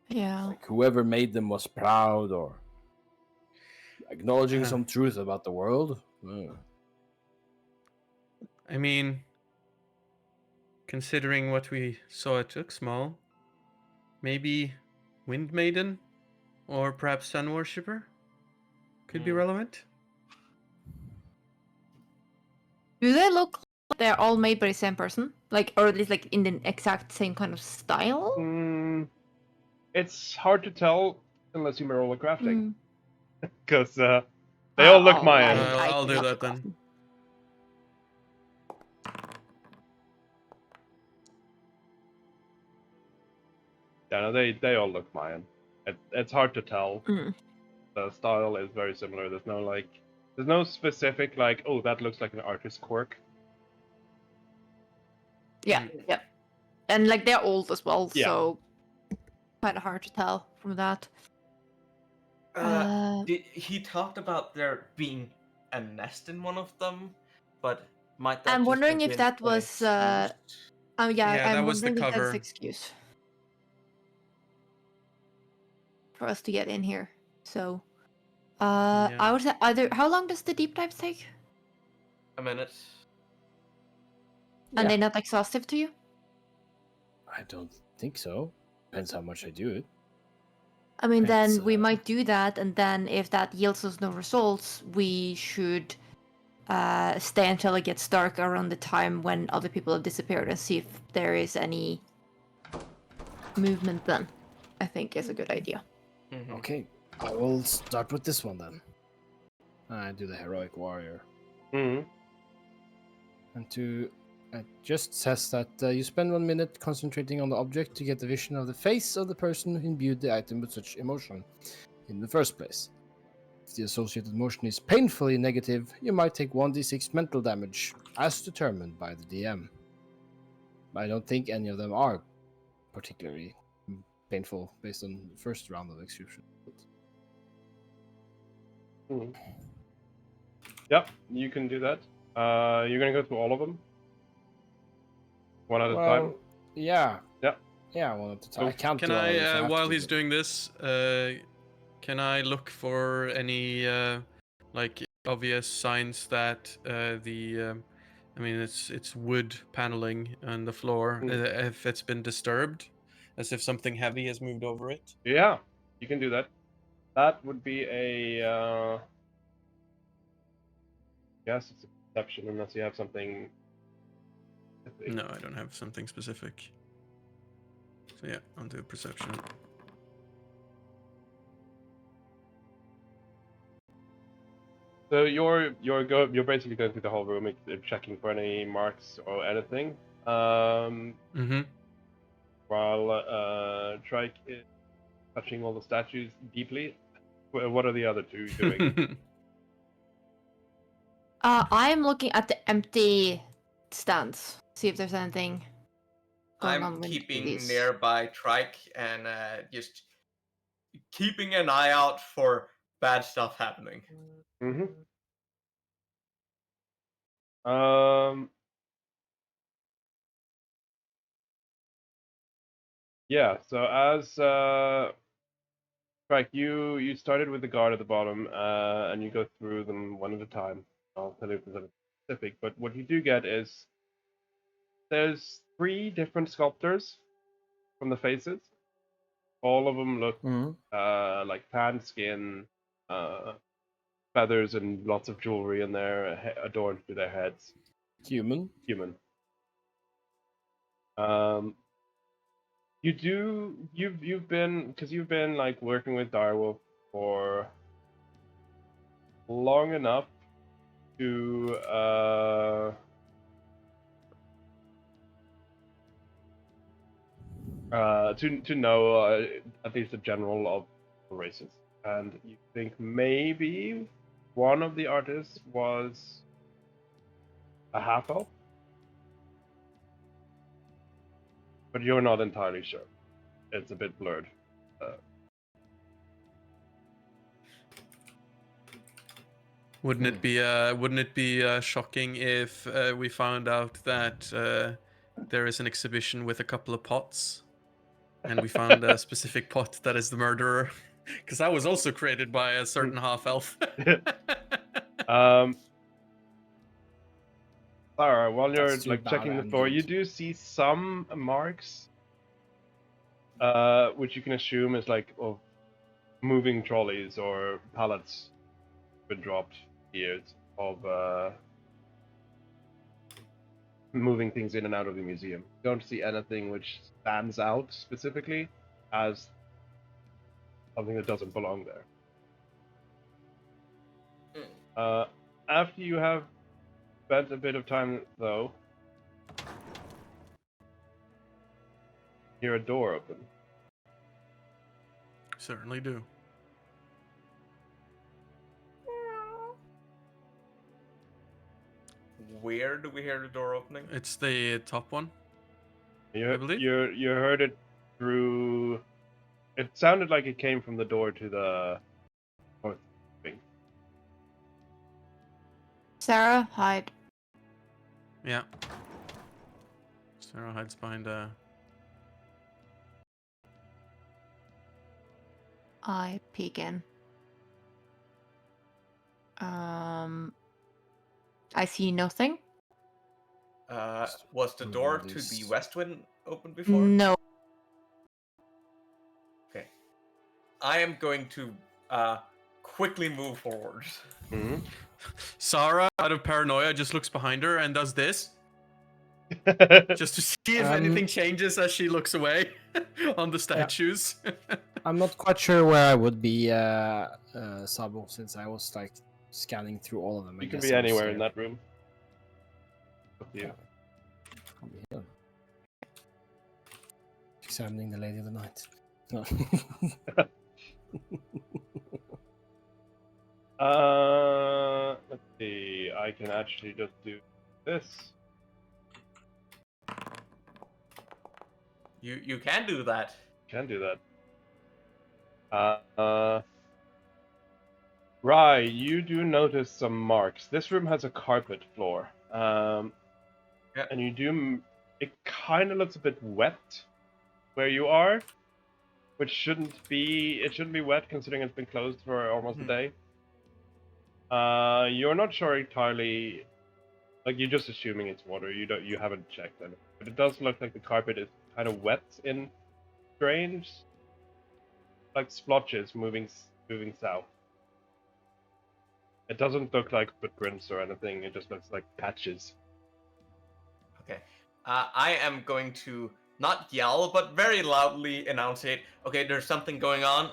Yeah. Like whoever made them was proud or acknowledging some truth about the world. I mean, considering what we saw at Uxmal, maybe Wind Maiden or perhaps Sun Worshipper could be relevant. Do they look like they're all made by the same person? Like, or at least like in the exact same kind of style? It's hard to tell unless you roll a crafting, because they all look Mayan. I'll do that then. Yeah, no, they all look Mayan. It's hard to tell. The style is very similar. There's no specific like, oh, that looks like an artist's quirk. Yeah, yeah. And like they're old as well, Yeah. so kind of hard to tell from that. He talked about there being a nest in one of them, but might that I'm just wondering have if been that an was excuse? I'm that was the wondering if that's cover. an excuse for us to get in here. So I would say either how long does the deep dive take? A minute. And they're not exhaustive to you? I don't think so. Depends how much I do it. I mean, then we might do that, and then if that yields us no results, we should stay until it gets dark around the time when other people have disappeared and see if there is any movement then. I think is a good idea. Okay, I will start with this one then. I do the heroic warrior. And it just says that you spend 1 minute concentrating on the object to get a vision of the face of the person who imbued the item with such emotion in the first place. If the associated emotion is painfully negative, you might take 1d6 mental damage, as determined by the DM. I don't think any of them are particularly painful based on the first round of execution. Yep, you can do that. You're gonna go through all of them? One at a time? Yeah. Yep. Yeah, one at a time. I can't Can do all of them, so I I, have while to he's do doing this, can I look for any like obvious signs that I mean it's wood paneling on the floor, if it's been disturbed, as if something heavy has moved over it? Yeah, you can do that. That would be a yes, it's a perception unless you have something. No, I don't have something specific. So yeah, I'll do perception. So you're basically going through the whole room, checking for any marks or anything. While Trike is touching all the statues deeply, What are the other two doing? I'm looking at the empty stands. See if there's anything going on I'm with keeping these. nearby Trike and just keeping an eye out for bad stuff happening. Mm-hmm. Yeah. So as Trike, you started with the guard at the bottom, and you go through them one at a time. I'll tell you if there's anything specific, but what you do get is there's 3 different sculptors from the faces. All of them look like tan skin, feathers, and lots of jewelry in there adorned to their heads. Human. You've been like working with Direwolf for long enough to to know at least the general of the races, and you think maybe one of the artists was a half elf, but you're not entirely sure. It's a bit blurred. Wouldn't it be shocking if we found out that there is an exhibition with a couple of pots, and we found a specific pot that is the murderer? Because that was also created by a certain half elf. Alright, while you're That's too like checking the bad floor, you ended. do see some marks, which you can assume is like of moving trolleys or pallets been dropped here of moving things in and out of the museum. You don't see anything which stands out specifically as something that doesn't belong there. After you have spent a bit of time, though, hear a door open. Certainly do. Where do we hear the door opening? It's the top one. I believe. You heard it through. It sounded like it came from the door to the north wing. Sarah, hide. Yeah. Sarah hides behind a. I peek in. I see nothing. Was the door to the west wing open before? No. Okay. I am going to quickly move forward. Mm-hmm. Sarah, out of paranoia, just looks behind her and does this. Just to see if anything changes as she looks away on the statues. I'm not quite sure where I would be, Sabo, since I was like scanning through all of them. You can be anywhere in that room. Up to you. I'll be here. Examining the Lady of the Night. No. Let's see. I can actually just do this. You can do that. Can do that. Rye, you do notice some marks. This room has a carpet floor. And you do. It kind of looks a bit wet where you are, which shouldn't be. It shouldn't be wet considering it's been closed for almost a day. You're not sure entirely. Like you're just assuming it's water. You haven't checked anything, but it does look like the carpet is kind of wet in strange, like splotches moving south. It doesn't look like footprints or anything. It just looks like patches. Okay. I am going to not yell, but very loudly enunciate. Okay, there's something going on.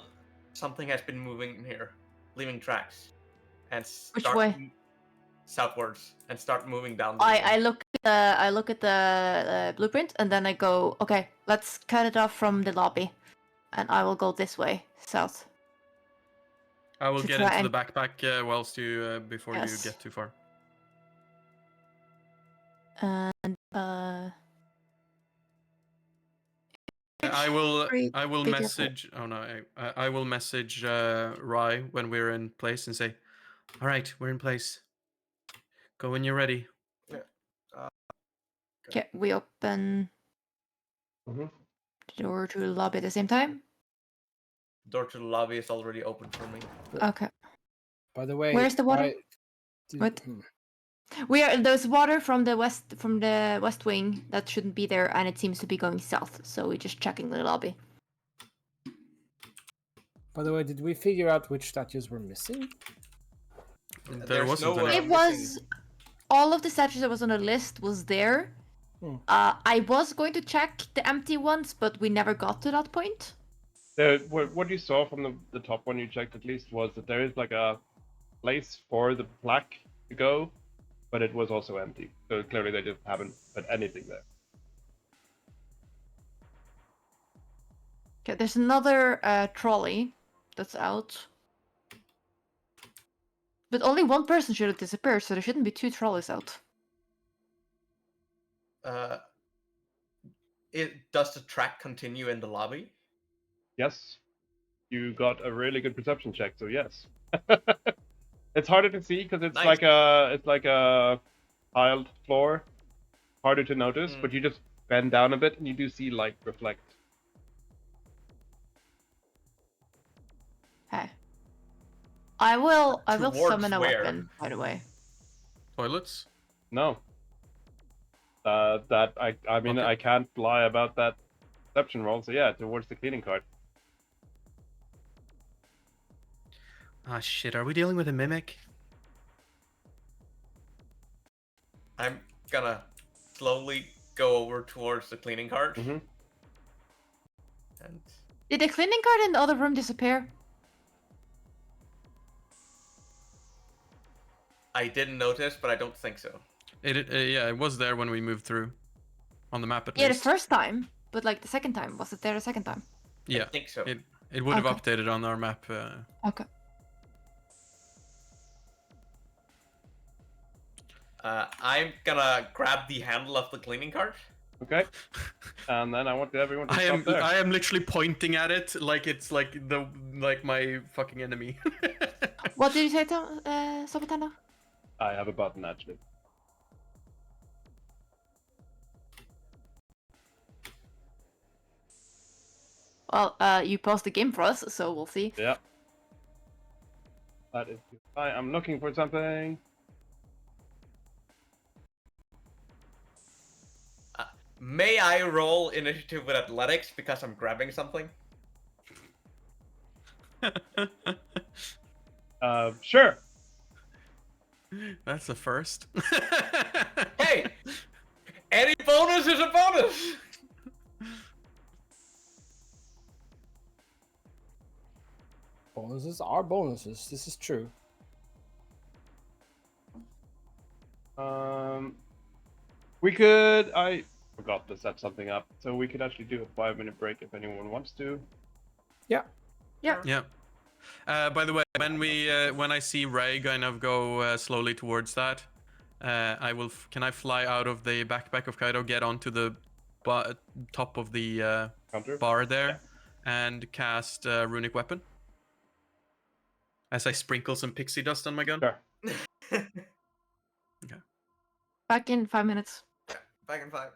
Something has been moving in here, leaving tracks, and start Which way? Southwards, and start moving down. I look at the blueprint and then I go, okay, let's cut it off from the lobby, and I will go this way, south. I will To get try into the and- backpack whilst you before you Yes. get too far. And I will Great, I will be careful. message. Oh no, I will message Rye when we're in place and say, "All right, we're in place. Go when you're ready." Okay, we open Mm-hmm. the door to the lobby at the same time. Door to the lobby is already open for me. Okay. By the way, Where's the water? I did- What? There's water from the west wing that shouldn't be there, and it seems to be going south. So we're just checking the lobby. By the way, did we figure out which statues were missing? There There's wasn't no, any. It was all of the statues that was on the list was there. Hmm. I was going to check the empty ones, but we never got to that point. What you saw from the top one you checked at least was that there is like a place for the plaque to go, but it was also empty. So clearly they just haven't put anything there. Okay, there's another trolley that's out. But only one person should have disappeared, so there shouldn't be 2 trolleys out. Does the track continue in the lobby? Yes, you got a really good perception check, so yes. It's harder to see because it's Nice. like a tiled floor, harder to notice. But you just bend down a bit and you do see light reflect. Okay. I will Towards summon a where? weapon, by the way. Toilets? No. I mean Okay. I can't lie about that perception roll. So yeah, towards the cleaning cart. Ah shit, are we dealing with a mimic? I'm gonna slowly go over towards the cleaning cart. Mm-hmm. And Did the cleaning cart in the other room disappear? I didn't notice, but I don't think so. Yeah, it was there when we moved through. On the map at Yeah, the least. first time, but like the second time, was it there the second time? Yeah, I think so. it would have Okay. updated on our map. Okay. I'm gonna grab the handle of the cleaning cart. Okay. And then I want everyone to I stop there. am literally pointing at it like it's like my fucking enemy. What did you say, Sabatana? I have a button actually. Well, you paused the game for us, so we'll see. Yeah. That is. I'm looking for something. May I roll initiative with athletics because I'm grabbing something? Sure. That's the first. Hey! Any bonus is a bonus! Bonuses are bonuses. This is true. We could. I forgot to set something up, so we could actually do a 5-minute break if anyone wants to. Yeah. Yeah. By the way, when I see Ray kind of go slowly towards that, I will. Can I fly out of the backpack of Kaido, get onto the top of the Counter? bar there, and cast runic weapon? As I sprinkle some pixie dust on my gun. Sure. Okay. Back in 5 minutes. Back in 5.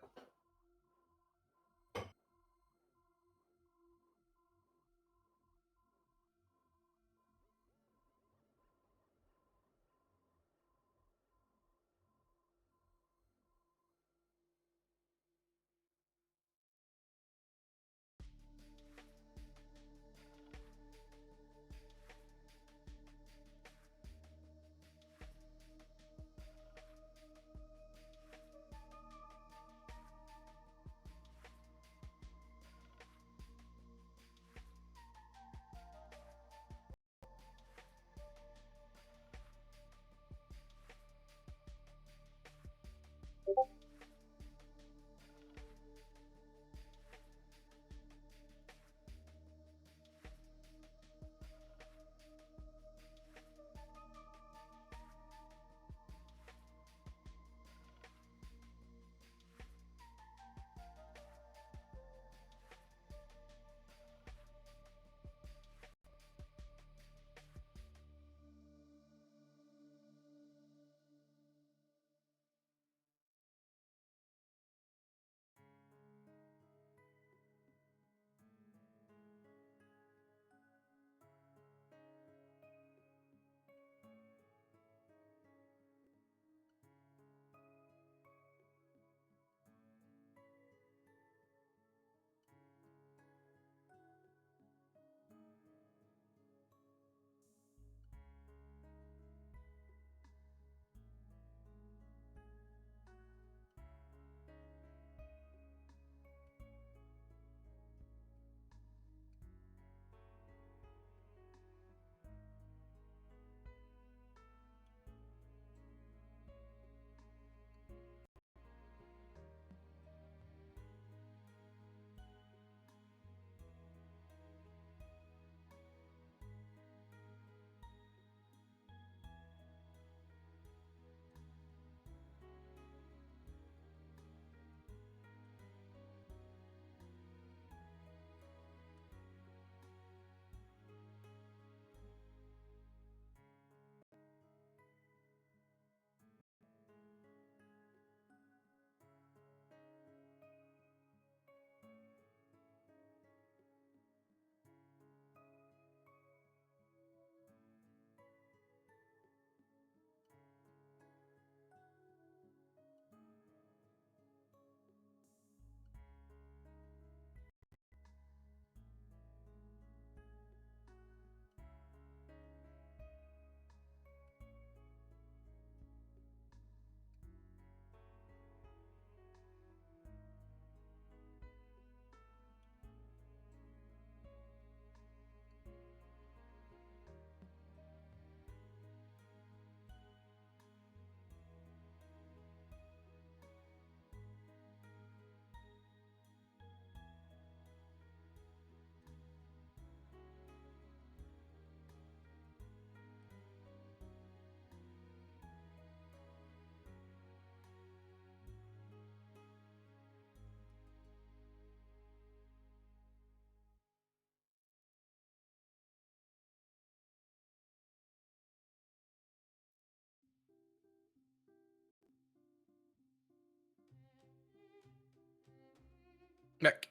Back.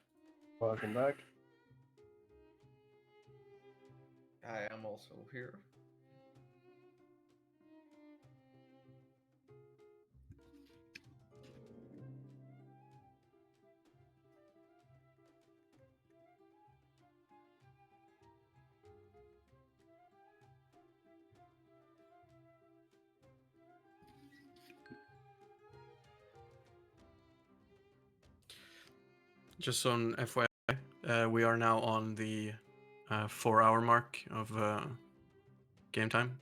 Welcome back. I am also here. Just on FYI, we are now on the 4-hour mark of game time.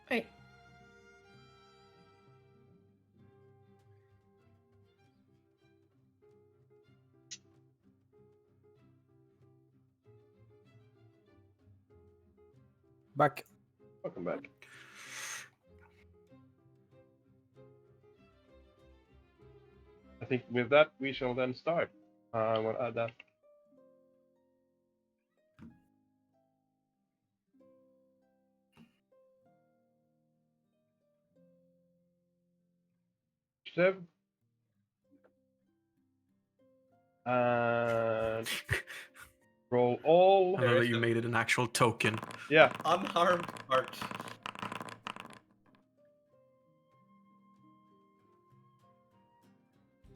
Wait. Back. Welcome back. I think with that we shall then start. I want to add that. And roll all. I know that you made it an actual token. Yeah. Unharmed heart.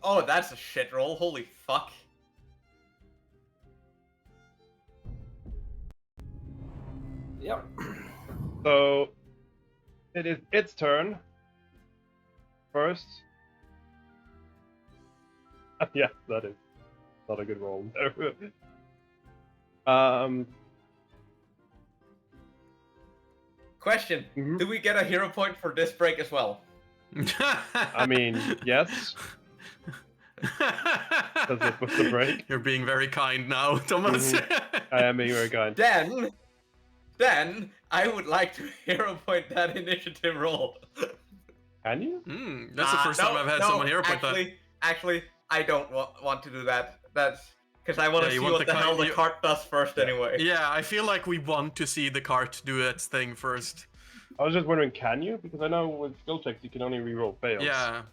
Oh, that's a shit roll. Holy fuck. Yep. So it is its turn. First. Yeah, that is not a good roll. Question. Mhm. Do we get a hero point for this break as well? I mean, yes. Because it was the break. You're being very kind now, Thomas. I am being very kind. Then I would like to hero point that initiative roll. Can you? That's the first time I've had someone hero point that. Actually, I don't want to do that. That's because I want to Yeah, you see want what the the hell card- the cart does first anyway. Yeah, I feel like we want to see the cart do its thing first. I was just wondering, can you? Because I know with skill checks you can only reroll fails. Yeah.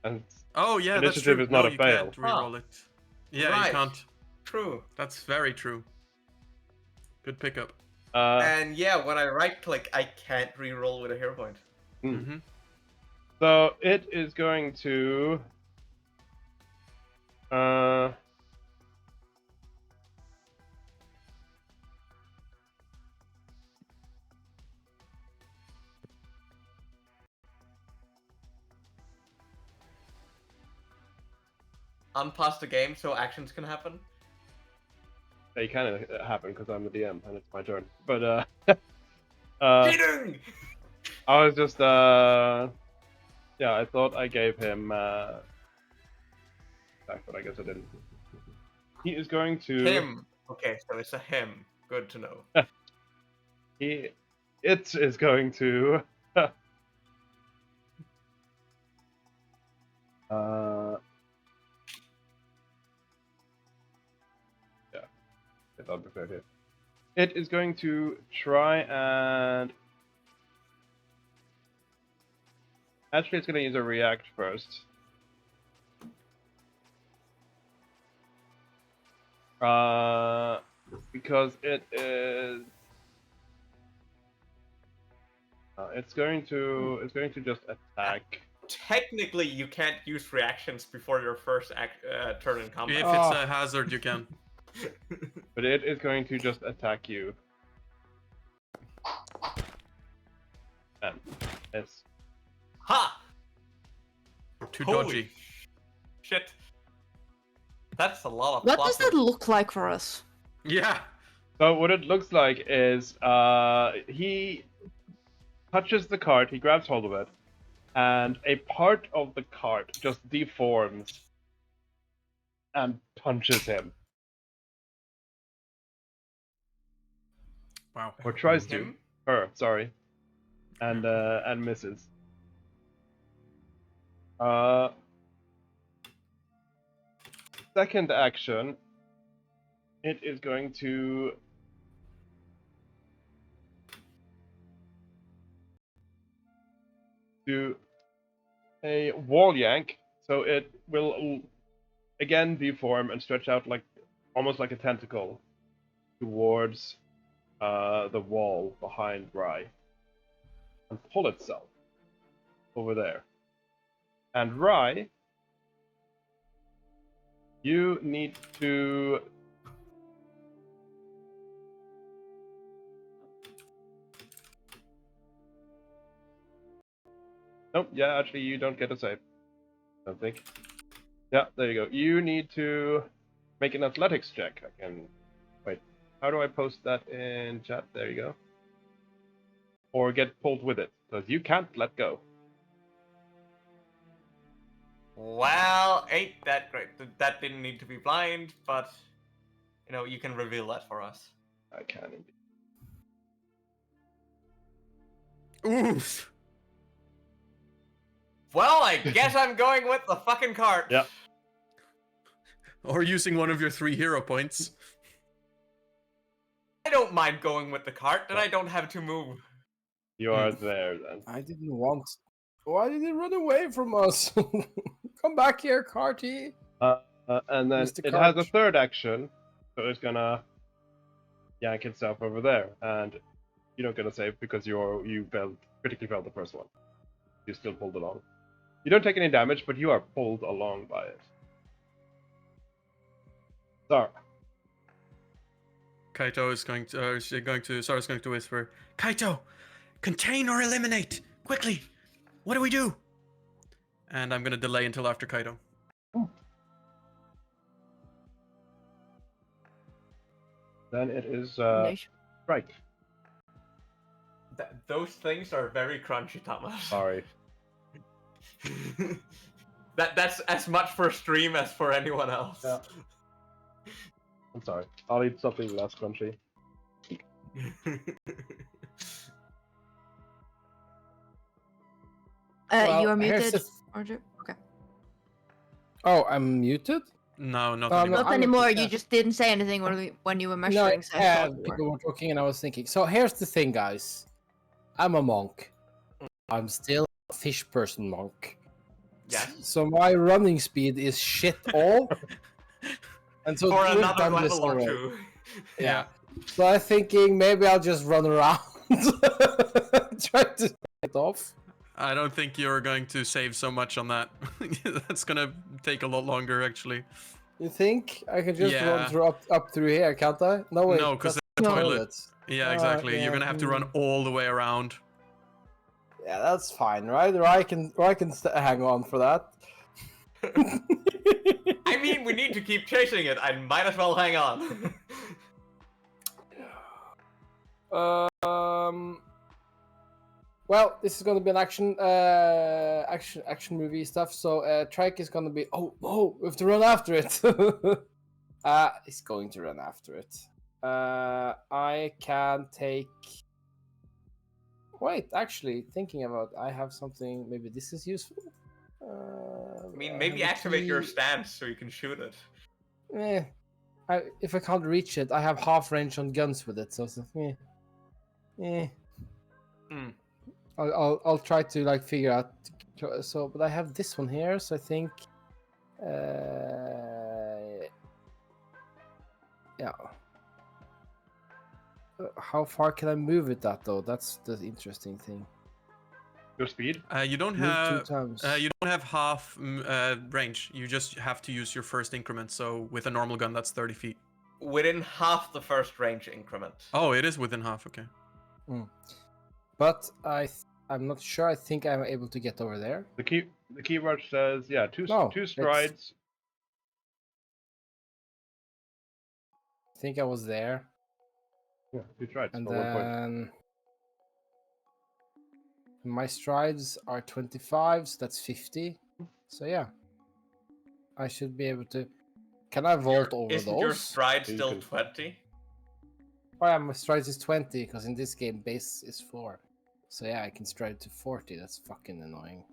And Oh yeah, that's initiative true. is not No, a you fail. can't reroll it. Yeah, Right. you can't. True. That's very true. Good pickup. And yeah, when I right click, I can't reroll with a hero point. Mm-hmm. So it is going to Unpause the game so actions can happen. It can happen because I'm the DM and it's my turn. But Cheating! I was just yeah, I thought I gave him back, but I guess I didn't. He is going to Him. Okay, so it's a him. Good to know. it is going to yeah, it's unprepared here. It is going to try and actually it's going to use a react first. Because it is it's going to just attack. Technically, you can't use reactions before your first turn in combat. If it's a hazard, you can. But it is going to just attack you. And it's Ha! Too Holy dodgy. Shit. That's a lot of What does pluses. that look like for us? Yeah. so what it looks like is he touches the cart, he grabs hold of it, and a part of the cart just deforms and punches him, Wow. or tries to. Him? Her, sorry, and misses. Second action, it is going to do a wall yank, so it will again deform and stretch out like almost like a tentacle towards the wall behind Rye and pull itself over there. And Rye, you need to nope, yeah, actually you don't get a save. I don't think. Yeah, there you go. You need to make an athletics check. I can wait. How do I post that in chat? There you go. Or get pulled with it, because you can't let go. Well, ain't that great. That didn't need to be blind, but you can reveal that for us. I can indeed. Oof. Well, I guess I'm going with the fucking cart. Yeah. Or using one of your 3 hero points. I don't mind going with the cart, then I don't have to move. You are there then. I didn't want. Why did it run away from us? Come back here, Carty. And then Mr. it has a Cart. third action, so it's gonna yank itself over there, and you don't get a save because you critically failed the first one. You still pulled along. You don't take any damage, but you are pulled along by it. Sorry. Kaito is Sara's going to whisper, Kaito, contain or eliminate! Quickly! What do we do? And I'm going to delay until after Kaito. Then it is Nice. right. Those things are very crunchy, Thomas. Sorry. That's as much for stream as for anyone else. Yeah. I'm sorry. I'll eat something less crunchy. Well, You are here's muted, the Roger. Okay. Oh, I'm muted? No, not No, anymore. Not I'm- anymore. yeah. You just didn't say anything when you were No, measuring. So I yeah, thought you were. people were talking and I was thinking. So here's the thing, guys. I'm a monk. I'm still a fish person monk. Yeah. So my running speed is shit all. And so For we've another done this level or already. two. Yeah. So I'm thinking maybe I'll just run around. Try to get it off. I don't think you're going to save so much on that. That's going to take a lot longer, actually. You think I can just Yeah. run through up through here, can't I? No wait. No, 'cause that's the the toilet. Yeah, exactly. You're going to have to run all the way around. Yeah, that's fine, right? Or I can hang on for that. I mean, we need to keep chasing it. I might as well hang on. Well, this is gonna be an action movie stuff. So Trike is gonna be. Oh, we have to run after it. He's going to run after it. I can take. Wait, actually, thinking about, I have something. Maybe this is useful. I mean, maybe have a activate your key. stance so you can shoot it. If I can't reach it, I have half range on guns with it. So, I'll try to like figure out. So, but I have this one here, so I think. Yeah. How far can I move with that though? That's the interesting thing. Your speed? You don't Move have 2 times. you don't have half range. You just have to use your first increment. So with a normal gun, that's 30 feet. Within half the first range increment. Oh, it is within half. Okay. But I'm not sure. I think I'm able to get over there. The keyword says two No, two it's- strides. I think I was there, Yeah, 2 strides and for 1 point. then my strides are 25, so that's 50. So yeah, I should be able to Can I vault over Isn't your those? stride You still can- 20? Oh, yeah, my stride is 20 because in this game base is 4. So yeah, I can stride to 40. That's fucking annoying.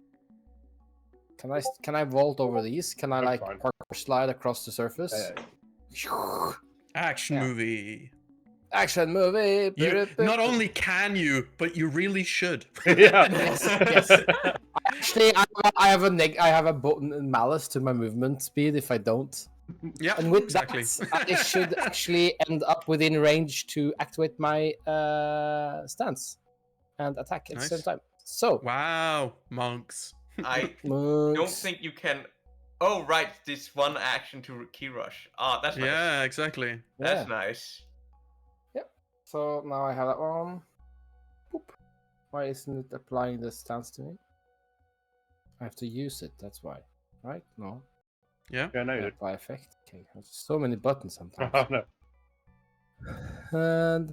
Can I vault over these? Can I That's like fine. parkour slide across the surface? Action Yeah. movie. Action movie. You not only can you, but you really should. Yeah. Yes. Actually, I have a malice to my movement speed if I don't. Yeah, And with exactly. that, I should actually end up within range to activate my stance and attack at the same Nice. time. So, Wow, monks. I monks. don't think you can. Oh, right, this one action to key rush. Ah, that's nice. Yeah, exactly. That's nice. So now I have that one. Boop. Why isn't it applying the stance to me? I have to use it. That's why, right? No. Yeah. Yeah, no, you did. Apply effect. Okay. There's so many buttons sometimes. Oh, no. And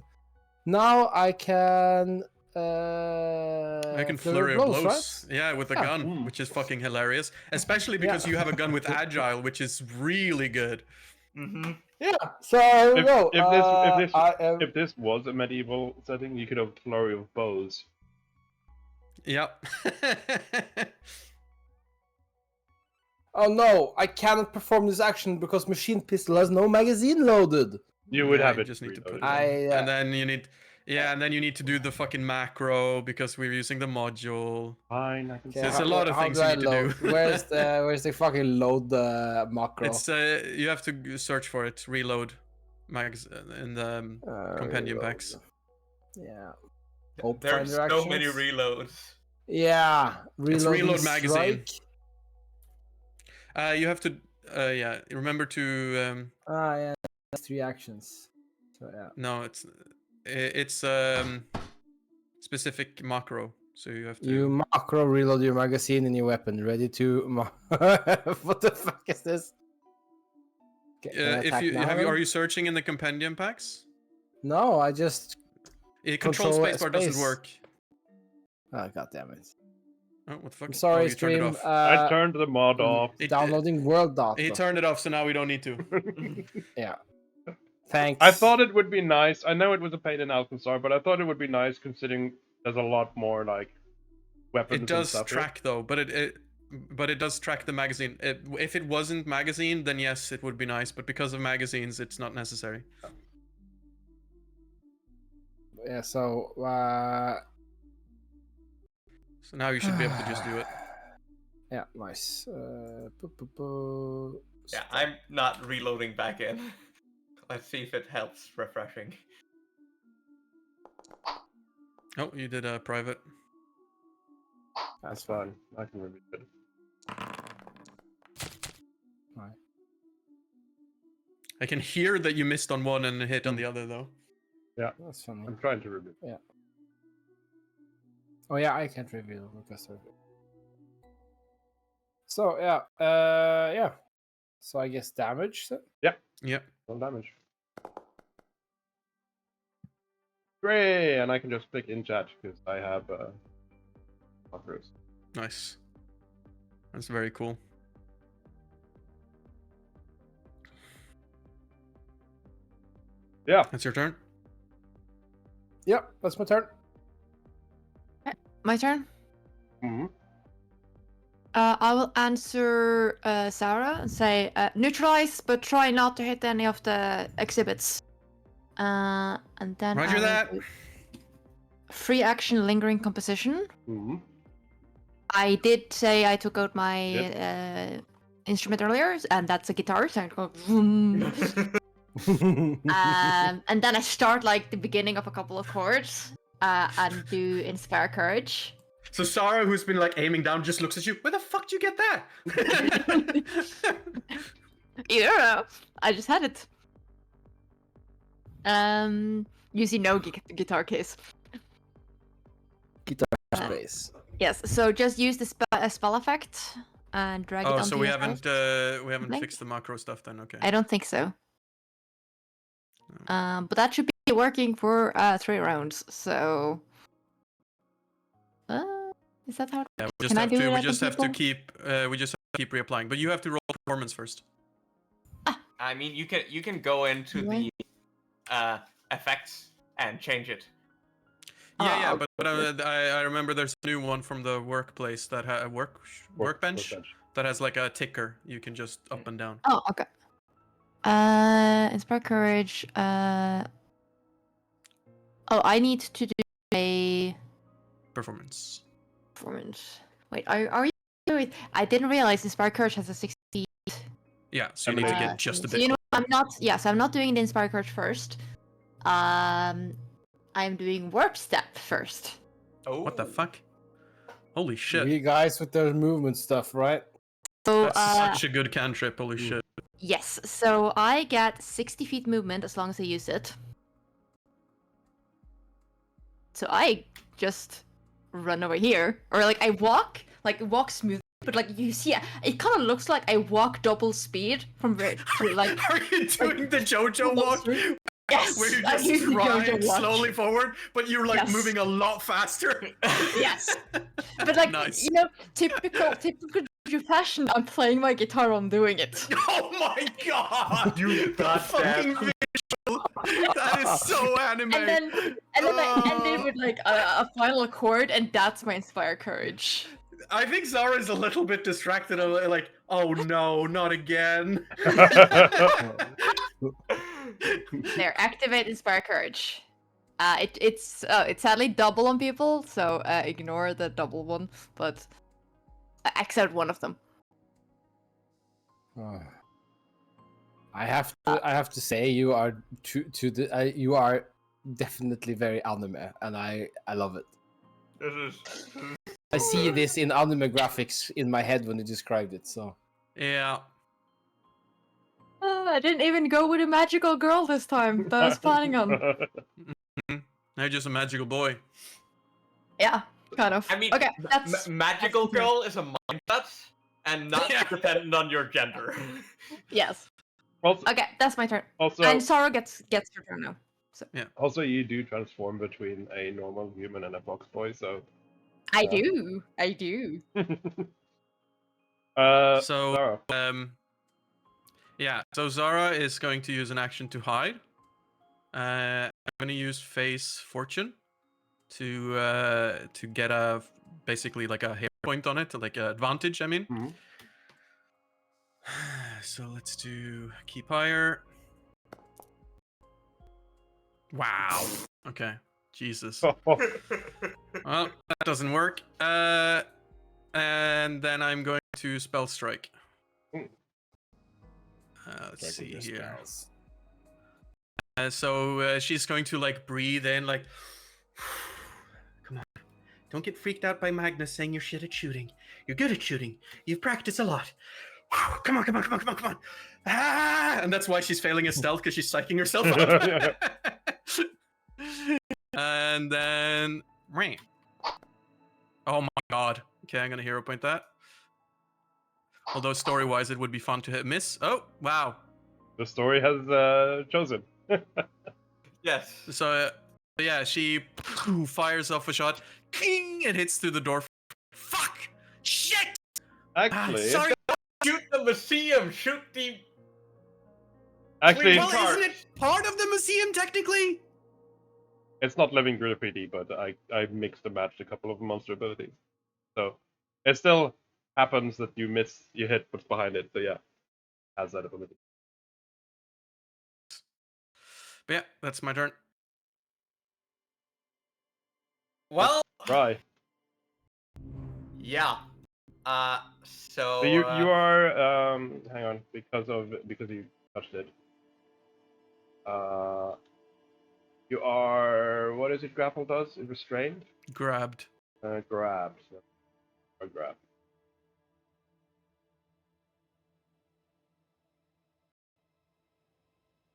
now I can. I can flurry of blows. right? Yeah, with a Yeah. gun, which is fucking hilarious. Especially because you have a gun with agile, which is really good. Mm-hmm. Yeah. So here we go. If this was a medieval setting, you could have flurry of bows. Yep. Oh no! I cannot perform this action because machine pistol has no magazine loaded. You would have you it. just need to put it reloaded. in. And then you need, and then you need to do the fucking macro because we're using the module. Fine, I can Okay, There's a lot of how things do you I need to load? do. Where's the fucking load macro? It's you have to search for it, reload, mags in the compendium reload. packs. Yeah. There's Pathfinder so many actions. reloads. Yeah. It's Reloading reload magazine. strike. You have to, remember to. Yeah. That's 3 actions. So yeah. No, it's specific macro, so you have to. You macro reload your magazine and your weapon, ready to. What the fuck is this? If you are you searching in the compendium packs? No, I just. Control spacebar doesn't space. work. Oh, god damn it. Oh, what the fuck? I'm sorry, you turned it stream. off. I turned the mod off. Downloading world data. He turned it off, so now we don't need to. Yeah. Thanks. I thought it would be nice. I know it was a pain in Alcazar, but I thought it would be nice considering there's a lot more like weapons. It does and stuff track though, but it does track the magazine. If it wasn't magazine, then yes, it would be nice. But because of magazines, it's not necessary. Yeah. So. So now you should be able to just do it. Yeah. Nice. Yeah, I'm not reloading back in. Let's see if it helps refreshing. Oh, you did a private. That's fine. I can review it. Right. I can hear that you missed on one and hit on the other though. Yeah, That's funny. I'm trying to review. Yeah. Oh yeah, I can't reveal because of. So yeah, yeah. So I guess damage. Yep. No damage. Great, and I can just click in chat because I have macros. Nice. That's very cool. Yeah. That's your turn. Yep, that's my turn. My turn. Mm-hmm. I will answer Sarah and say neutralize, but try not to hit any of the exhibits. And then Roger I will that. do free action, lingering composition. Mm-hmm. I did say I took out my instrument earlier, and that's a guitar. So I go vroom. And then I start like the beginning of a couple of chords and do inspire courage. So Sarah, who's been like aiming down, just looks at you. Where the fuck did you get that? You don't know. I just had it. Using no guitar case. Guitar space. Yes. So just use the spell effect and drag it Oh, onto so we your haven't Like? fixed the macro stuff then. Okay. I don't think so. But that should be working for 3 rounds. So. Is that how? Yeah, we Can I do we that just on have to people? keep reapplying, but you have to roll performance first. I mean, you can go into the effects and change it. Yeah, Oh, but I remember there's a new one from the workplace that workbench that has like a ticker. You can just up and down. Oh, okay. Inspire courage. Oh, I need to do a Performance. performance. Wait, are you? I didn't realize Inspire courage has a 60. Yeah, so you need to get just a So bit. you know, I'm not. Yes, I'm not doing the Inspire courage first. I'm doing warp step first. Oh, What the fuck? Holy shit! You guys with their movement stuff, right? So That's such a good cantrip. Holy shit! yes, so I get 60 feet movement as long as I use it. So I just run over here, or like I walk smoothly, but like you see, it kind of looks like I walk double speed from like. Are you doing the JoJo walk? Yes, Where you I'm just using the ride JoJo walk. slowly forward, but you're like Yes. moving a lot faster. Yes, but like Nice. you know, typical JoJo fashion. I'm playing my guitar while I'm doing it. Oh my god! You The got fucking that. visual! That is so anime. And then I ended with like a final chord, and that's my Inspire Courage. I think Zara is a little bit distracted. Like, oh no, not again. There, activate Inspire Courage. It's sadly double on people, so ignore the double one, but accept one of them. I have to say you are you are definitely very anime, and I love it. I see this in anime graphics in my head when you described it. So Yeah. I didn't even go with a magical girl this time that I was planning on. Now just a magical boy. Yeah, kind of. I mean, okay, that's magical that's- girl is a mindset and not Yeah. dependent on your gender. Yes. Also, Okay, that's my turn. also, And Sora gets her turn now. also, you do transform between a normal human and a fox boy, so. I do. So, Zara. yeah. So Zara is going to use an action to hide. I'm going to use Face Fortune to get basically like a hit point on it, like an advantage. I mean. Mhm. So let's do keep higher. Wow. Okay. Jesus. Well, that doesn't work. And then I'm going to spell strike. Let's see here. So she's going to like breathe in, like, come on, don't get freaked out by Magnus saying you're shit at shooting. You're good at shooting. You've practiced a lot. Come on. Ah! And that's why she's failing at stealth, because she's psyching herself up. And then ram. Oh my god. Okay, I'm gonna hero point that. Although story-wise, it would be fun to hit miss. Oh wow. The story has chosen. Yes. So yeah, she fires off a shot. King! It hits through the door. Fuck! Shit! Actually, Sorry. Shoot the museum. Shoot the. actually, Well, isn't it part of the museum technically? it's not living graffiti, but I mixed and matched a couple of monster abilities, so it still happens that you hit what's behind it. So yeah, has that ability. But yeah, that's my turn. Well, Right. yeah. So. So you are hang on, because you touched it. You are, what is it? Grapple does restrained. Grabbed. Grabbed. So, or grab.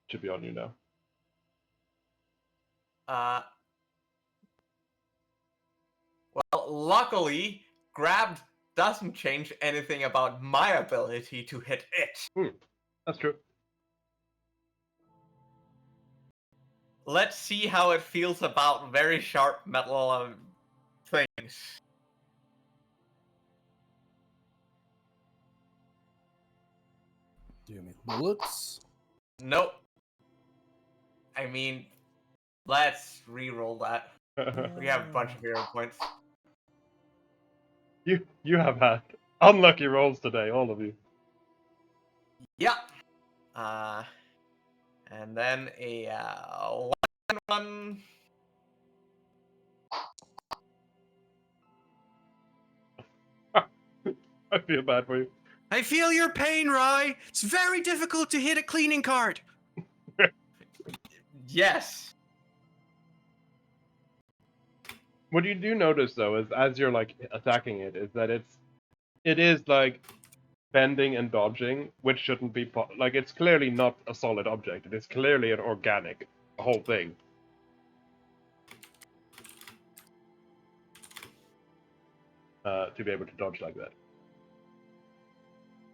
Should be on you now. Well, luckily, grabbed doesn't change anything about my ability to hit it. That's true. Let's see how it feels about very sharp metal things. Do you make bullets? Nope. I mean, let's re-roll that. We have a bunch of hero points. You have had unlucky rolls today, all of you. Yep. And then a 1. I feel bad for you. I feel your pain, Rye. It's very difficult to hit a cleaning cart. Yes. What you do notice though is as you're like attacking it, is that it is like bending and dodging, which shouldn't be like it's clearly not a solid object. It is clearly an organic whole thing. To be able to dodge like that.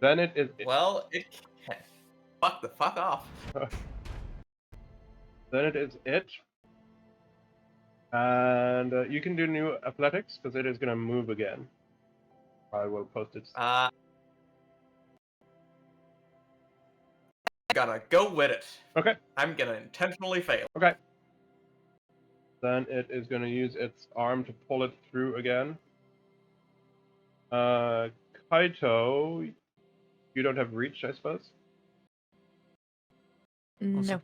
Then it is. Well, it can. Fuck off. Then it is it. And you can do new athletics because it is going to move again. I will post it. I'm gonna go with it. Okay. I'm gonna intentionally fail. Okay. Then it is going to use its arm to pull it through again. Kaito, you don't have reach, I suppose? No.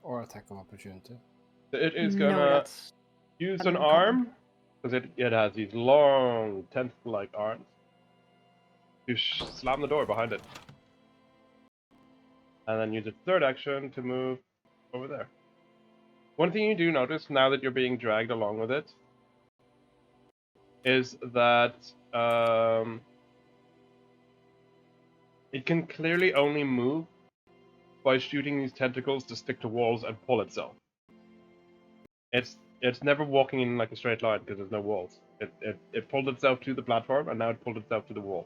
Or attack of opportunity. It is No, gonna that's use an an uncommon. arm, because it has these long, tentacle-like arms, to slam the door behind it. And then use its third action to move over there. One thing you do notice, now that you're being dragged along with it, is that it can clearly only move by shooting these tentacles to stick to walls and pull itself. It's never walking in like a straight line because there's no walls. It pulled itself to the platform and now it pulled itself to the wall.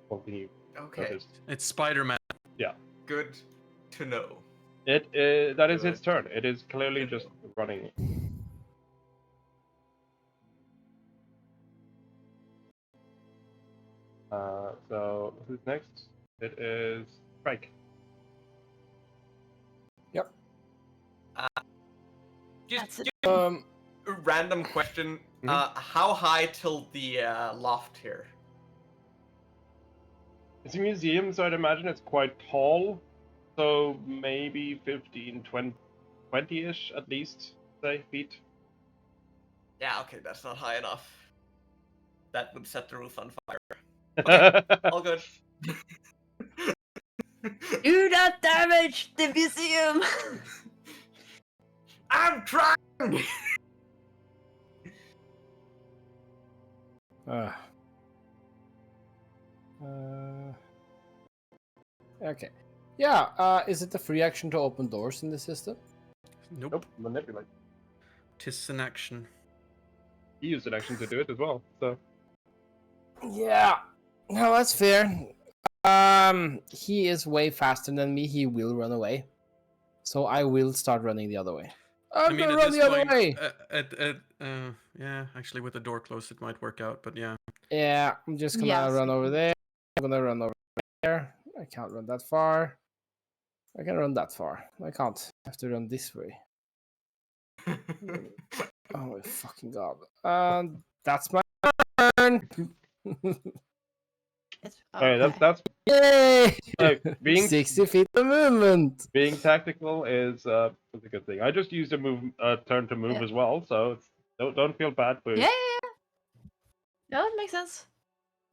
What can you Okay. notice? It's Spider-Man. Yeah. Good to know. That is its turn. It is clearly just running. So who's next? It is Frank. Yep. Just Um, a random question. Mhm. How high till the loft here? It's a museum, so I'd imagine it's quite tall. So maybe 15, 20-ish at least, say, feet. Yeah, okay, that's not high enough. That would set the roof on fire. Okay, all good. Do not damage the museum! I'm trying! Okay. Yeah, is it a free action to open doors in the system? Nope. Manipulate. Tis an action. He used an action to do it as well, so. Yeah. No, that's fair. He is way faster than me. He will run away. So I will start running the other way. I'm gonna run the other way! Yeah, actually with the door closed it might work out, but yeah. Yeah, I'm just gonna Yes. run over there. I'm gonna run over there. I can't run that far. I can run that far. I can't. I have to run this way. Oh my fucking god. That's my turn. Hey, Okay. that's Yay! being 60 feet of movement. being tactical is a good thing. I just used a turn to move Yeah. as well, so it's, don't feel bad for Yeah, yeah, yeah. No, it makes sense.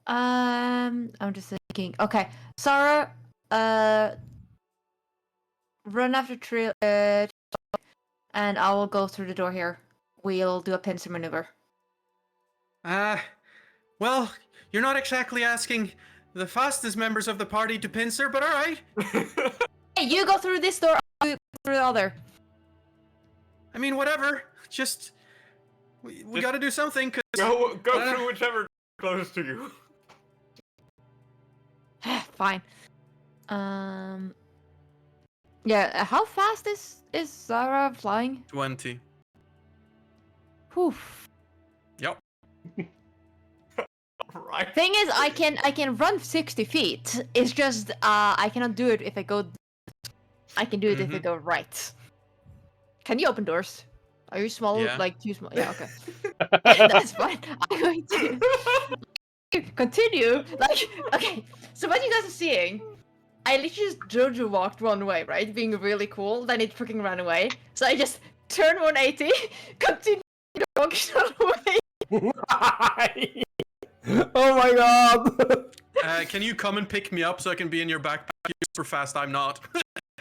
I'm just thinking. Okay, Sarah, run after and I will go through the door here. We'll do a pincer maneuver. Well, you're not exactly asking the fastest members of the party to pincer, but alright. Hey, you go through this door, I'll go through the other. I mean, whatever. Just... We gotta do something, cause... Go through whichever closest to you. Fine. Yeah, how fast is Sarah flying? 20. Poof. Yep. Right. Thing is, I can run 60 feet. It's just I cannot do it if I go. I can do it if I go right. Can you open doors? Are you small? Yeah. Like too small? Yeah. Okay. That's fine. I'm going to continue. Like, okay. So what you guys are seeing, I literally just Jojo walked one way, right? Being really cool. Then it freaking ran away. So I just turned 180, continue walking away. Oh my god! Can you come and pick me up so I can be in your backpack? You're super fast. I'm not.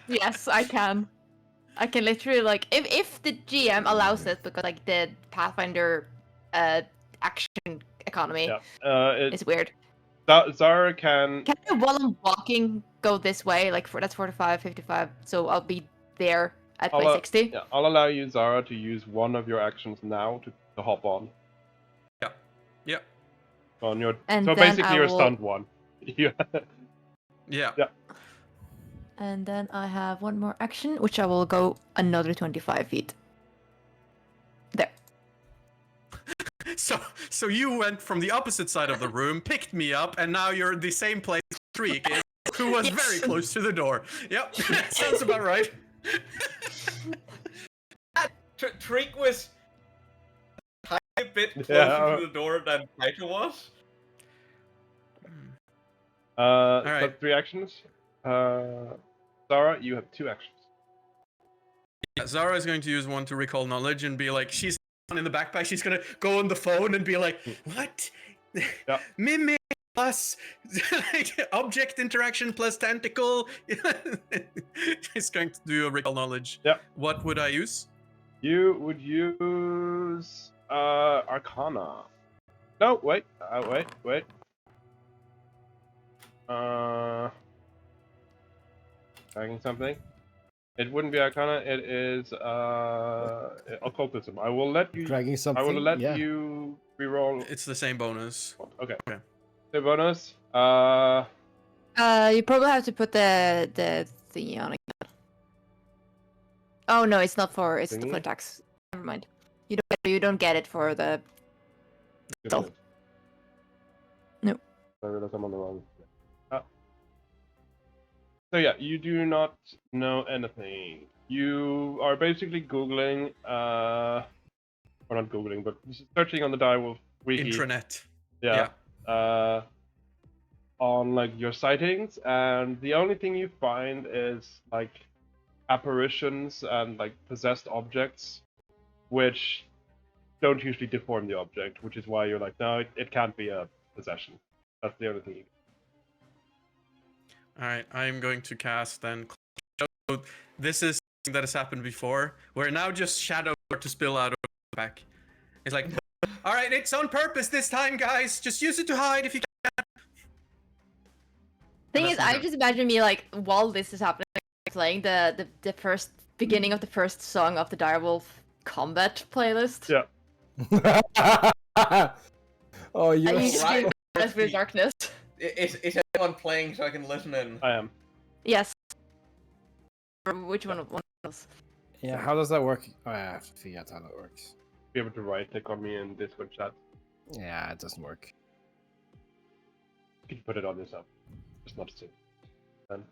Yes, I can. I can literally like if the GM allows it, because like the Pathfinder action economy is weird. Zara can. Can I, while I'm walking, go this way? Like that's 45, 55. So I'll be there at my 60. Yeah, I'll allow you, Zara, to use one of your actions now to hop on. Yeah. Yeah. On your. And so then basically, I you're will- stunned one. Yeah. Yeah. Yeah. And then I have one more action, which I will go another 25 feet. There. So you went from the opposite side of the room, picked me up, and now you're in the same place Shriek is, who was very close to the door. Yep, sounds about right. Treek was a tiny bit closer to the door than Kaito was. Right. So 3 actions. Zara, you have 2 actions. Yeah, Zara is going to use one to recall knowledge and be like, she's in the backpack. She's gonna go on the phone and be like, "What? Yep. Mimic plus object interaction plus tentacle." She's going to do a recall knowledge. Yep. What would I use? You would use Arcana. No, wait, wait. Dragging something. It wouldn't be Arcana. It is Occultism. I will let you. Dragging something. I will let yeah. you reroll. It's the same bonus. Okay. Okay. The bonus. You probably have to put the thingy on again. Oh no, it's not for it's Thingy? for tax. Never mind. You don't get it for the. Goodness. No. I realized I'm on the wrong. So yeah, you do not know anything. You are basically Googling, or not Googling, but searching on the Direwolf wiki. Intranet. Yeah. On like your sightings, and the only thing you find is like apparitions and like possessed objects, which don't usually deform the object, which is why you're like, no, it can't be a possession. That's the only thing. Alright, I'm going to cast then. So this is something that has happened before, where now just shadow to spill out of the back. It's like, alright, it's on purpose this time, guys. Just use it to hide if you can. Thing is, I just imagine me like while this is happening, playing the first beginning of the first song of the Direwolf combat playlist. Yeah. Oh, you're And you just right. do Raspberry Darkness. Is everyone playing so I can listen in? I am. Yes. Which one else? Yeah, how does that work? Oh, yeah, I have to figure out how that works. Be able to right click on me in Discord chat. Yeah, it doesn't work. You can put it on yourself. Just not to. Then.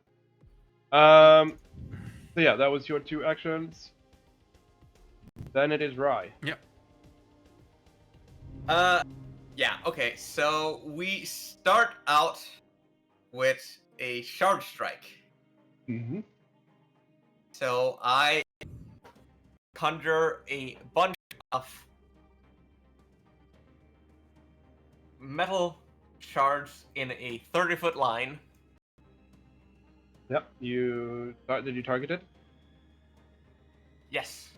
So yeah, that was your 2 actions. Then it is Rye. Yep. Yeah, okay, so we start out with a shard strike. Mm-hmm. So I conjure a bunch of metal shards in a 30-foot line. Yep. Did you target it? Yes,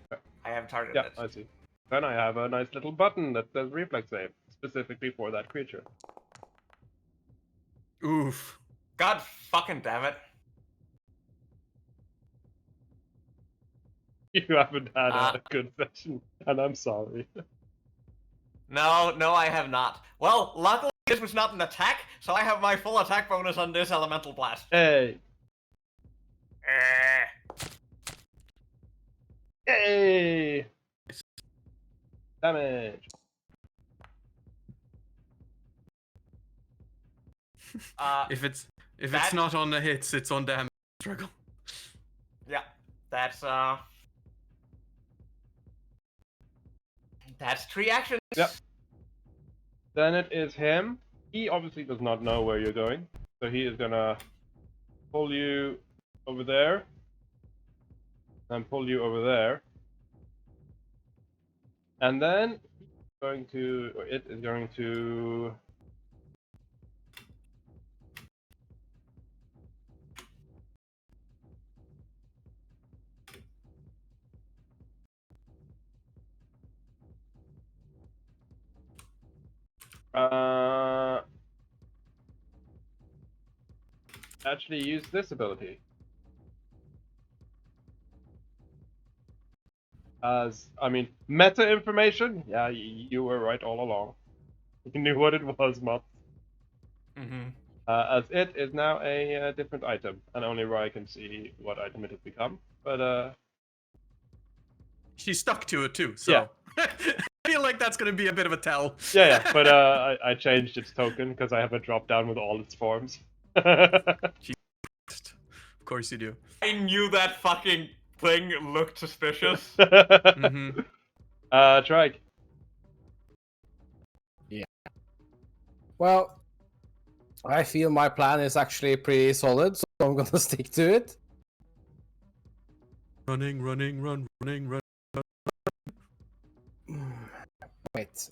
I have targeted Yeah, it. I see. Then I have a nice little button that says reflex save, specifically for that creature. Oof. God fucking damn it. You haven't had a good session, and I'm sorry. No, I have not. Well, luckily this was not an attack, so I have my full attack bonus on this elemental blast. Hey! Hey! Damage! If it's that- not on the hits, it's on damage struggle. Yeah, that's 3 actions. Yep. Then it is him. He obviously does not know where you're going, so he is gonna pull you over there, and pull you over there, and then it is going to. Actually use this ability. Meta information? Yeah, you were right all along. You knew what it was, Mott. Mm-hmm. As it is now a different item, and only Rye can see what item it has become. But, She's stuck to it too, so... Yeah. I feel like that's gonna be a bit of a tell. yeah, but I changed its token because I have a drop down with all its forms. Of course you do. I knew that fucking thing looked suspicious. Mm-hmm. Trike. Well, I feel my plan is actually pretty solid, so I'm gonna stick to it. Running. Wait.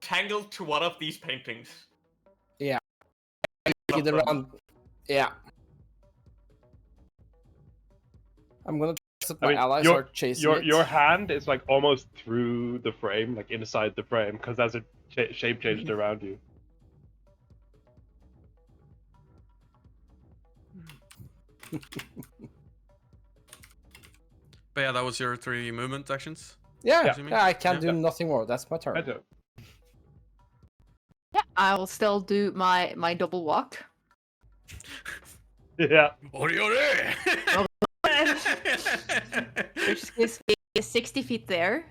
Tangled to one of these paintings. Yeah. Get around. Yeah. I'm gonna trust that my allies are chasing it. Your hand is like almost through the frame, like inside the frame, because as it shape changed around you. But yeah, that was your 3 movement actions. Yeah, Assuming? I can't Yeah. do nothing more. That's my turn. I do. Yeah, I will still do my double walk. Yeah. Which gives me 60 feet there.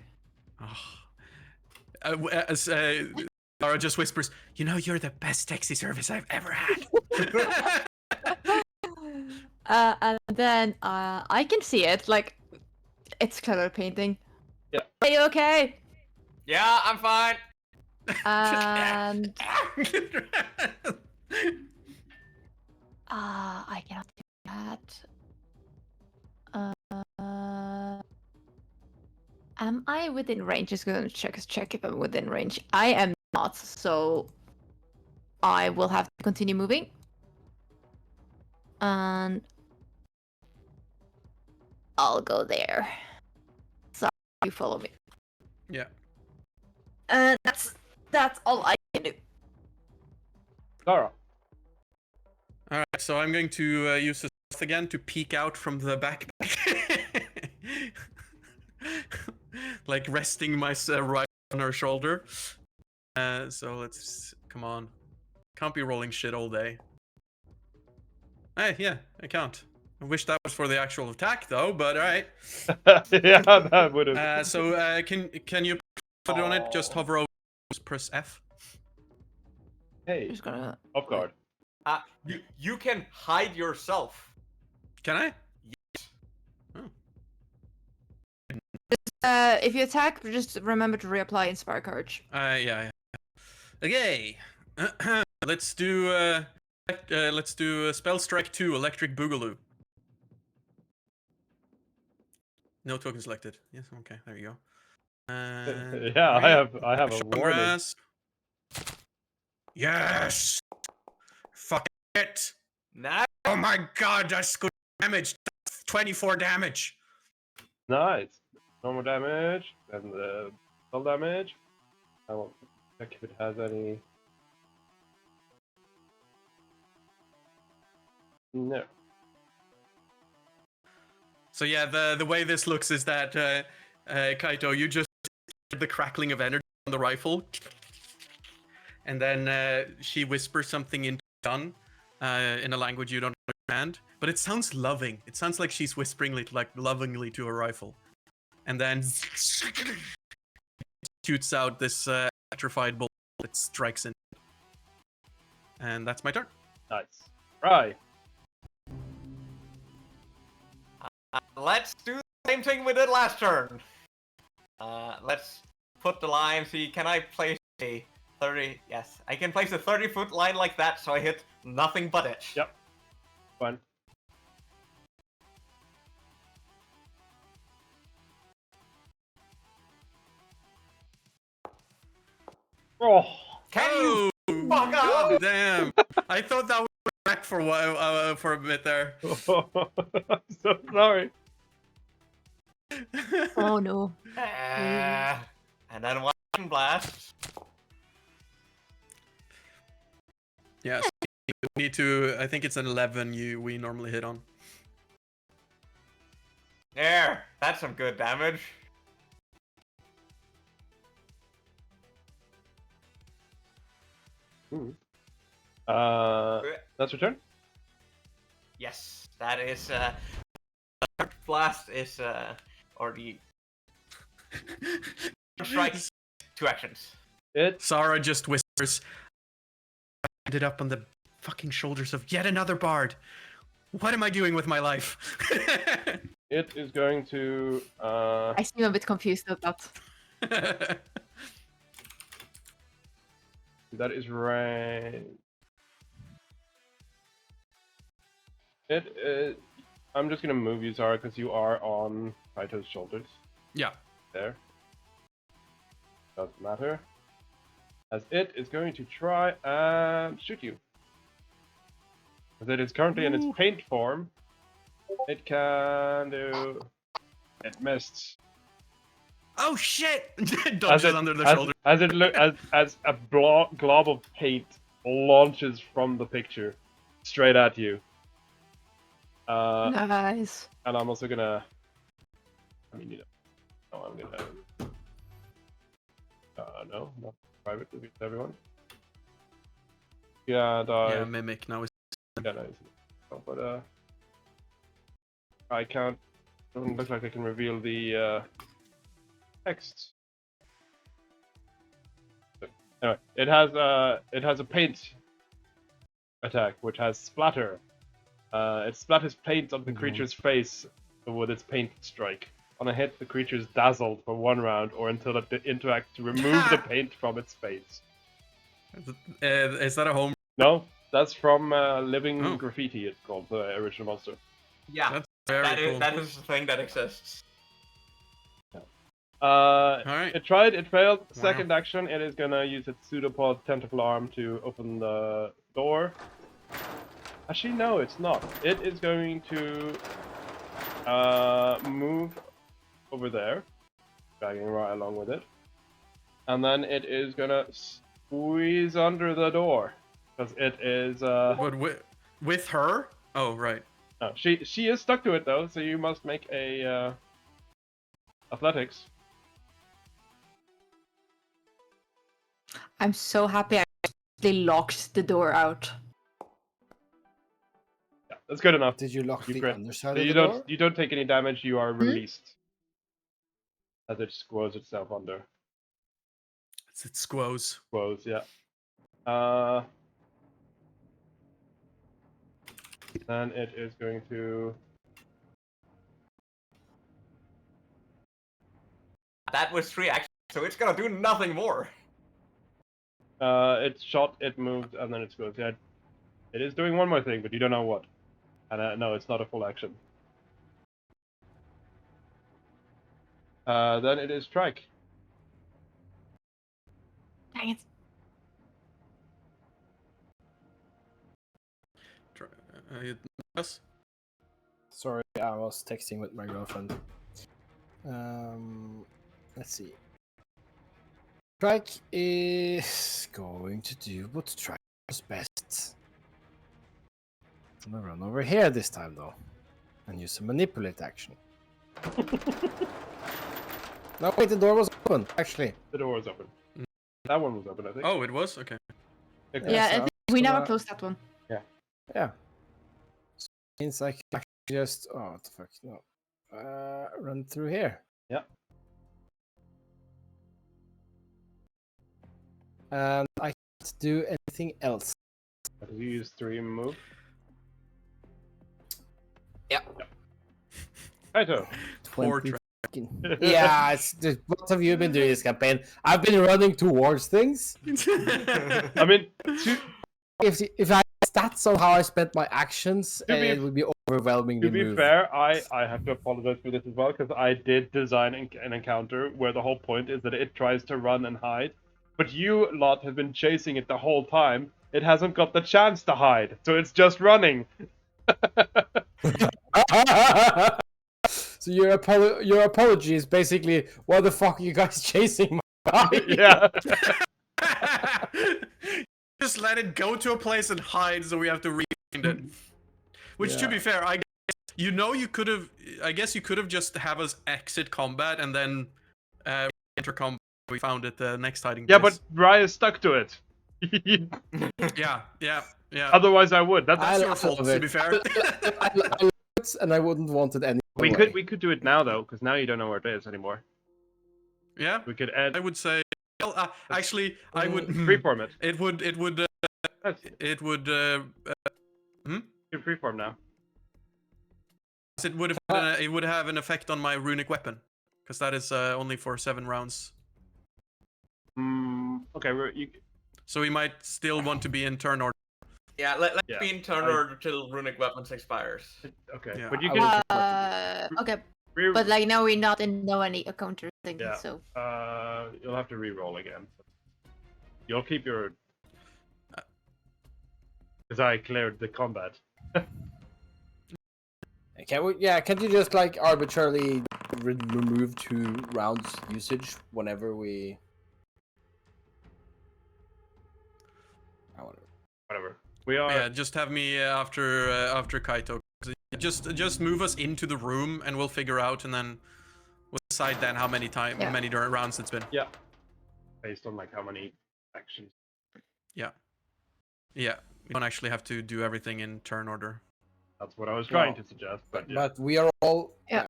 Laura just whispers, "You know, you're the best taxi service I've ever had." And then I can see it, like, it's color painting. Yeah. Are you okay? Yeah, I'm fine. And I cannot do that. Am I within range? Just gonna check if I'm within range. I am not, so I will have to continue moving. And I'll go there. So you follow me. Yeah. And that's all I can do. Lara. All right, so I'm going to use this again to peek out from the backpack, like resting my right on her shoulder. So let's come on. Can't be rolling shit all day. Hey, yeah, I can't. I wish that was for the actual attack though, but all right. Yeah, that would have. So can you put it on it? Just hover over, just press F. Hey, Just gonna. off guard. You can hide yourself. Can I? If you attack, just remember to reapply Inspire Courage. Yeah. Okay. Let's do Spell Strike 2 Electric Boogaloo. No token selected. Yes, okay, there you go. Yeah, I have a warning. Grass. Yes! Fuck it! Nice. Oh my god, that's good damage! That's 24 damage! Nice. Normal damage and the spell damage. I will check if it has any. No. So yeah, the way this looks is that Kaito, you just hear the crackling of energy on the rifle, and then she whispers something into the gun in a language you don't understand, but it sounds loving. It sounds like she's whispering like lovingly to her rifle, and then shoots out this petrified bullet that strikes in. And that's my turn. Nice. Right. Let's do the same thing we did last turn. Let's put the line. See, can I place a 30? Yes, I can place a 30-foot line like that, so I hit nothing but it. Yep. Fine. Oh. Can you fuck God off? damn! I thought that was back for a while, for a bit there. I'm so sorry. Oh no. And then one blast. Yeah, so we need to. I think it's an 11. We normally hit on. There, that's some good damage. That's your turn? Yes, that is blast is or the strike 2 actions. Sarah just whispers. I ended up on the fucking shoulders of yet another bard. What am I doing with my life? It is going to. I seem a bit confused about that. That is right. It is. I'm just gonna move you, Zara, because you are on Kaito's shoulders. Yeah. There. Doesn't matter. As it is going to try and shoot you. As it is currently in its paint form, it can do. It missed. Oh shit! Dodges under the shoulder. As it as a glob of paint launches from the picture straight at you. Nice. And I'm also gonna. I mean, you know. Oh, I'm gonna. No, not private. With everyone. Yeah, Yeah, mimic now is. Yeah, no, oh, but I can't. Doesn't look like I can reveal the text. Anyway, it has a paint attack which has splatter. It splatters paint on the creature's face with its paint strike. On a hit, the creature is dazzled for 1 round or until it interacts to remove the paint from its face. Is that a home? No, that's from Living Graffiti. It's called the original monster. Yeah, that's very cool. That is the thing that exists. Alright. It tried, it failed. Second action, it is gonna use its pseudopod tentacle arm to open the door. Actually, no, it's not. It is going to move over there, dragging right along with it. And then it is gonna squeeze under the door. Because it is But with her? Oh, right. No, she is stuck to it though, so you must make a athletics. I'm so happy I actually locked the door out. Yeah, that's good enough. Did you lock the underside so of the door? You don't take any damage, you are released. As it squoze itself under. It squoze. Squoze, yeah. Then it is going to... That was 3 actions, so it's gonna do nothing more. It's shot, it moved, and then it goes. Yeah, it is doing one more thing, but you don't know what. And no, it's not a full action. Then it is strike. Dang it. Yes? Sorry, I was texting with my girlfriend. Let's see. Strike is going to do what Strike does best. I'm gonna run over here this time though, and use a manipulate action. No, wait, the door was open. Actually, the door was open. That one was open, I think. Oh, it was? Okay. Yeah, I think we never closed that one. Yeah. Yeah. So it means I can actually just what the fuck no, run through here. Yeah. And I can't do anything else. Did you use 3 move? Yeah. Kaito. 20. Yeah, what have you been doing this campaign? I've been running towards things. I mean, If I had stats on how I spent my actions, it would be overwhelmingly to be moved. fair, I have to apologize for this as well, because I did design an encounter where the whole point is that it tries to run and hide, but you lot have been chasing it the whole time. It hasn't got the chance to hide, so it's just running. So your apology is basically, why the fuck are you guys chasing my guy? Yeah. Just let it go to a place and hide, so we have to refind it. Which, to be fair, I guess you could have. I guess you could have just have us exit combat and then enter combat. We found it the next hiding place. Yeah, but Rye is stuck to it. yeah. Otherwise, I would. That's your fault, to be fair. I love it, and I wouldn't want it any. We could do it now though, because now you don't know where it is anymore. Yeah. We could add. I would say. Well, actually, I would freeform it. It would. You can freeform now. It would have an effect on my runic weapon, because that is only for 7 rounds. Okay. So we might still want to be in turn order. Yeah, let's be in turn order till runic weapons expires. Okay, Yeah. but you can. Okay. But like now we're not in any counter thing, Yeah. so. You'll have to re-roll again. You'll keep your. Because I cleared the combat. Can't you just like arbitrarily remove 2 rounds usage whenever we? Whatever. We are. Yeah, just have me after Kaito. Just move us into the room, and we'll figure out, and then we'll decide then how many rounds it's been. Yeah. Based on like how many actions. Yeah. Yeah. We don't actually have to do everything in turn order. That's what I was trying to suggest, but yeah. But we are all. Yeah.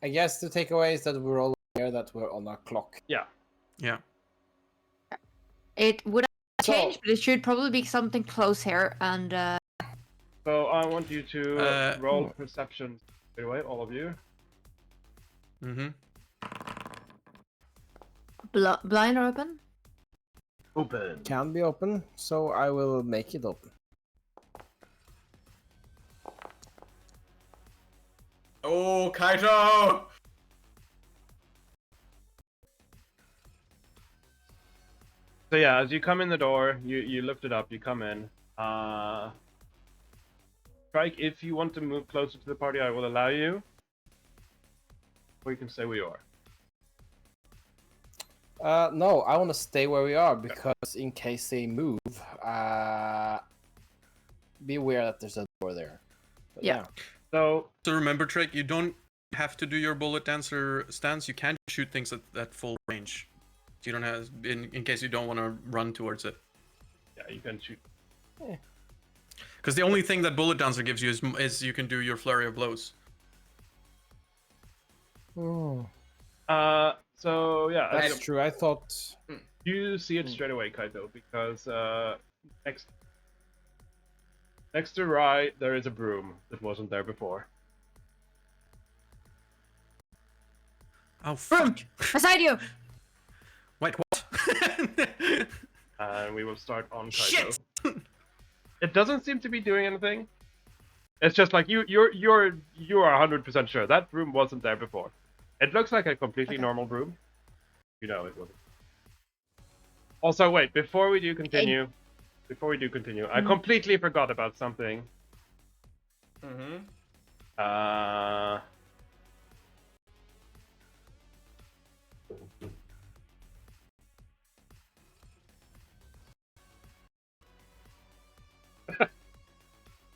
I guess the takeaway is that we're all aware that we're on a clock. Yeah. Yeah. It would change, but it should probably be something close here, and. So I want you to roll perception straight away, all of you. Blind or open? Open. Can be open, so I will make it open. Oh, Kaito! So yeah, as you come in the door, you lift it up, you come in. Strike, if you want to move closer to the party, I will allow you. Or you can stay where you are. No, I want to stay where we are, because in case they move, be aware that there's a door there. But yeah. So remember, Trick, you don't have to do your bullet dancer stance. You can shoot things at full range. So you don't have, in case you don't want to run towards it. Yeah, you can shoot. Because the only thing that bullet dancer gives you is you can do your flurry of blows. Oh. So yeah, That's true. I thought you see it straight away, Kaito, because next to Rai there is a broom that wasn't there before. Oh fuck! Beside you. Wait, what? And we will start on Kaito. Shit! It doesn't seem to be doing anything. It's just like you are 100% sure that broom wasn't there before. It looks like a completely normal broom. You know it wasn't. Also, wait, before we do continue, I completely forgot about something.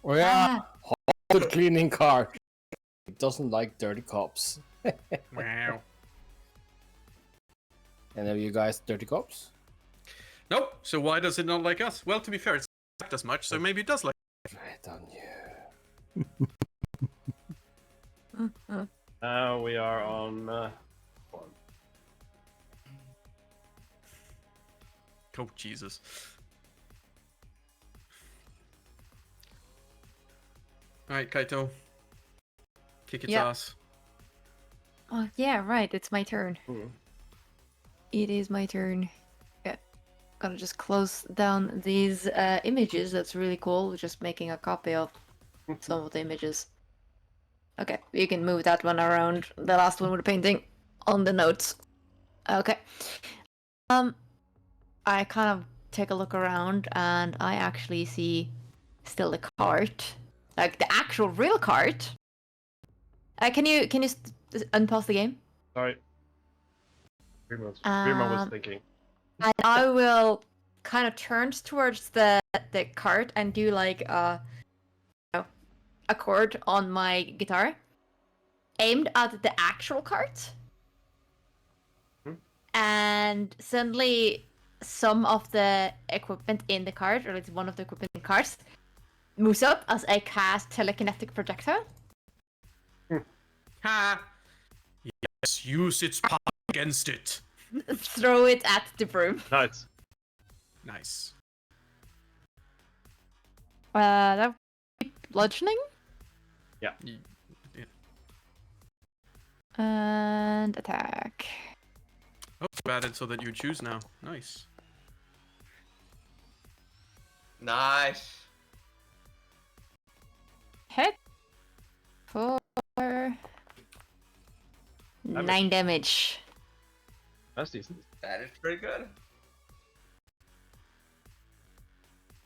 Oh yeah, haunted cleaning car. It doesn't like dirty cops. Wow. Any of you guys dirty cops? Nope. So why does it not like us? Well, to be fair, it's not as much, so maybe it does like. Right on you. Now we are on one. Oh Jesus. Alright, Kaito. Kick its Yeah. ass. Oh yeah, right. It's my turn. Mhm. It is my turn. Yeah. Gonna just close down these images. That's really cool. Just making a copy of some of the images. Okay, you can move that one around. The last one with the painting on the notes. Okay. I kind of take a look around and I actually see still the cart, like the actual real cart. Can you unpause the game? Sorry. Grima was thinking. And I will kind of turn towards the cart and do like a chord on my guitar, aimed at the actual cart. And suddenly some of the equipment in the cart, or at least one of the equipment in the cars, moves up as I cast telekinetic projectile. Ha! Yes, use its power against it. Throw it at the broom. Nice. Nice. That would be bludgeoning. Yeah. And attack. Oh, added so that you choose now. Nice. Nice. Hit for 9 damage. That's decent. That is pretty good.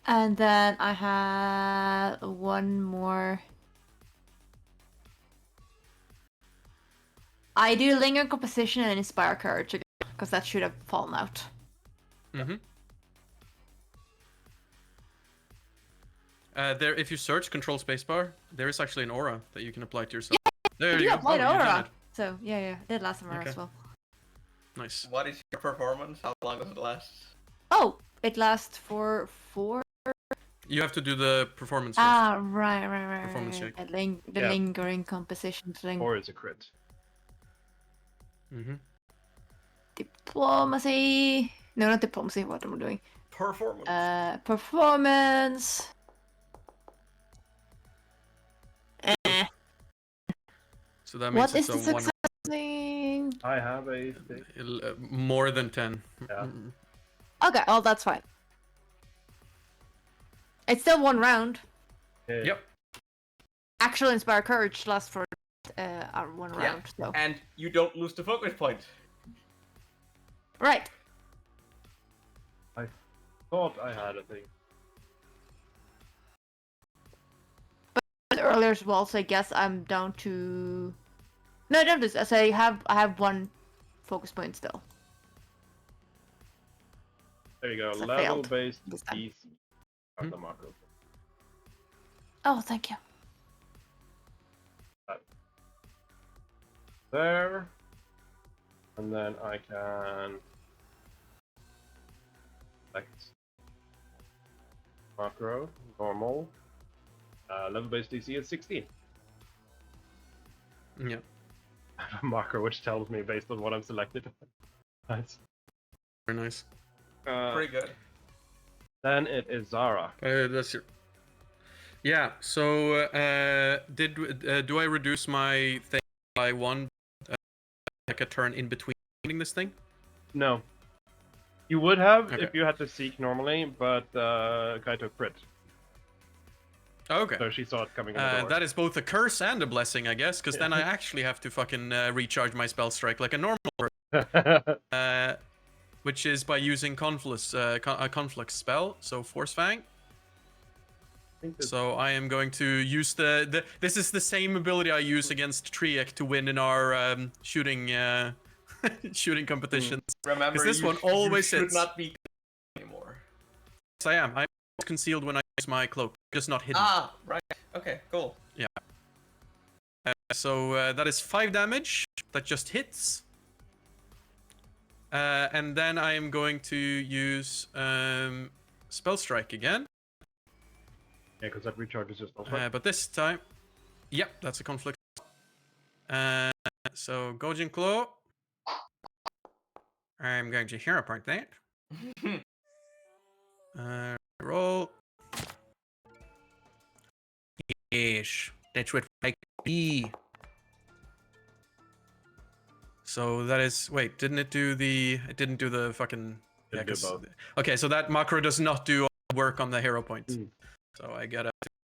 And then I have one more. I do Linger Composition and Inspire Courage again, because that should have fallen out. Mm-hmm. There, if you search Control Spacebar, there is actually an aura that you can apply to yourself. There you go. Applied Oh, you've done aura. it. So yeah, I did last summer Okay. as well. Nice. What is your performance? How long does it last? Oh, it lasts for 4. You have to do the performance first. Ah, right. Performance check. The Yeah. lingering composition thing. Or it's a crit. Mm-hmm. Diplomacy. No, not diplomacy. What am I doing? Performance. Performance. So that means What is it's the a one success thing? I have a thing. more than 10. Yeah. Okay, oh, that's fine. It's still 1 round. Yeah. Yep. Actual Inspire Courage lasts for 1 round. So. And you don't lose the focus point. Right. I thought I had a thing. But earlier as well, so I guess I'm down to. No, I don't do this. So I have 1 focus point still. There you go. So Level-based this time. DC of the macro. Oh, thank you. There. And then I can select macro, normal. Level-based DC is 16. Yeah. Macro, which tells me based on what I've selected. Nice. Very nice. Pretty good. Then it is Zara. That's your. Yeah. So, do I reduce my thing by 1, like a turn in between this thing? No. You would have Okay. if you had to seek normally, but Kaito crit. Okay. So she saw it coming in the door. That is both a curse and a blessing, I guess, because then I actually have to fucking recharge my spell strike like a normal person. Which is by using a conflict spell, so Force Fang. So I am going to use this is the same ability I use against Triek to win in our shooting shooting competitions. Remember, this one always you should hits. not be anymore. Yes, I am. I'm concealed when I use my cloak, just not hidden. Ah, right. Okay, cool. Yeah. So that is 5 damage. That just hits. And then I am going to use Spell Strike again. Yeah, because that recharges your spell slot. But this time... Yep, that's a conflict. So, Gojin Claw. I'm going to hero point that. Roll. Yes, that's what I be. So that is wait, didn't it do the? It didn't do the fucking. Didn't do both. Okay, so that macro does not do work on the hero point. Mm. So I gotta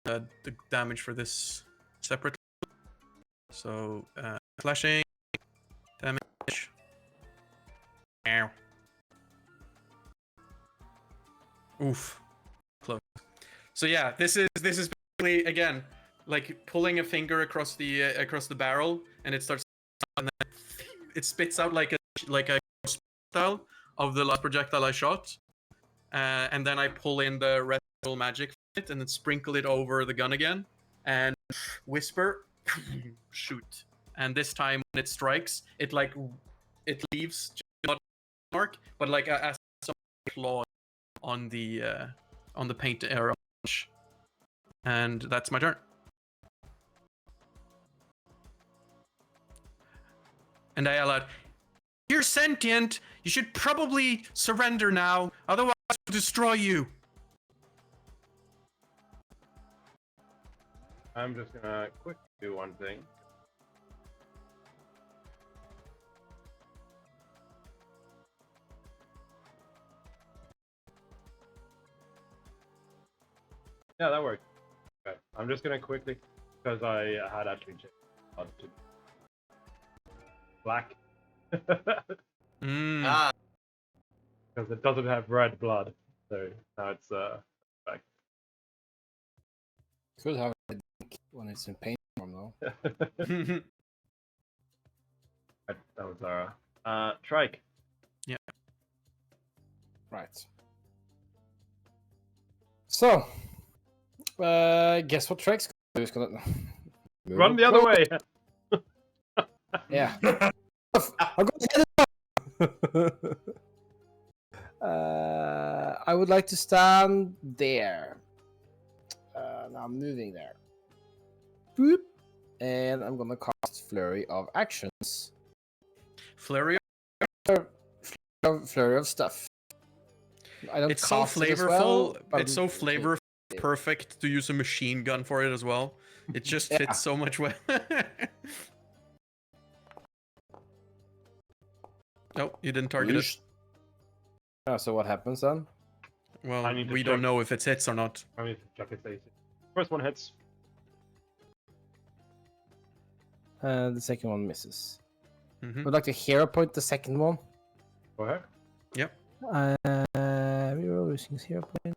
the damage for this separately. So flashing damage. Ow. Oof, close. So yeah, this is basically again like pulling a finger across the barrel, and it starts, and then it spits out like a style of the last projectile I shot, and then I pull in the residual magic from it, and then sprinkle it over the gun again, and whisper, shoot. And this time when it strikes, it leaves just not mark, but like a claw on the paint area, and that's my turn. And I yell out, "You're sentient. You should probably surrender now, otherwise I'll destroy you." I'm just gonna quickly do one thing. Yeah, that worked. Okay. I'm just gonna quickly, because I had actually changed to black. Ah, Because it doesn't have red blood, so now it's black. Could have it when it's in paint form though. That was Zara. Trike. Right. So, guess what Trike's gonna do? He's gonna move Run up the other close. way. Yeah. I'm going I would like to stand there. Now I'm moving there. Boop. And I'm gonna cast Flurry of Actions. Flurry. Flurry of stuff. I don't It's so cast it as flavorful. well, but It's so flavor perfect to use a machine gun for it as well. It just Yeah. fits so much well. Nope, you didn't target it. So what happens then? Well, I need to we check. don't know if it's hits or not. I need to check its AC. First one hits. The second one misses. Mhm. Would like to hero point the second one. Go ahead. Yep. We were losing hero point.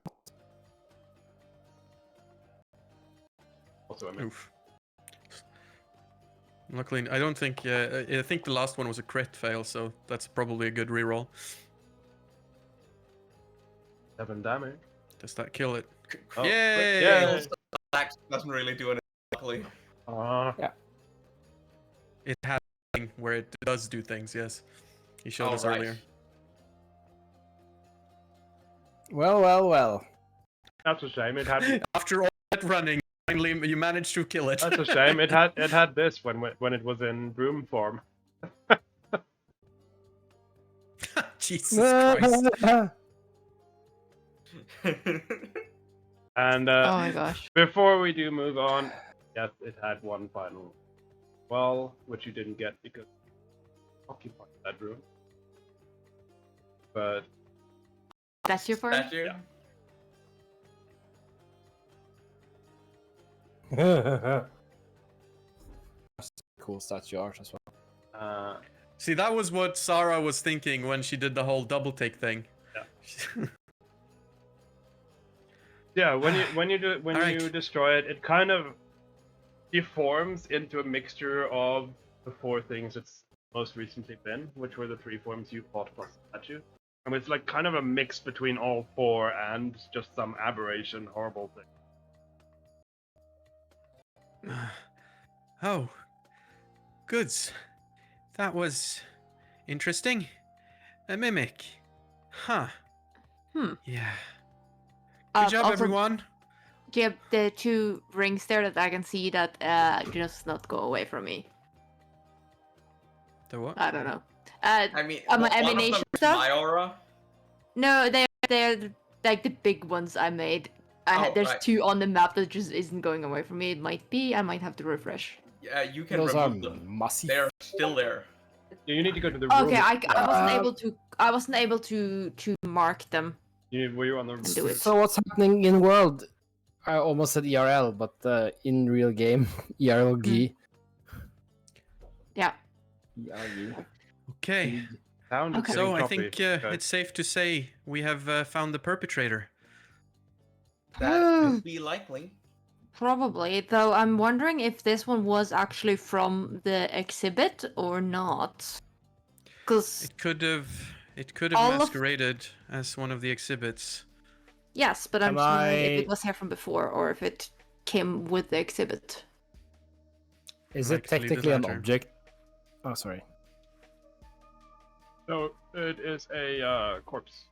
Also, I mean, Oof. Luckily, I don't think. I think the last one was a crit fail, so that's probably a good reroll. 7 damage. Does that kill it? Oh, Yay! yeah. that doesn't really do anything. Luckily. It has a thing where it does do things. Yes, he showed us Alright. earlier. Well. That's a shame. It had. After all that running, finally you managed to kill it. That's a shame. It had this when it was in broom form. Jesus Christ. And Oh my gosh. before we do move on, yes, it had one final well, which you didn't get because you occupied that room. But That's your part? Statue? Yeah. Cool statue art as well. See, that was what Sarah was thinking when she did the whole double take thing. Yeah. Yeah, when you destroy it, it kind of deforms into a mixture of the 4 things it's most recently been, which were the 3 forms you fought plus the statue. And it's like kind of a mix between all 4 and just some aberration, horrible thing. Oh, goods. That was interesting. A mimic. Huh. Yeah. Good job, Also, everyone. do you have the 2 rings there that I can see that just not go away from me? The what? I don't know. I mean, my one of them emanation is stuff? my aura. No, they're like the big ones I made. there's right. 2 on the map that just isn't going away from me. It might be. I might have to refresh. Yeah, you can Those are remove them. massive. They're still there. You need to go to the room. Okay, I wasn't Uh, able to. I wasn't able to mark them. Were you on the? And do it. So what's happening in world? I almost said ERL, but in real game, ERLG. Yeah. ERG. Okay. Sound is Okay. getting So I choppy. think Okay. it's safe to say we have found the perpetrator. That would be likely. Probably, though. I'm wondering if this one was actually from the exhibit or not. Because It could have All of- masqueraded as one of the exhibits. yes, but I'm Can just wondering if I- it was here from before or if it came with the exhibit. Is I'd it like to leave the technically an latter. object? Oh, sorry. So it is a corpse.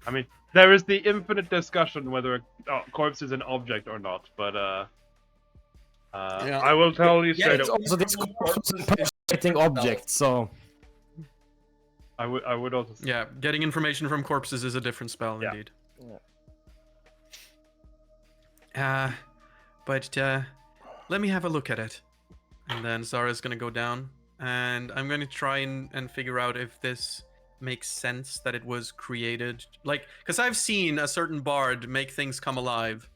I mean, there is the infinite discussion whether a corpse is an object or not, but Yeah. I will tell you Yeah, straight It's up. also this impersonating object, so I would also. Yeah, getting information from corpses is a different spell, Yeah. indeed. Yeah. But let me have a look at it. And then Zara's gonna go down, and I'm gonna try and figure out if this makes sense that it was created. Like, because I've seen a certain bard make things come alive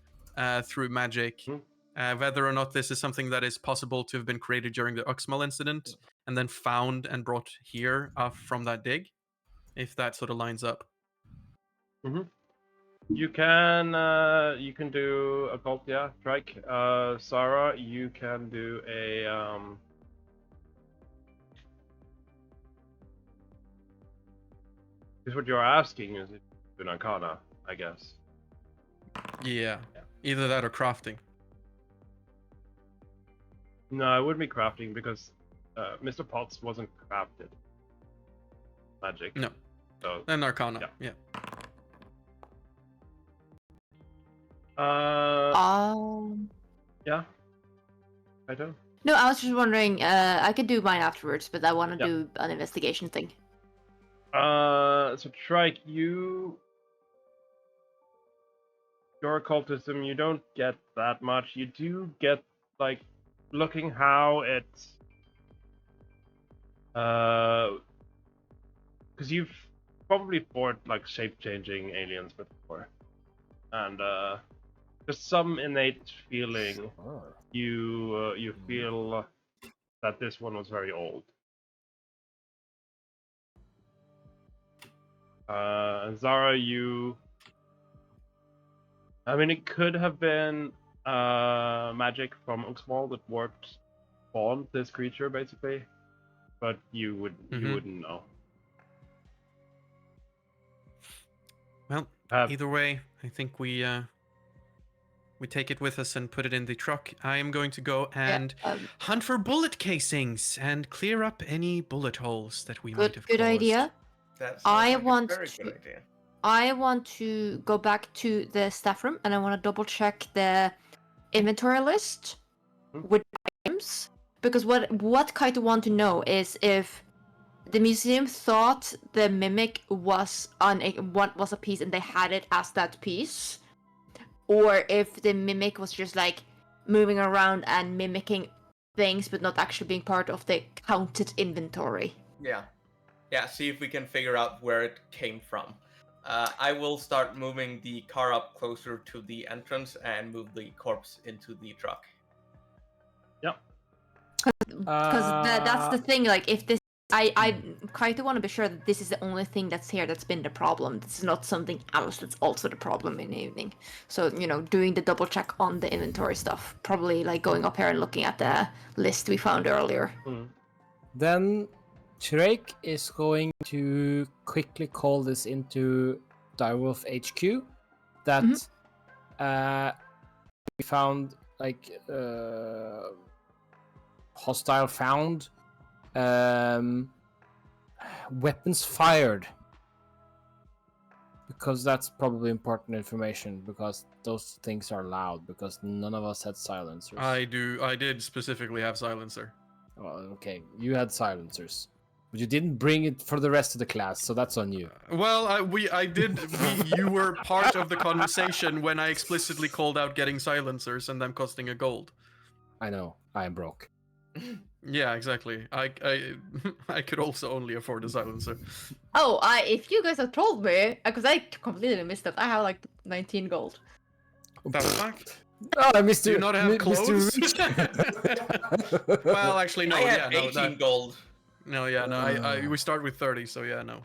through magic. Whether or not this is something that is possible to have been created during the Uxmal incident and then found and brought here from that dig, if that sort of lines up. You can do occult, yeah, strike. Sarah, you can do a Because what you're asking is an arcana, I guess. Yeah, either that or crafting. No, it wouldn't be crafting because Mr. Potts wasn't crafted. Magic. No. So Then arcana. Yeah. Yeah. I don't. No, I was just wondering. I could do mine afterwards, but I want to Yeah. do an investigation thing. So Trike, your occultism, you don't get that much. You do get like looking how it's because you've probably fought like shape-changing aliens before, and there's some innate feeling you feel that this one was very old. And Zara, I mean, it could have been magic from Uxmal that spawned this creature, basically, but you wouldn't know. Well, either way, I think we take it with us and put it in the truck. I am going to go and hunt for bullet casings and clear up any bullet holes that we might have Good caused. idea. That sounds I like a want very to. good idea. I want to go back to the staff room and I want to double check the inventory list with items, because what Kaito want to know is if the museum thought the mimic was was a piece and they had it as that piece, or if the mimic was just like moving around and mimicking things but not actually being part of the counted inventory. Yeah, see if we can figure out where it came from. I will start moving the car up closer to the entrance and move the corpse into the truck. Yep. Because that's the thing, like, if this... I kind of want to be sure that this is the only thing that's here that's been the problem. This is not something else that's also the problem in the evening. So, doing the double check on the inventory stuff. Probably, like, going up here and looking at the list we found earlier. Then Shrek is going to quickly call this into Direwolf HQ that we found like hostile found, weapons fired, because that's probably important information because those things are loud because none of us had silencers. I did specifically have silencer. Well, okay, you had silencers. But you didn't bring it for the rest of the class, so that's on you. Well, you were part of the conversation when I explicitly called out getting silencers and them costing a gold. I know. I am broke. Yeah, exactly. I could also only afford a silencer. Oh, if you guys had told me, because I completely missed it, I have like 19 gold. The fuck? Oh, Mr. Do you not have clothes? Mr. Well, actually, no. I have Yeah, no. 18 gold. No, yeah, no. We start with 30, so yeah, no.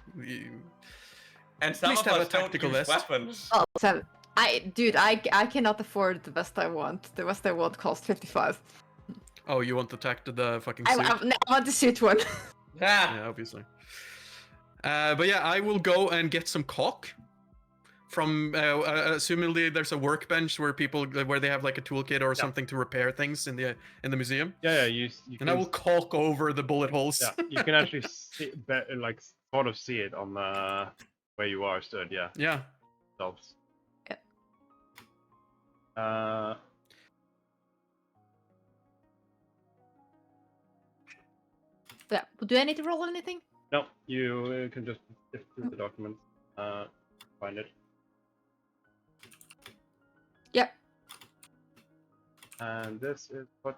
And some least of have us a don't tactical use vest. weapons. Oh, 7. I cannot afford the vest I want. The vest I want costs 55. Oh, you want the fucking I suit? want the suit one. Yeah. Yeah, obviously. But yeah, I will go and get some caulk from. Assumingly, there's a workbench where they have like a toolkit or something to repair things in the museum. Yeah, you And can, I will caulk over the bullet holes. Yeah, you can actually like sort of see it on where you are stood. Yeah. Yeah. Helps. Yeah. Yeah. Do I need to roll anything? No, you can just sift through the documents, find it. Yep. And this is what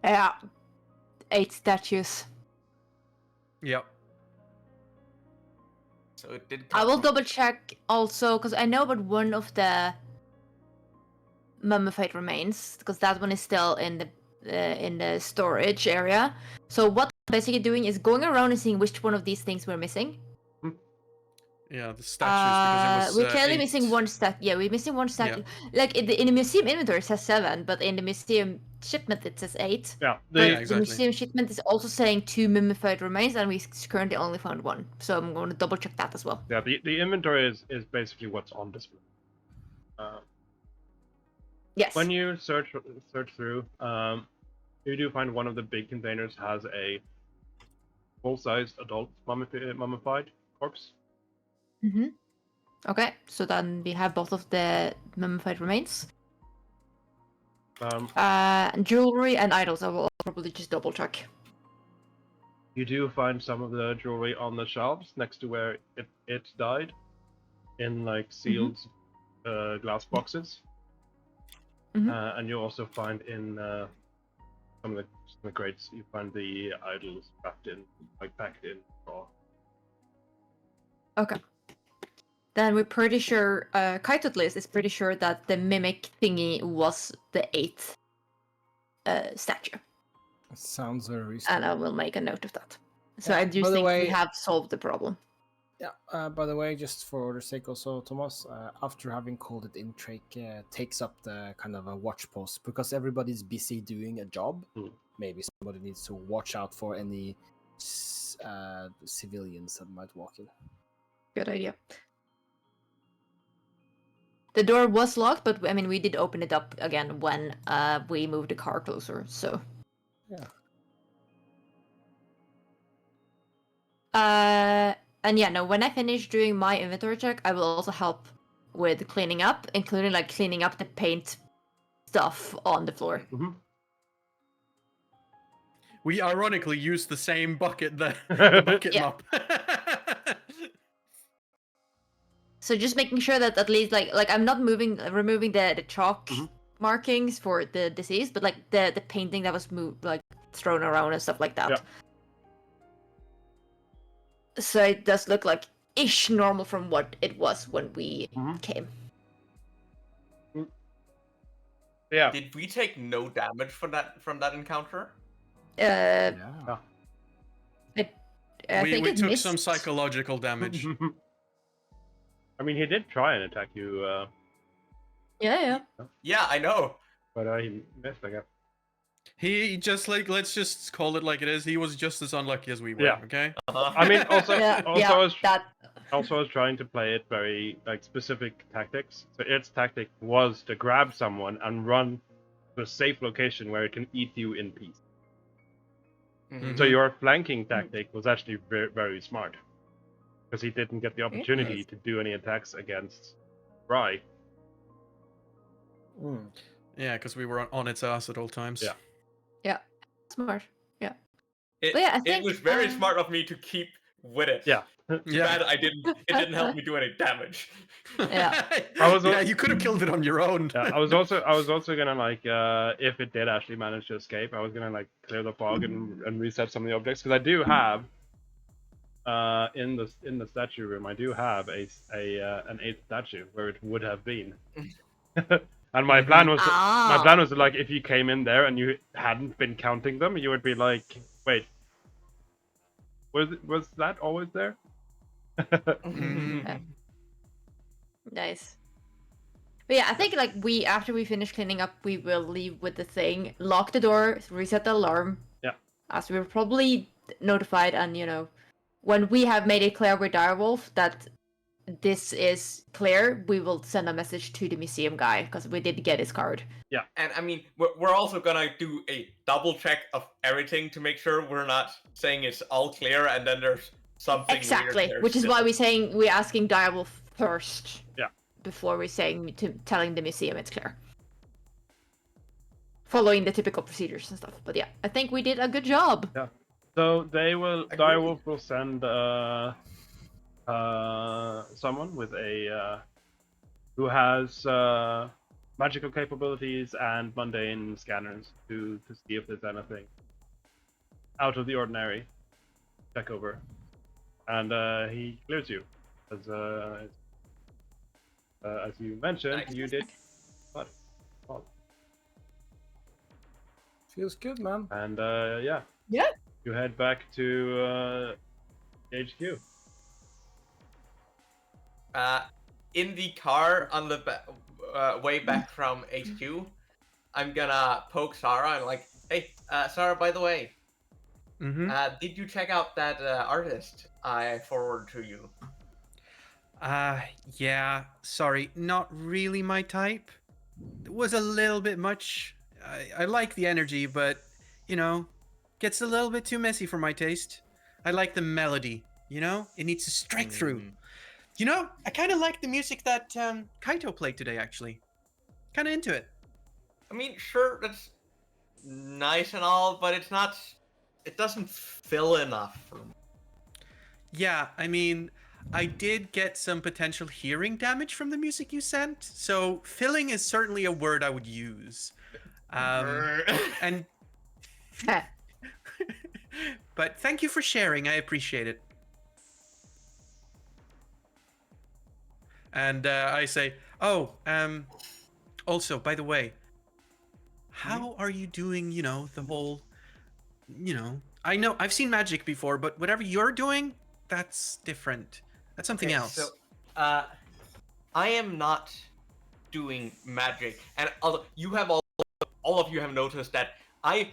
Yeah. 8 statues. Yep. So it did. I will double check also, because I know about one of the mummified remains, because that one is still in the storage area. So what I'm basically doing is going around and seeing which one of these things we're missing. Yeah, the statues, because it was we're clearly 8. missing one stat. Yeah, we're missing one stat. Yeah. Like in the museum inventory it says 7, but in the museum shipment it says 8. Yeah, exactly. The museum shipment is also saying 2 mummified remains, and we currently only found 1. So I'm going to double check that as well. Yeah, the inventory is basically what's on display. Yes. When you search through, you do find one of the big containers has a full-size adult mummified corpse. Mm-hmm. Okay, so then we have both of the mummified remains. Jewelry and idols, I will probably just double check. You do find some of the jewelry on the shelves next to where it died, in like sealed glass boxes. And you also find in some of the crates, you find the idols packed in straw. Okay. Then we're pretty sure, Kaito at least is pretty sure that the mimic thingy was the 8th statue. Sounds very reasonable. And I will make a note of that. So Yeah, I do by the think way- we have solved the problem. Yeah, by the way, just for the sake also, Thomas, after having called it in, Drake takes up the kind of a watch post because everybody's busy doing a job. Maybe somebody needs to watch out for any civilians that might walk in. Good idea. The door was locked, but I mean, we did open it up again when we moved the car closer, so. Yeah. And yeah, no, when I finish doing my inventory check, I will also help with cleaning up, including like cleaning up the paint stuff on the floor. We ironically used the same bucket, the bucket mop. So just making sure that at least like I'm not removing the chalk markings for the disease, but like the painting that was thrown around and stuff like that. Yeah. So it does look like ish normal from what it was when we came. Yeah. Did we take no damage from that encounter? I We think it took missed. some psychological damage. I mean, he did try and attack you. Yeah. Yeah, I know. But he missed, I guess. He just let's just call it like it is. He was just as unlucky as we were. Yeah. Okay. I mean, also, I was trying to play it very specific tactics. So its tactic was to grab someone and run to a safe location where it can eat you in peace. So your flanking tactic was actually very, very smart, because he didn't get the opportunity to do any attacks against Rye. Yeah, because we were on its ass at all times. Yeah. Yeah, smart. Yeah. It, But yeah, I it think, was very smart of me to keep with it. Yeah. Too bad it didn't help me do any damage. Yeah. Yeah, you could have killed it on your own. Yeah, I was also gonna like if it did actually manage to escape, I was gonna like clear the fog and reset some of the objects, because I do have in the statue room I do have an 8th statue where it would have been. And my plan was like, if you came in there and you hadn't been counting them, you would be like, wait, was that always there? Nice. But yeah, I think like after we finish cleaning up, we will leave with the thing, lock the door, reset the alarm. Yeah. As we were probably notified, and when we have made it clear with Direwolf that this is clear, we will send a message to the museum guy, because we did get his card. Yeah. And I mean, we're also gonna do a double check of everything to make sure we're not saying it's all clear and then there's something Exactly, weird there which is still. why we're asking Direwolf first. Yeah. Before we're telling the museum it's clear. Following the typical procedures and stuff. But yeah, I think we did a good job. Yeah. So Direwolf will send someone with who has magical capabilities and mundane scanners to see if there's anything out of the ordinary. Check over, and he clears you as you mentioned. Nice. You did what? Feels good, man. And Yeah. you head back to HQ. In the car on the way back from HQ, I'm gonna poke Sarah and like, hey, Sarah, by the way, did you check out that artist I forwarded to you? Yeah, sorry, not really my type. It was a little bit much. I like the energy, but, gets a little bit too messy for my taste. I like the melody, It needs to strike through. I kind of like the music that Kaito played today, actually. Kind of into it. I mean, sure, that's nice and all, but it doesn't fill enough for me. Yeah, I mean, I did get some potential hearing damage from the music you sent, so filling is certainly a word I would use. And but thank you for sharing. I appreciate it. And I say, also, by the way, how are you doing, the whole, I know I've seen magic before, but whatever you're doing, that's different. That's something else. So, I am not doing magic, and you have all of you have noticed that I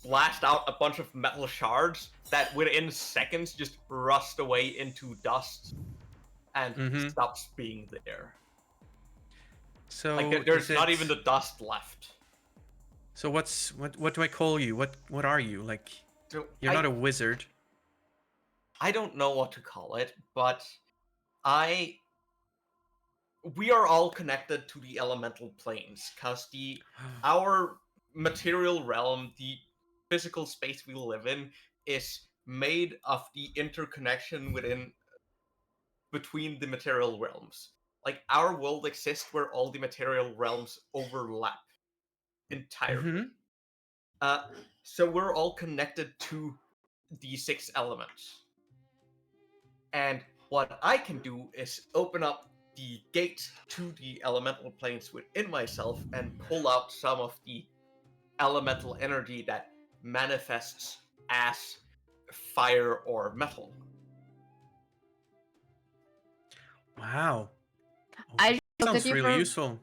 blast out a bunch of metal shards that within seconds just rust away into dust and stops being there. So like there's not even the dust left. So what do I call you? What are you? Like, So you're not a wizard. I don't know what to call it, but we are all connected to the elemental planes, because our material realm, the physical space we live in, is made of the interconnection between the material realms. Like, our world exists where all the material realms overlap entirely. So we're all connected to the 6 elements. And what I can do is open up the gate to the elemental planes within myself and pull out some of the elemental energy that manifests as fire or metal. Wow. I look Sounds at you really useful.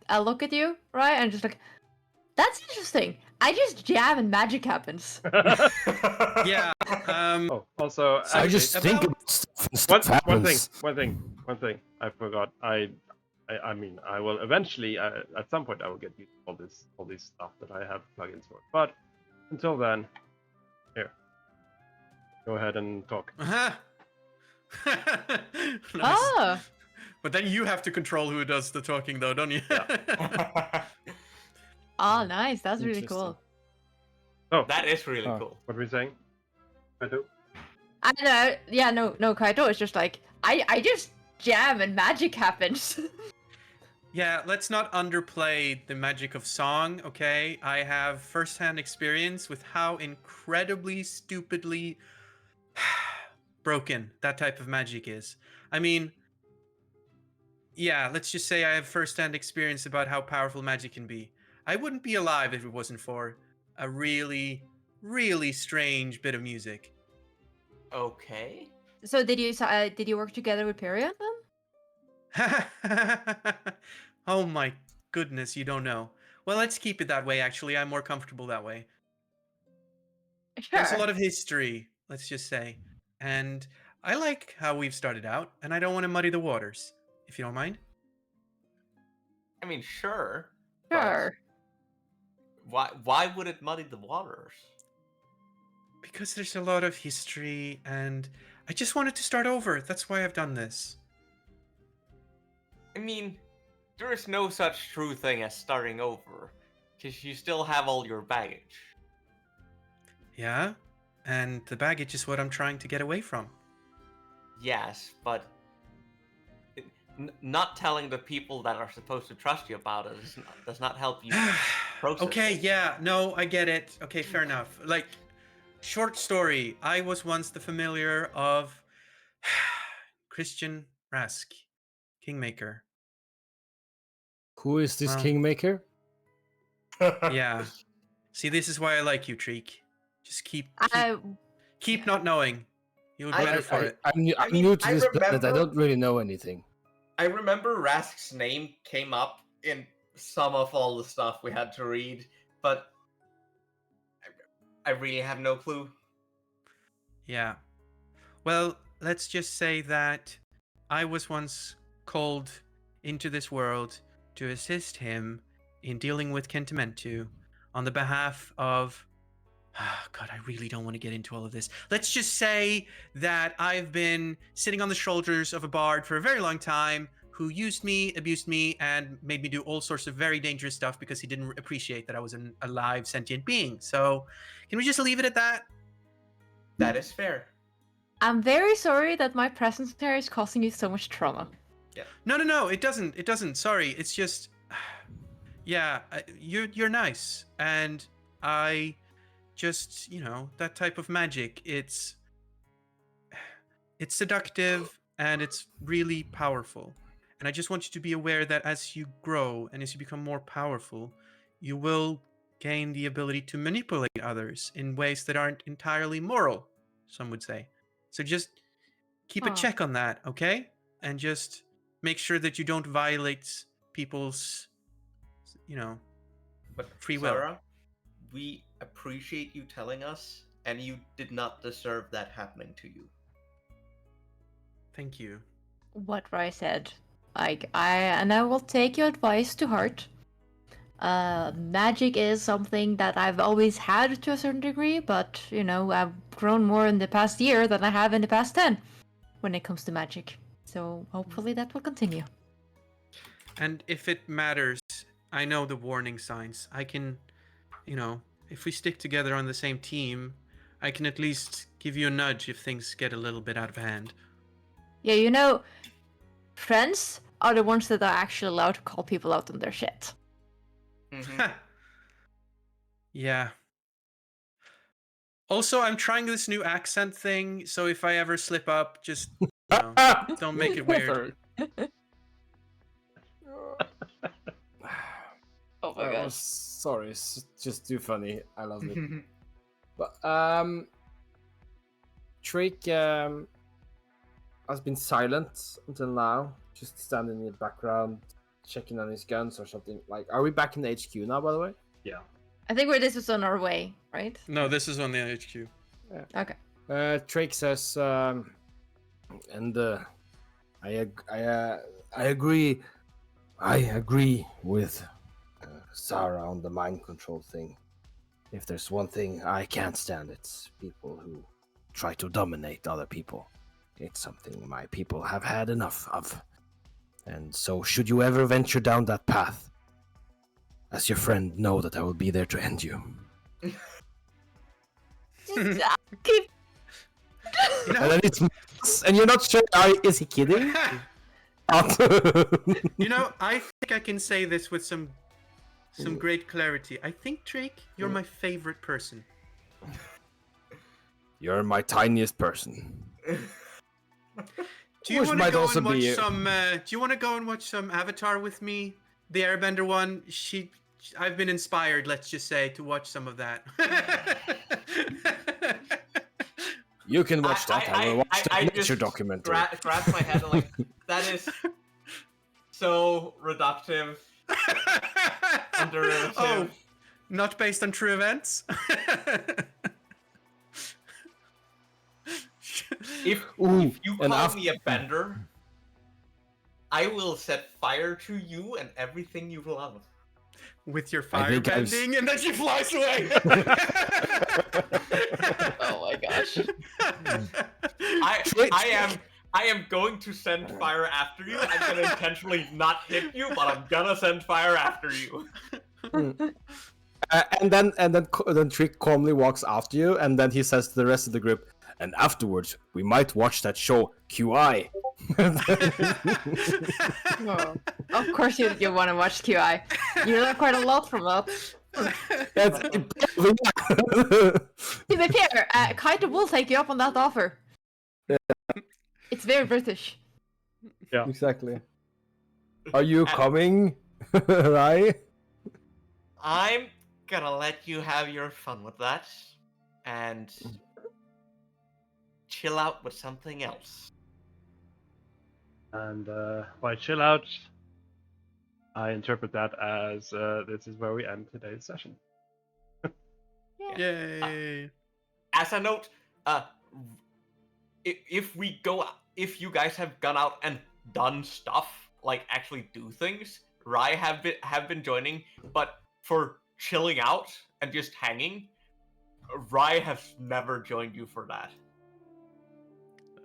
I look at you, right, and just like, that's interesting. I just jab and magic happens. Yeah. Also, I just think stuff one happens. thing. I forgot. I mean, I will eventually, at some point, I will get used to all this stuff that I have plugins for. But until then, here, go ahead and talk. Nice. Oh, But then you have to control who does the talking, though, don't you? oh, nice. That's really Interesting. cool. Oh, That is really Oh. cool. what were we saying? I do. I don't know. Yeah, no, Kaito. It's just like I just jam and magic happens. Yeah, let's not underplay the magic of song, okay? I have first-hand experience with how incredibly, stupidly broken that type of magic is. I mean, yeah, let's just say I have first-hand experience about how powerful magic can be. I wouldn't be alive if it wasn't for a really, really strange bit of music. Okay. So did you work together with Perion then? Oh my goodness, you don't know. Well, let's keep it that way, actually. I'm more comfortable that way. Sure. There's a lot of history, let's just say. And I like how we've started out, and I don't want to muddy the waters, if you don't mind. I mean, sure. but Sure. Why would it muddy the waters? Because there's a lot of history, and I just wanted to start over. That's why I've done this. I mean, there is no such true thing as starting over, because you still have all your baggage. Yeah? And the baggage is what I'm trying to get away from. Yes, but not telling the people that are supposed to trust you about it does not help you process Okay, it. yeah, no, I get it. Okay, fair enough. Like, short story. I was once the familiar of Christian Rask, Kingmaker. Who is this Well, Kingmaker? Yeah. See, this is why I like you, Treek. Just keep I not knowing. You'll I- better for it. I'm I mean, new to I this planet. I remember- don't really know anything. I remember Rask's name came up in some of all the stuff we had to read, but I really have no clue. Yeah. Well, let's just say that I was once called into this world to assist him in dealing with Kentimentu on the behalf of... God, I really don't want to get into all of this. Let's just say that I've been sitting on the shoulders of a bard for a very long time who used me, abused me, and made me do all sorts of very dangerous stuff because he didn't appreciate that I was an alive, sentient being. So, can we just leave it at that? That is fair. I'm very sorry that my presence here is causing you so much trauma. No, it doesn't. It doesn't. Sorry, it's just... Yeah, you're nice, and I just, that type of magic, it's seductive, and it's really powerful. And I just want you to be aware that as you grow and as you become more powerful, you will gain the ability to manipulate others in ways that aren't entirely moral, some would say. So just keep a Aw. check on that, okay? And just make sure that you don't violate people's, But free will. Sarah, we appreciate you telling us, and you did not deserve that happening to you. Thank you. What Rai said. I will take your advice to heart. Magic is something that I've always had to a certain degree, but I've grown more in the past year than I have in the past 10 when it comes to magic. So hopefully that will continue. And if it matters, I know the warning signs. I can, if we stick together on the same team, I can at least give you a nudge if things get a little bit out of hand. Yeah, friends are the ones that are actually allowed to call people out on their shit. Yeah. Also, I'm trying this new accent thing, so if I ever slip up, just don't make it weird. Oh my That god. was, sorry, it's just too funny. I love it. But Drake has been silent until now, just standing in the background, checking on his guns or something. Like, are we back in the HQ now, by the way? Yeah. I think this is on our way, right? No, this is on the HQ. Okay. Drake says, and I agree. I agree with Sarah on the mind control thing. If there's one thing I can't stand, it's people who try to dominate other people. It's something my people have had enough of. And so, should you ever venture down that path, as your friend, know that I will be there to end you. Keep. You know, And then and you're not sure, is he kidding? you know, I think I can say this with some great clarity. I think, Drake, you're my favorite person. You're my tiniest person. Do you want to go and watch some? Do you want to go and watch some Avatar with me? The Airbender one. I've been inspired. Let's just say to watch some of that. You can watch that. I will watch the nature documentary. Grab my head like that is so reductive. And derivative. Oh, not based on true events. If you call me a bender, I will set fire to you and everything you love. With your fire bending, and then she flies away. Oh my gosh. I am going to send fire after you. I'm gonna intentionally not hit you, but I'm gonna send fire after you. And then Trick calmly walks after you, and then he says to the rest of the group, and afterwards we might watch that show QI. Oh, of course you want to watch QI. You learn quite a lot from that. To be fair, Kaito will take you up on that offer. Yeah. It's very British. Yeah. Exactly. Are you coming, right? I'm gonna let you have your fun with that, and chill out with something else. And by chill out, I interpret that as this is where we end today's session. Yay! As a note, if you guys have gone out and done stuff, like actually do things, Rai have been joining, but for chilling out and just hanging, Rai has never joined you for that.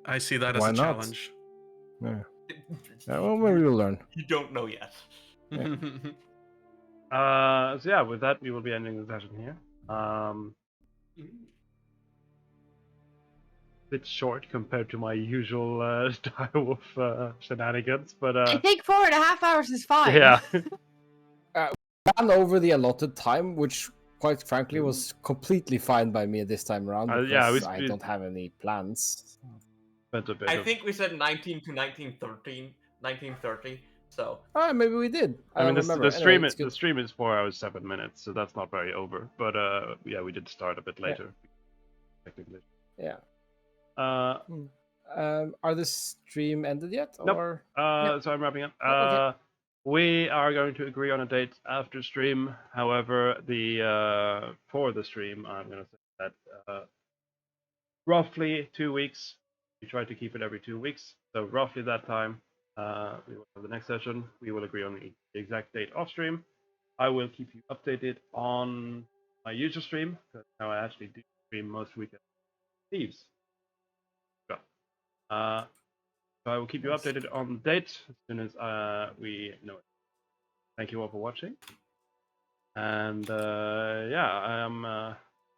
I see that as Why a not? challenge. Yeah. Well, maybe we'll learn. You don't know yet. So yeah, with that we will be ending the session here. Bit short compared to my usual Direwolf shenanigans, but I think 4.5 hours is fine. yeah. Ran over the allotted time, which quite frankly was completely fine by me this time around, because yeah, I don't have any plans. I think we said 19 to 1930. So Maybe we did. I mean, remember. the stream Anyway, the stream is 4 hours 7 minutes, so that's not very over. But yeah, we did start a bit later. Technically. Yeah. Uh, Are the stream ended yet? Nope. Or So I'm wrapping up. Okay. We are going to agree on a date after stream. However, for the stream, I'm going to say that roughly 2 weeks. We try to keep it every 2 weeks. So roughly that time, we will have the next session. We will agree on the exact date off stream. I will keep you updated on my usual stream, because now I actually do stream most weekends. Thieves. So I will keep you updated on the date as soon as we know it. Thank you all for watching. And yeah, I am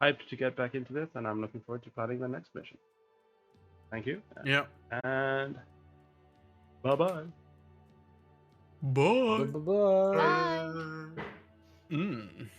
hyped to get back into this, and I'm looking forward to planning the next mission. Thank you. Yeah. And bye-bye. Bye. Bye. Bye. Mm.